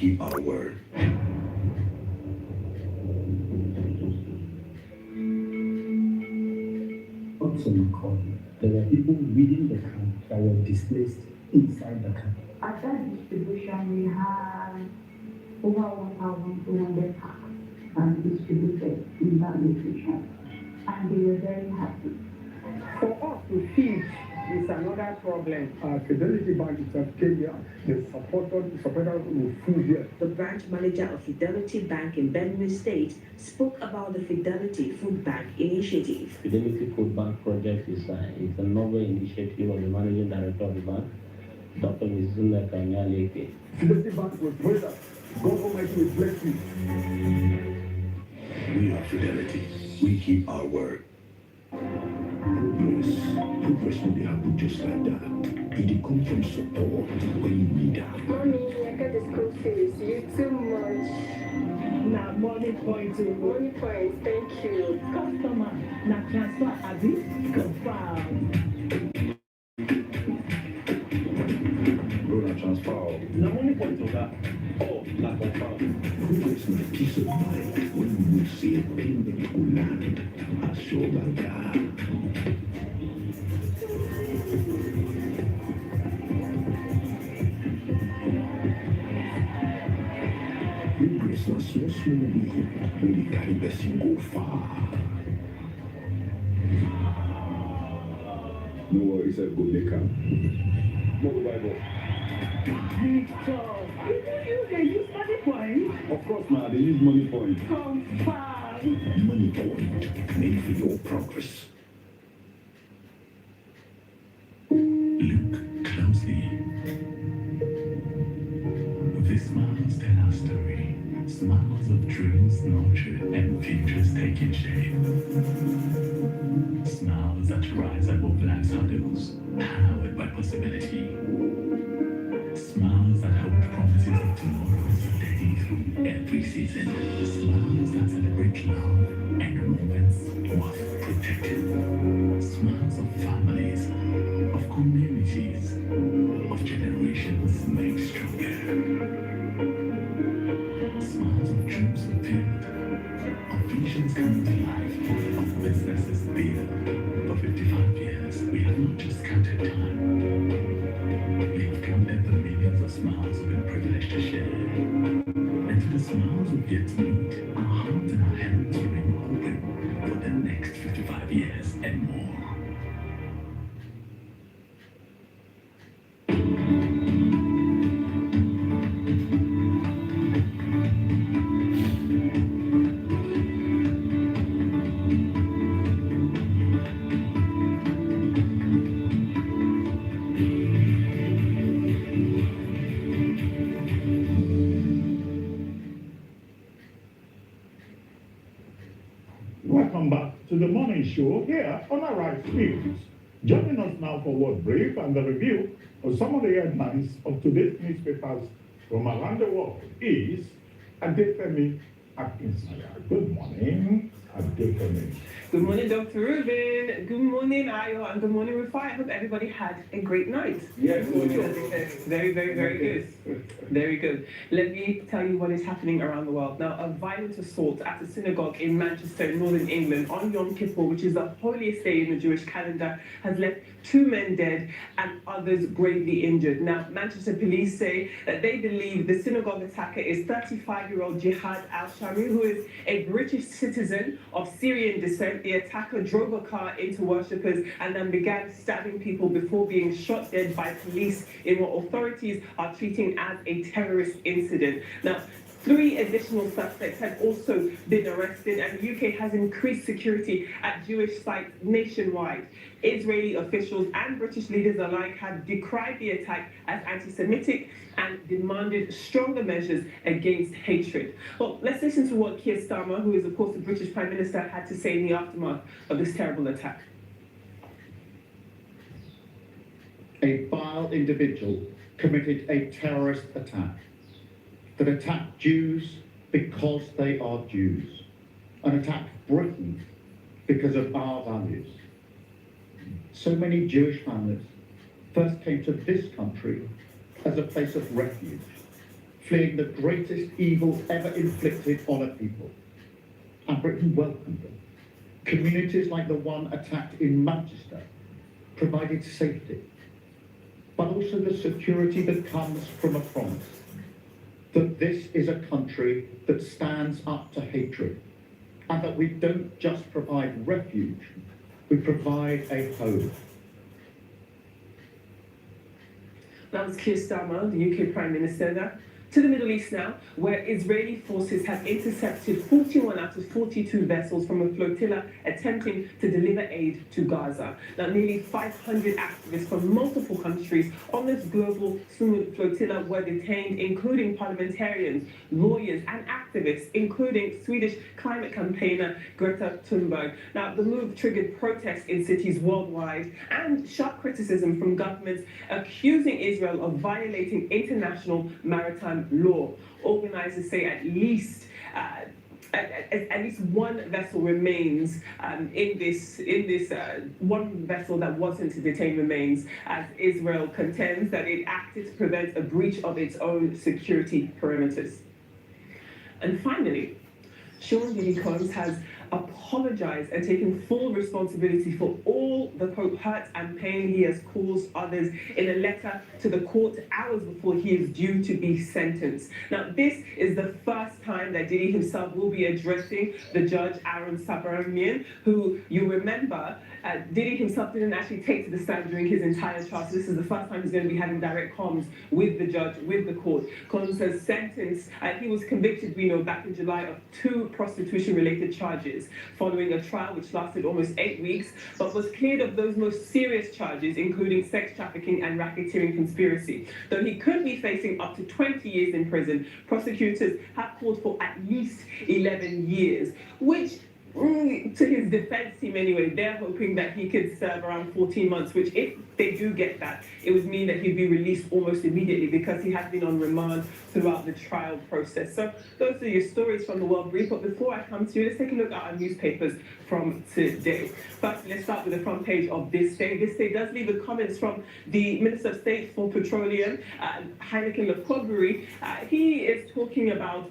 keep our word. Also, there were people within the camp that were displaced inside the camp. At that distribution, we had over 1,200 packs distributed in that location, and they were very happy. For us to feed is another problem. Fidelity Bank itself came here, they supported with food here. The branch manager of Fidelity Bank in Benue State spoke about the Fidelity Food Bank initiative. Fidelity Food Bank project is a novel initiative of the managing director of the bank, Dr. Mizuneka Nyaleke. Fidelity Bank will pray that God Almighty will bless you. We are Fidelity. We keep our word. Progress will be happen just like that. It come from support when you need that. Mommy, I got the school fees. You too much. Now, money point. Money points, thank you. Customer, now transfer Abi. Confirm. Bro, transfer. Now, money point of that. Oh, not confirm. Progress is peace of mind when you will see a payment will land. Ashobaka. Progress na so slowly when the carry person go far. No worries, I'll go make up. Move Bible. Victor, they use money point. Of course, man, they use money point. Confirm. Money point made for your progress. Look closely. These smiles tell our story. Smiles of dreams nurtured and futures taking shape. Smiles that rise above life's hurdles, powered by possibility. Smiles that hold promises of tomorrow's day through every season. Smiles that celebrate love and moments worth protecting. Smiles of families, of communities, of generations made stronger. Smiles of dreams fulfilled, of visions coming to life, of businesses built. For 55 years, we have not just counted time. We have counted the millions of smiles we've been privileged to share. And to the smiles we've yet to meet, our hearts and our hands remain open for the next 55 years and more. Welcome back to the morning show here on Arise News. Joining us now for Word Brief and the review of some of the headlines of today's newspapers from around the world is Adefemi Akinsanya. Good morning, Adefemi. Good morning, Dr. Ruben. Good morning, Ayo, and good morning, Rufai. I hope everybody had a great night. Yes, Very, very, very good. Very good. Let me tell you what is happening around the world. Now, a violent assault at a synagogue in Manchester, Northern England, on Yom Kippur, which is the holiest day in the Jewish calendar, has left 2 men dead and others gravely injured. Now, Manchester police say that they believe the synagogue attacker is 35-year-old Jihad al-Shami, who is a British citizen of Syrian descent. The attacker drove a car into worshippers and then began stabbing people before being shot dead by police in what authorities are treating as a terrorist incident. Now, 3 additional suspects have also been arrested, and the UK has increased security at Jewish sites nationwide. Israeli officials and British leaders alike have decried the attack as anti-Semitic and demanded stronger measures against hatred. Well, let's listen to what Keir Starmer, who is of course the British Prime Minister, had to say in the aftermath of this terrible attack. A vile individual committed a terrorist attack that attacked Jews because they are Jews, and attacked Britain because of our values. So many Jewish families first came to this country as a place of refuge, fleeing the greatest evil ever inflicted on a people. And Britain welcomed them. Communities like the one attacked in Manchester provided safety, but also the security that comes from a promise that this is a country that stands up to hatred, and that we don't just provide refuge, we provide a home. That was Keir Starmer, the UK Prime Minister there. To the Middle East now, where Israeli forces have intercepted 41 out of 42 vessels from a flotilla attempting to deliver aid to Gaza. Now, nearly 500 activists from multiple countries on this global flotilla were detained, including parliamentarians, lawyers, and activists, including Swedish climate campaigner Greta Thunberg. Now, the move triggered protests in cities worldwide and sharp criticism from governments accusing Israel of violating international maritime law. Organizers say at least one vessel remains in this one vessel that wasn't detained remains, as Israel contends that it acted to prevent a breach of its own security perimeters. And finally, Sean Diddy Combs has apologized and taken full responsibility for all the quote hurt and pain he has caused others in a letter to the court hours before he is due to be sentenced. Now, this is the first time that Diddy himself will be addressing the judge Aaron Sabaramian, who, you remember, Diddy himself didn't actually take to the stand during his entire trial. So this is the first time he's going to be having direct comms with the judge, with the court. Combs has sentenced, he was convicted, we know, back in July of 2 prostitution-related charges following a trial which lasted almost 8 weeks, but was cleared of those most serious charges, including sex trafficking and racketeering conspiracy. Though he could be facing up to 20 years in prison, prosecutors have called for at least 11 years, which, to his defense team anyway, they're hoping that he could serve around 14 months, which if they do get that, it would mean that he'd be released almost immediately because he has been on remand throughout the trial process. So those are your stories from the World Brief. But before I come to you, let's take a look at our newspapers from today. First, let's start with the front page of This Day. This Day does leave with comments from the Minister of State for Petroleum, Heineken Lukobiri. He is talking about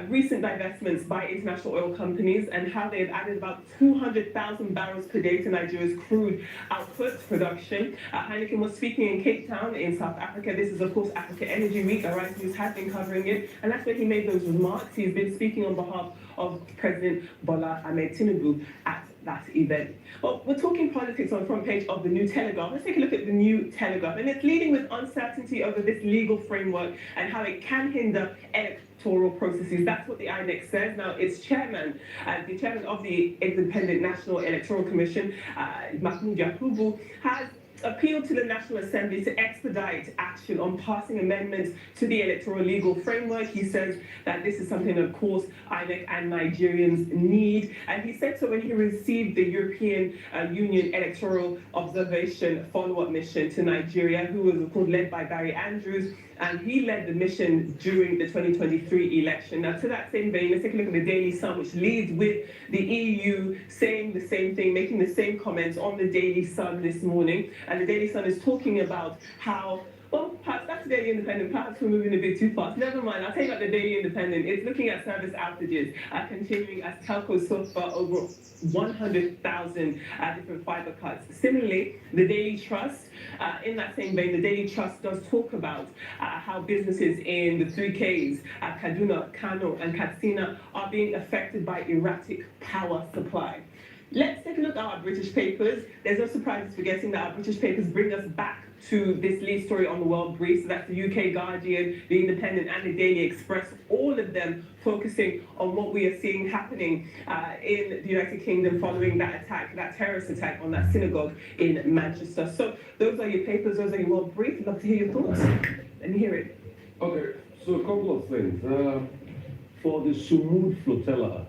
recent divestments by international oil companies and how they have added about 200,000 barrels per day to Nigeria's crude output production. Heineken was speaking in Cape Town in South Africa. This is, of course, Africa Energy Week. Arise News has been covering it, and that's where he made those remarks. He's been speaking on behalf of President Bola Ahmed Tinubu at that event. Well, we're talking politics on the front page of the New Telegraph. Let's take a look at the New Telegraph, and it's leading with uncertainty over this legal framework and how it can hinder electoral processes. That's what the INEC says. Now, its chairman, the chairman of the Independent National Electoral Commission, Mahmoud Yakubu, has appealed to the National Assembly to expedite action on passing amendments to the electoral legal framework. He says that this is something, of course, INEC and Nigerians need. And he said so when he received the European Union Electoral Observation follow-up mission to Nigeria, who was, of course, led by Barry Andrews. And he led the mission during the 2023 election. Now, to that same vein, let's take a look at the Daily Sun, which leads with the EU saying the same thing, making the same comments on the Daily Sun this morning. And the Daily Sun is talking about how, well, perhaps that's the Daily Independent. Perhaps we're moving a bit too fast. Never mind, I'll tell you about the Daily Independent. It's looking at service outages, continuing as telcos suffer over 100,000 different fiber cuts. Similarly, the Daily Trust, in that same vein, the Daily Trust does talk about how businesses in the 3Ks, Kaduna, Kano, and Katsina, are being affected by erratic power supply. Let's take a look at our British papers. There's no surprises for guessing that our British papers bring us back to this lead story on the World Brief. So that's the UK Guardian, the Independent, and the Daily Express, all of them focusing on what we are seeing happening in the United Kingdom following that attack, that terrorist attack on that synagogue in Manchester. So those are your papers, those are your World Brief. I'd love to hear your thoughts. Let me hear it. Okay, so a couple of things. For the Sumud flotilla,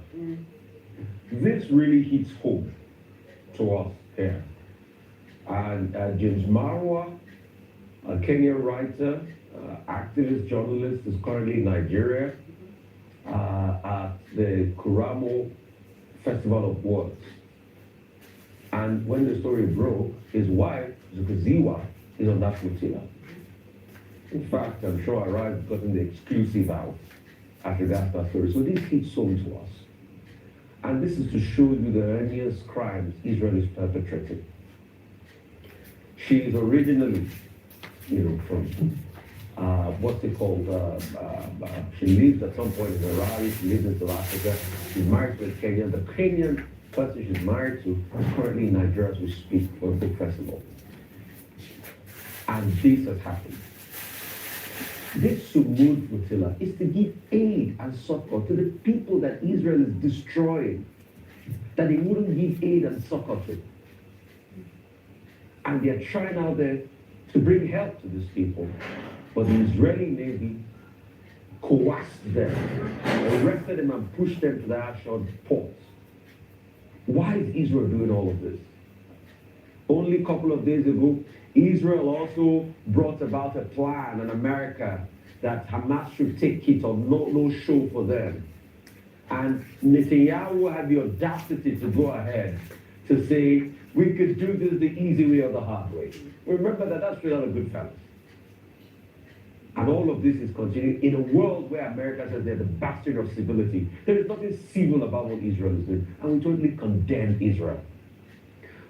this really hits home to us here. And James Marwa, a Kenyan writer, activist, journalist, is currently in Nigeria at the Kuramo Festival of Words. And when the story broke, his wife, Zukuziwa, is on that flotilla. In fact, I'm sure Arise has gotten the exclusive out as regards that story. So this hits home to us. And this is to show you the heinous crimes Israel is perpetrating. She is originally, from what's it called? She lived at some point in Iraq, she lived in South Africa. She's married to a Kenyan. The Kenyan person she's married to is currently in Nigeria as we speak for a book festival. And this has happened. This Sumud flotilla is to give aid and succor to the people that Israel is destroying, that they wouldn't give aid and succor to. And they're trying out there to bring help to these people. But the Israeli Navy coerced them, arrested them and pushed them to the Ashdod port. Why is Israel doing all of this? Only a couple of days ago, Israel also brought about a plan in America that Hamas should take it or no show for them. And Netanyahu had the audacity to go ahead to say, we could do this the easy way or the hard way. Remember that that's not a good fellow. And all of this is continuing in a world where America says they're the bastion of civility. There is nothing civil about what Israel is doing, and we totally condemn Israel.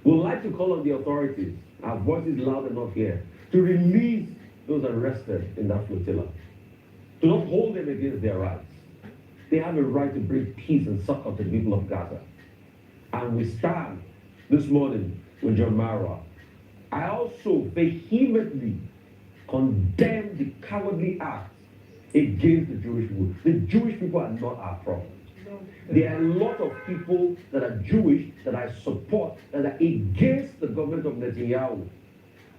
We'd like to call on the authorities, our voices loud enough here, to release those arrested in that flotilla. Do not hold them against their rights. They have a right to bring peace and succor to the people of Gaza. And we stand this morning with John Marwa. I also vehemently condemn the cowardly acts against the Jewish people. The Jewish people are not our problem. There are a lot of people that are Jewish that I support that are against the government of Netanyahu.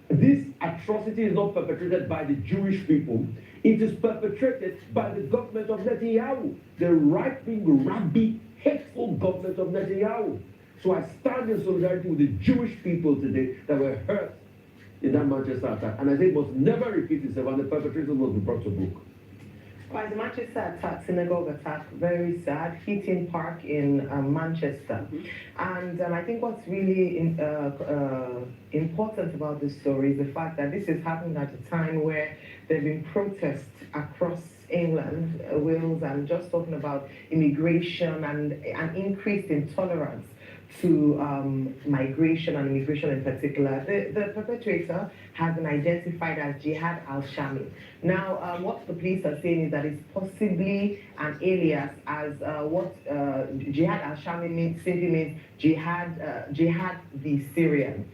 This atrocity is not perpetrated by the Jewish people. It is perpetrated by the government of Netanyahu, the right-wing, rabbi, hateful government of Netanyahu. So I stand in solidarity with the Jewish people today that were hurt in that Manchester attack. And I say it must never repeat itself, and the perpetrators must be brought to book. Well, the Manchester attack, synagogue attack, very sad, Heaton Park in Manchester. And I think what's really important about this story is the fact that this is happening at a time where there have been protests across England, Wales, and just talking about immigration and an increase in tolerance to migration and immigration in particular. The perpetrator has been identified as Jihad al-Shami. Now, what the police are saying is that it's possibly an alias, as what Jihad al-Shami simply means Jihad the Syrian.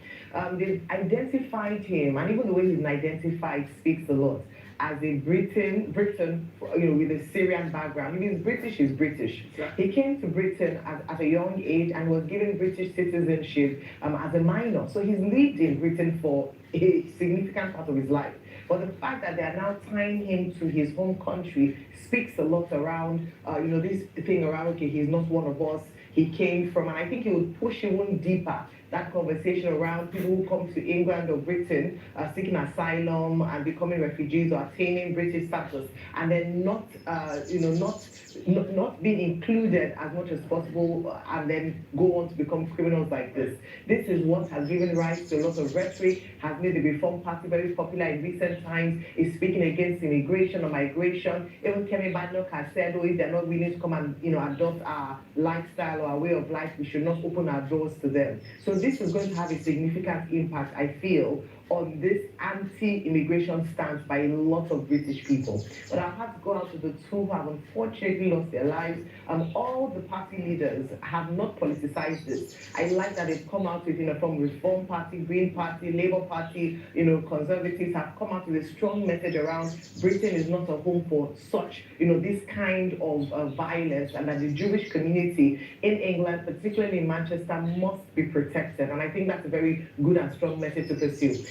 They've identified him, and even the way he's been identified speaks a lot, as a Britain, with a Syrian background. If he's British, he's British. He came to Britain at a young age and was given British citizenship as a minor. So he's lived in Britain for a significant part of his life. But the fact that they are now tying him to his home country speaks a lot around, this thing around, okay, he's not one of us. He came from, and I think it would push even deeper, that conversation around people who come to England or Britain seeking asylum and becoming refugees or attaining British status, and then not being included as much as possible, and then go on to become criminals like this. This is what has given rise to a lot of rhetoric, has made the Reform Party very popular in recent times, is speaking against immigration or migration. Even Kemi Badnoch has said, if they're not willing to come and adopt our lifestyle or our way of life, we should not open our doors to them. So this is going to have a significant impact, I feel, on this anti-immigration stance by a lot of British people. But I have to go out to the two who have unfortunately lost their lives. All the party leaders have not politicized this. I like that they've come out with, from Reform Party, Green Party, Labour Party, Conservatives have come out with a strong message around Britain is not a home for such, this kind of violence, and that the Jewish community in England, particularly in Manchester, must be protected. And I think that's a very good and strong message to pursue.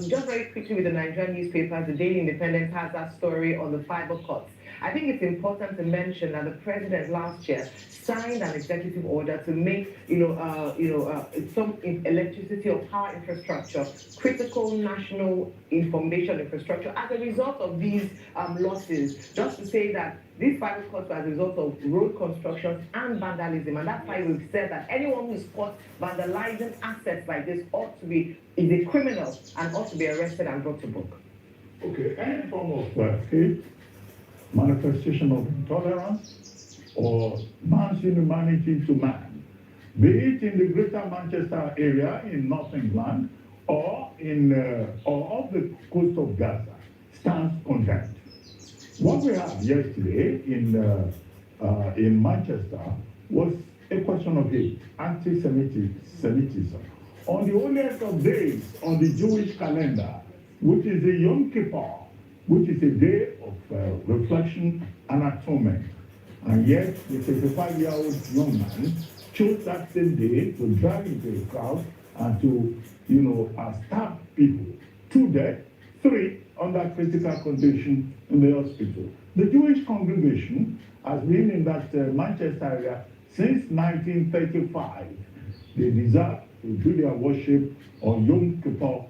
Just very quickly with the Nigerian newspapers, the Daily Independent has that story on the fiber cuts. I think it's important to mention that the president last year signed an executive order to make, some electricity or power infrastructure critical national information infrastructure as a result of these losses. Just to say that these fiber cuts were as a result of road construction and vandalism, and that's why we've said that anyone who's caught vandalizing assets like this is a criminal and ought to be arrested and brought to book. Okay, any form of hate, manifestation of intolerance, or man's inhumanity to man, be it in the Greater Manchester area in North England or off the coast of Gaza, stands condemned. What we had yesterday in Manchester was a question of hate, anti-Semitism. On the holiest of days on the Jewish calendar, which is the Yom Kippur, which is a day of reflection and atonement. And yet, the 35-year-old young man chose that same day to drive into a crowd and to, stab people. 2 dead, 3 under critical condition in the hospital. The Jewish congregation has been in that Manchester area since 1935. They desire to do their worship on Yom Kippur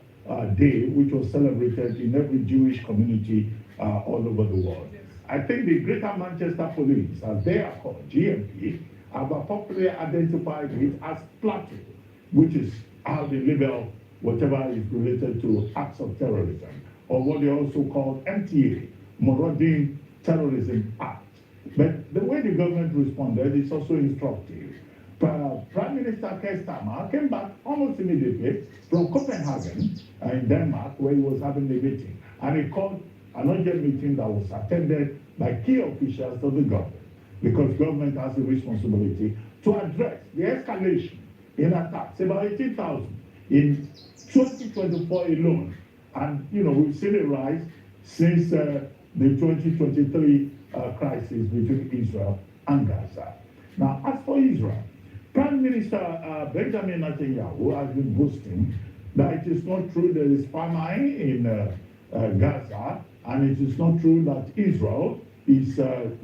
Day, which was celebrated in every Jewish community all over the world. I think the Greater Manchester Police, as they are called, GMP, have appropriately identified it as Plateau, which is how they label whatever is related to acts of terrorism, or what they also call MTA, Marauding Terrorism Act. But the way the government responded is also instructive. Prime Minister Keir Starmer came back almost immediately from Copenhagen in Denmark, where he was having a meeting. And he called an urgent meeting that was attended by key officials of the government, because government has a responsibility to address the escalation in attacks, about 18,000 in 2024 alone. And, we've seen a rise since the 2023 crisis between Israel and Gaza. Now, as for Israel, Prime Minister Benjamin Netanyahu has been boasting that it is not true there is famine in Gaza, and it is not true that Israel is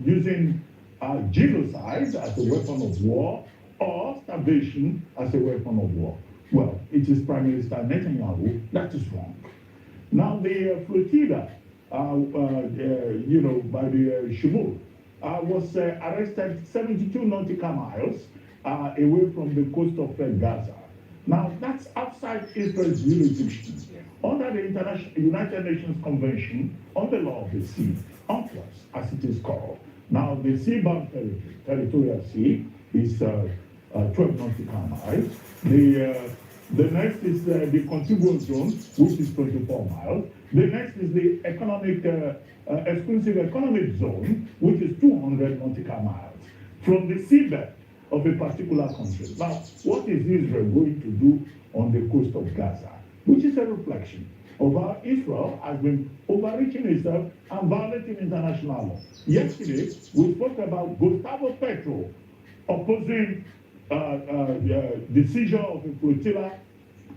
using genocide as a weapon of war or starvation as a weapon of war. Well, it is Prime Minister Netanyahu that is wrong. Now, the flotilla, by the Shimur, was arrested 72 nautical miles away from the coast of Gaza. Now, that's outside Israel's jurisdiction. Under the United Nations Convention on the Law of the Sea, UNCLOS, as it is called. Now, the seabound territorial sea is 12 nautical miles. The next is the contiguous zone, which is 24 miles. The next is the exclusive economic zone, which is 200 nautical miles from the seabed of a particular country. Now, what is Israel going to do on the coast of Gaza? Which is a reflection of how Israel has been overreaching itself and violating international law. Yesterday, we spoke about Gustavo Petro opposing the seizure of a flotilla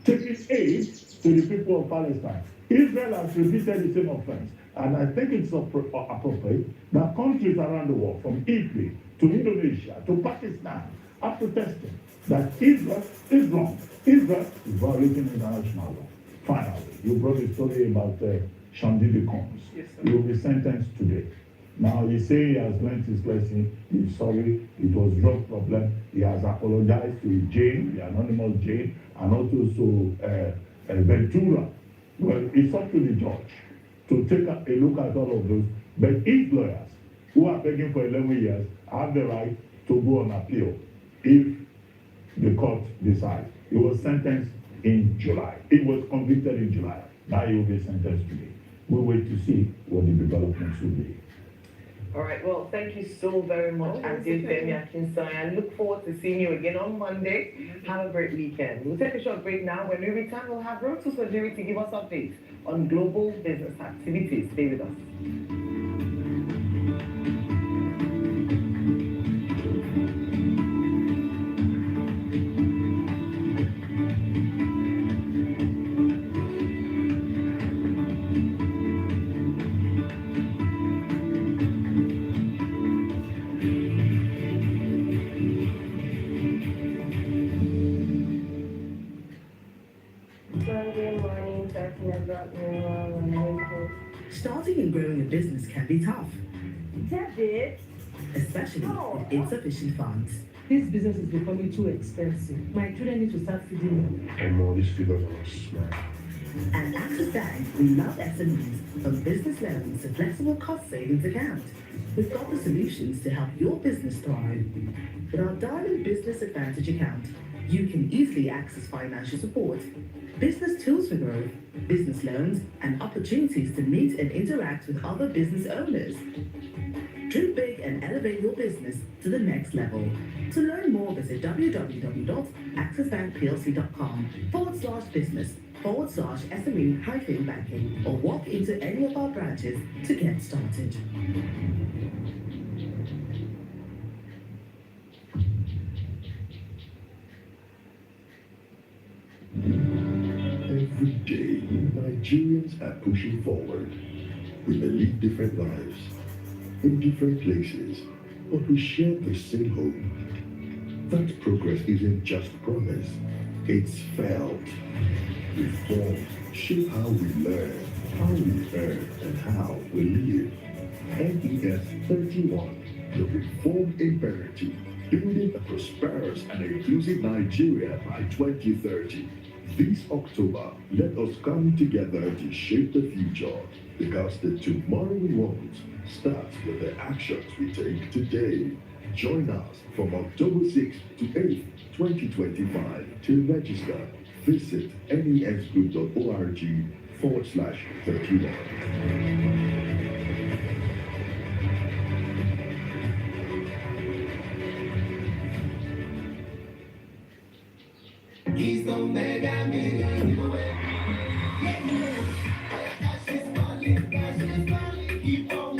taking aid to the people of Palestine. Israel has repeated the same offense, and I think it's appropriate that countries around the world, from Italy to Indonesia to Pakistan, are protesting that Israel is wrong. Israel is violating international law. Finally, you brought a story about Shandidi Combs. Yes, he will be sentenced today. Now, he says he has learned his lesson. He's sorry. It was drug problem. He has apologized to Jane, the anonymous Jane, and also to Ventura. Well, it's up to the judge to take a look at all of those. But his lawyers, who are begging for 11 years, have the right to go on appeal if the court decides. He was sentenced in July. He was convicted in July. Now he will be sentenced today. We'll wait to see what the developments will be. All right, well, thank you so very much, Auntie Femi Akinsoy. I look forward to seeing you again on Monday. Have a great weekend. We'll take a short break now. When we return, we'll have Rotu Sojiri to give us updates on global business activities. Stay with us. Starting and growing a business can be tough, David? especially with insufficient funds. This business is becoming too expensive. My children need to start feeding me. And more, these figures are not smart. At Access Bank, we love SMEs, from business loans to flexible cost savings account. We've got the solutions to help your business thrive. With our Diamond Business Advantage account, you can easily access financial support, business tools for growth, business loans, and opportunities to meet and interact with other business owners. Dream big and elevate your business to the next level. To learn more, visit www.accessbankplc.com/business/SME-banking or walk into any of our branches to get started. Every day, Nigerians are pushing forward. We may live different lives, in different places, but we share the same hope. That progress isn't just promise, it's felt. Reforms shape how we learn, how we earn, and how we live. NES 31, the Reform Imperative, building a prosperous and inclusive Nigeria by 2030. This October, let us come together to shape the future, because the tomorrow we want starts with the actions we take today. Join us from October 6th to 8th, 2025. To register, visit nesgroup.org/31. He's the mega million giveaway. Keep on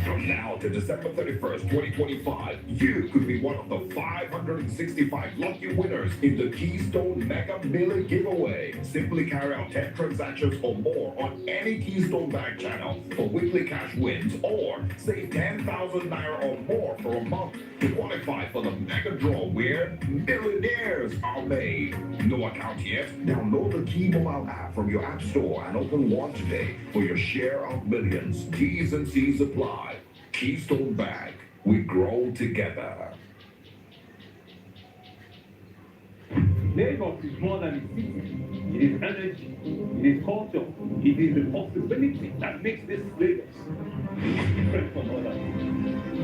From now to December 31st, 2025, you could be one of the 565 lucky winners in the Keystone Mega Million Giveaway. Simply carry out 10 transactions or more on any Keystone Bank channel for weekly cash wins, or save 10,000 naira or more for a month to qualify for the mega draw where millionaires are made. No account yet? Download the Key mobile app from your app store and open one today for your share of millions. T's and C's apply. Keystone Bank, we grow together. Lagos is more than a city. It is energy, it is culture, it is the possibility that makes this Lagos different from others.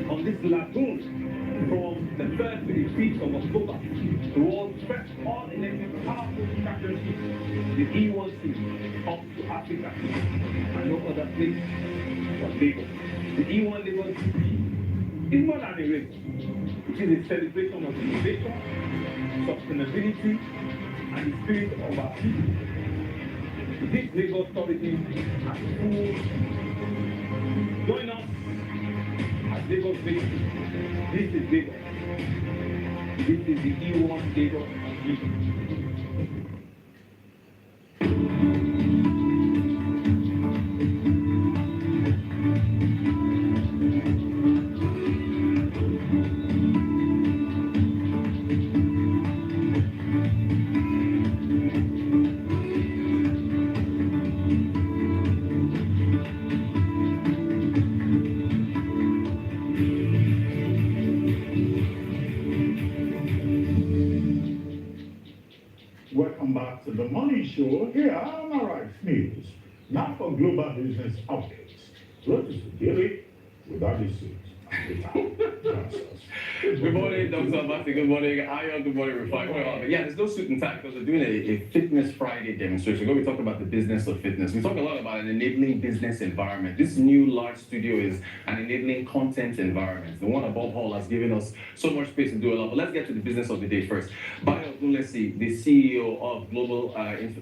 On this lagoon, from the 3rd to the 5th of October, the world's first all-electric powerful championship, the E1C, up to Africa, and no other place but Lagos. The E1 Lagos is more than a race. It is a celebration of innovation, sustainability, and the spirit of our people. This Lagos tourism has full. Join us at Lagos Base. This is Lagos. This is the E1 Lagos meeting. Welcome back to the Money Show. Here are my right news. Now for global business updates. What is the daily without the suit? Good morning, Dr. Abasi. Good morning, Ayo. Good morning, Rufai. Yeah, there's no suit and tie because we're doing a Fitness Friday demonstration. We're going to talk about the business of fitness. We talk a lot about an enabling business environment. This new large studio is an enabling content environment. The one above all has given us so much space to do a lot. But let's get to the business of the day first. Bayo Ogunlesi, the CEO of Global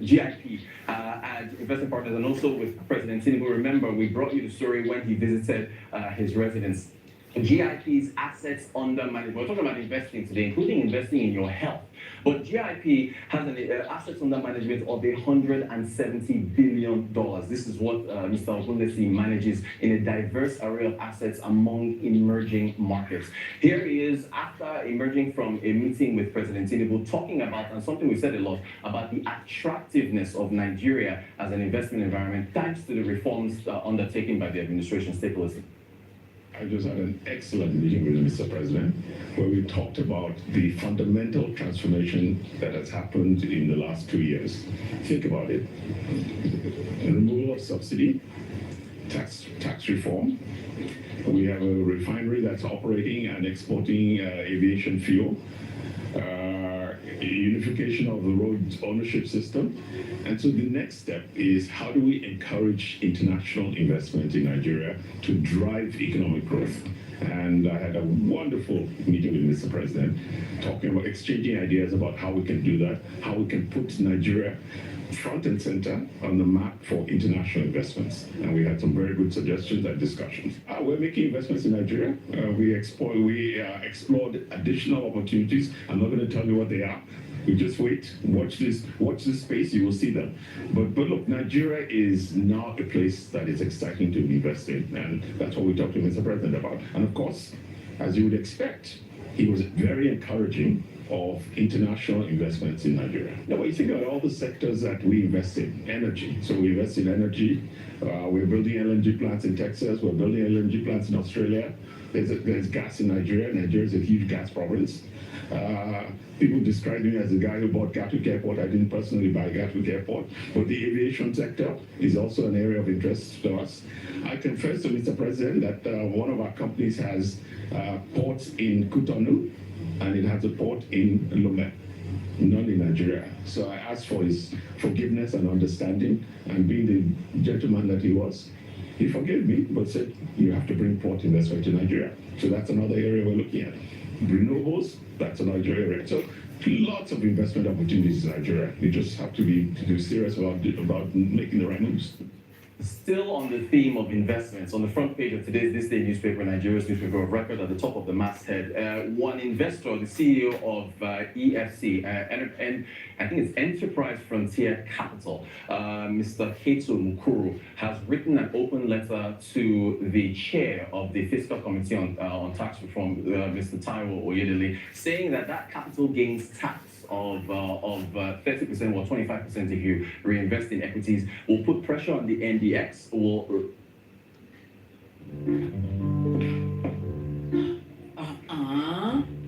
GIP and Investment Partners, and also with President Tinubu. Remember, we brought you the story when he visited his residence. GIP's assets under management. We're talking about investing today, including investing in your health. But GIP has an assets under management of $170 billion. This is what Mr. Ogunlesi manages in a diverse array of assets among emerging markets. Here he is after emerging from a meeting with President Tinubu, talking about, and something we said a lot, about the attractiveness of Nigeria as an investment environment, thanks to the reforms undertaken by the administration. Take a listen. I just had an excellent meeting with Mr. President where we talked about the fundamental transformation that has happened in the last 2 years. Think about it. The removal of subsidy, tax reform. We have a refinery that's operating and exporting aviation fuel. Unification of the road ownership system. And so the next step is how do we encourage international investment in Nigeria to drive economic growth? And I had a wonderful meeting with Mr. President, talking about exchanging ideas about how we can do that, how we can put Nigeria front and center on the map for international investments. And we had some very good suggestions and discussions. We're making investments in Nigeria. We explored additional opportunities. I'm not going to tell you what they are. We just wait, watch this space, you will see them. But look, Nigeria is now a place that is exciting to invest in, and that's what we talked to Mr. President about. And of course, as you would expect, he was very encouraging of international investments in Nigeria. Now, when you think about all the sectors that we invest in, energy. So we invest in energy. We're building LNG plants in Texas. We're building LNG plants in Australia. There's gas in Nigeria. Nigeria is a huge gas province. People describe me as the guy who bought Gatwick Airport. I didn't personally buy Gatwick Airport, but the aviation sector is also an area of interest to us. I confess to Mr. President that one of our companies has ports in Cotonou, and it has a port in Lomé, none in Nigeria. So I asked for his forgiveness and understanding, and being the gentleman that he was, he forgave me, but said, you have to bring port investment to Nigeria. So that's another area we're looking at. Renewables, that's another area. So lots of investment opportunities in Nigeria. You just have to be serious about making the right moves. Still on the theme of investments, on the front page of today's This Day newspaper, Nigeria's newspaper of record, at the top of the masthead, one investor, the CEO of EFC, and I think it's Enterprise Frontier Capital, Mr. Keto Mukuru, has written an open letter to the chair of the Fiscal Committee on Tax Reform, Mr. Taiwo Oyedele, saying that capital gains tax of 30% or 25% if you reinvest in equities will put pressure on the NDX.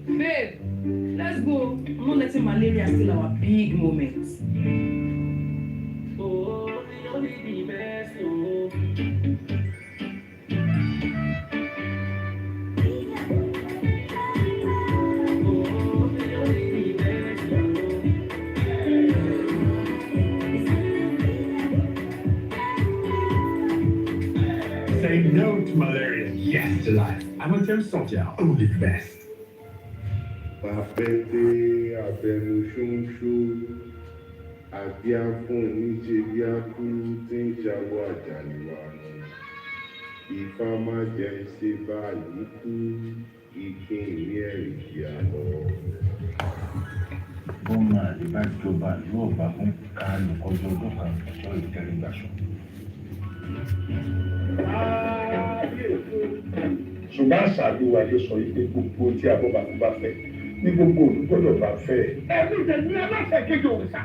Babe, let's go. I'm not letting malaria steal our big moments. Oh, the best. Say no to malaria, yes to life. Amatem Soja, only the best. Àpẹtẹ àfẹnusúnṣú àbí afún níṣe bí akúrú tí ń ṣàwọ àjàníwá nù. Ifá má jẹ ṣe báyìí kú ìpín ní ẹ̀rìndì àlọ́. Bọ́mà àdìbàjọba yóò bá fún kánú kọjọ ọdún kan ọjọ́ ìtẹ́rígbàṣọ. Ṣùgbọ́n àṣàlùwà ló sọ pé gbogbo tí abọ́bàkú bá fẹ́ ní gbogbo olùgbọ́dọ̀ bá fẹ́. Ẹbí tẹ̀lé aláṣẹ kéde òrìṣà.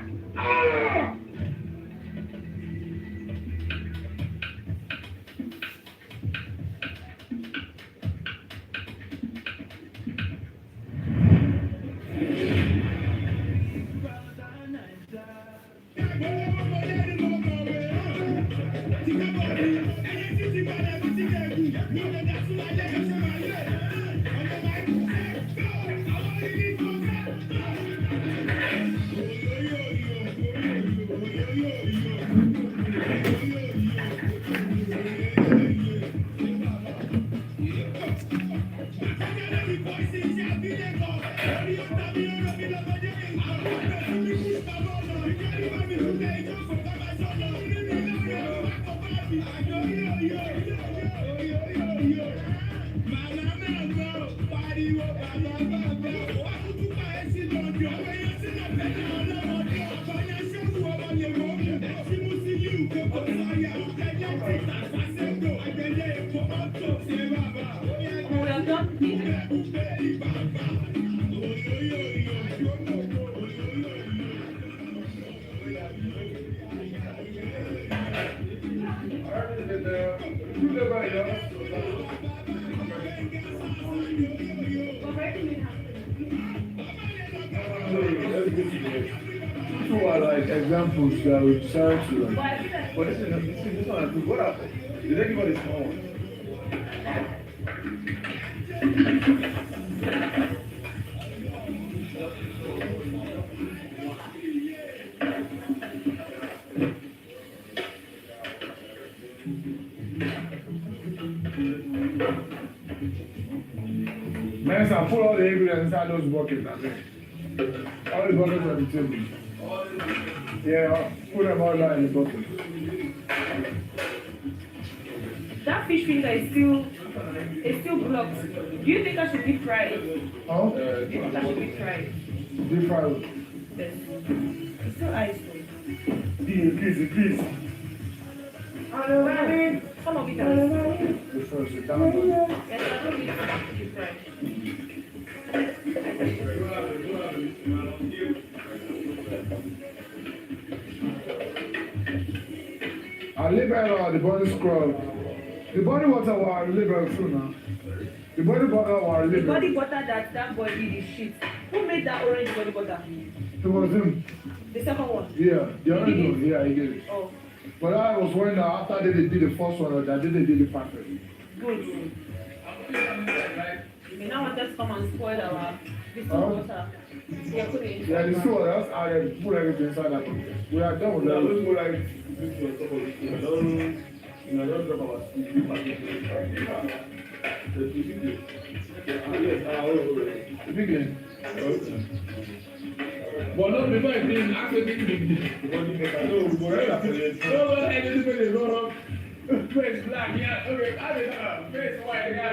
Who are like examples that we try to like. But this one, what happened? Did anybody small one? Man, so put all the ingredients inside those buckets. I think. All the buckets on the table. Yeah, put them all down in the bucket. That fish finger is still blocked. Do you think I should deep fry it? Huh? Do you think I should deep fry it? Deep fry it. Yes. It's still ice. Please. Some of it are. The first, the down. Yes, I don't need to deep fry. Our liver, the body scrub. The body water was liver too now. The body butter was The liver. body butter that boy did is shit. Who made that orange body butter? It was him. The second one? Yeah, the other He did one. Yeah, he did it. Oh, But I was when after they did the first one, they did the factory. good. You now want us to come and spoil our distilled Huh? water. Yeah, put it in. Yeah, the two of us, I put everything inside that bucket. We are done with that. Let's go like this on top of this. I don't drop our speed. The big one. But no, before I didn't actually big. No, anything is wrong. Face black, yeah, okay, I mean, face white, yeah,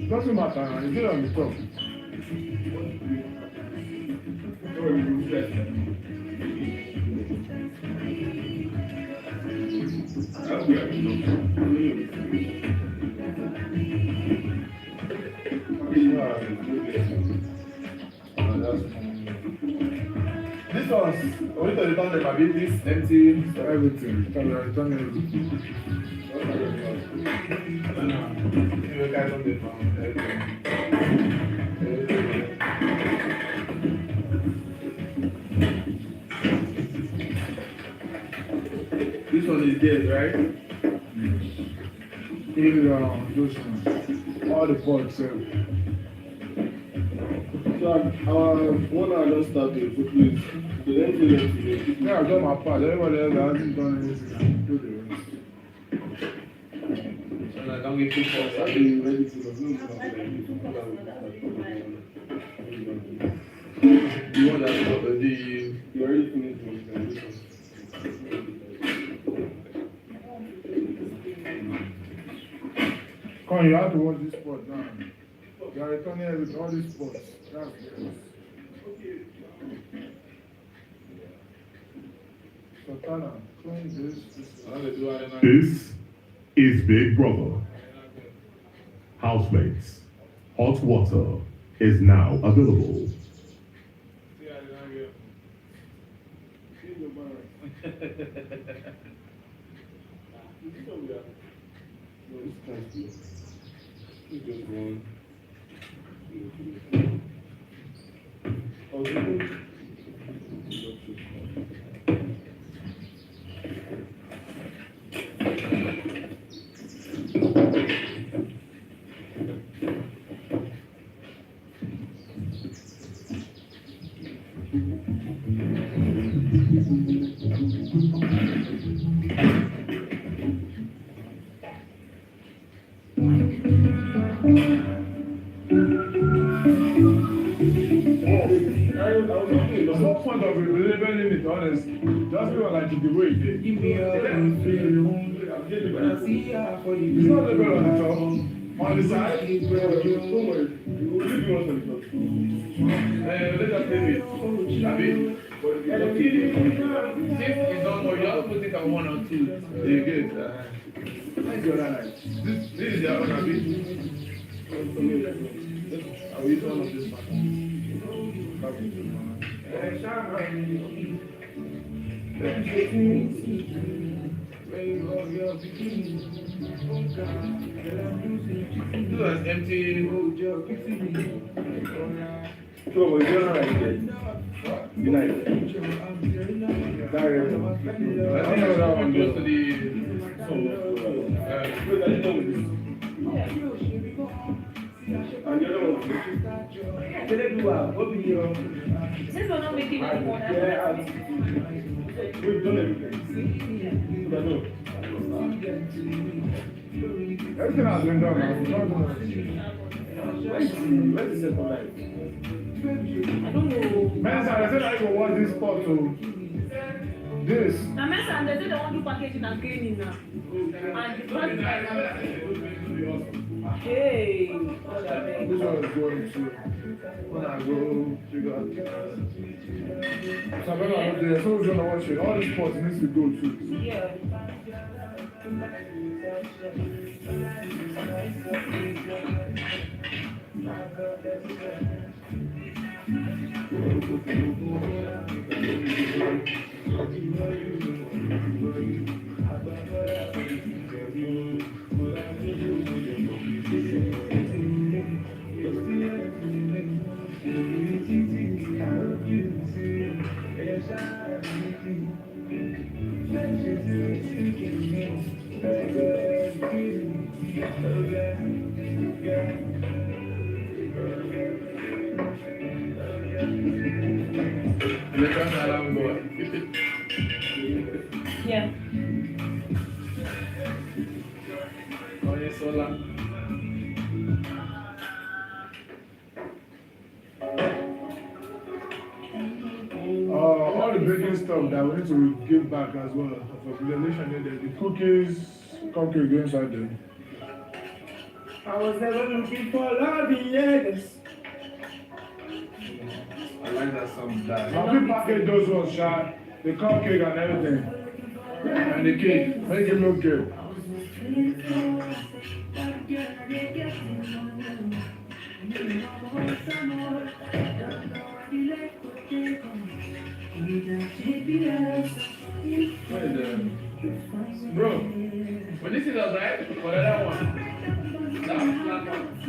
Doesn't matter, it's good on the top. This was, we thought the time that might this empty everything. Return everything. You guys on the phone, This one is dead, right? Those ones. All the pots, So our one I just started to please. So let me yeah, I've done my part. Everybody else hasn't done anything. Do the rest. So like I'm getting people are ready to go. You want that already? You already finished with the Come on, you have to watch this spot now. You are returning with all these spots. That's good. So, Tana, clean this. This is Big Brother. Housemates, hot water is now available. There's no point of labeling it, honest. Just feel like it's the way it is. It's not labeled on the top. On the side, let us leave it. If it's not more, you have to put it on one or two. You get This is the other bit. I will eat all of this one. Do as empty. So we're going right there. United. I think that one goes to the. And the other one. Since we're not making any more, We've done everything. Everything has been done now. Where's the second life? I don't know. Man, I said I will watch this spot to this. Now, Mesa, they say they want to package it and clean it now. And the price hey. This one is going to when I go figure out. So when I go there, someone's gonna watch it. All these spots needs to go to. Yeah. Yeah. Oh, yes, hola. All the baking stuff that we need to give back as well for the nation, the cookies, cupcake go inside them. I was never looking for love in years. I like that song. How we package those ones, Sha? The cupcake and everything. And the cake. Make it look good. Bro, when this is outside, what that one? That one.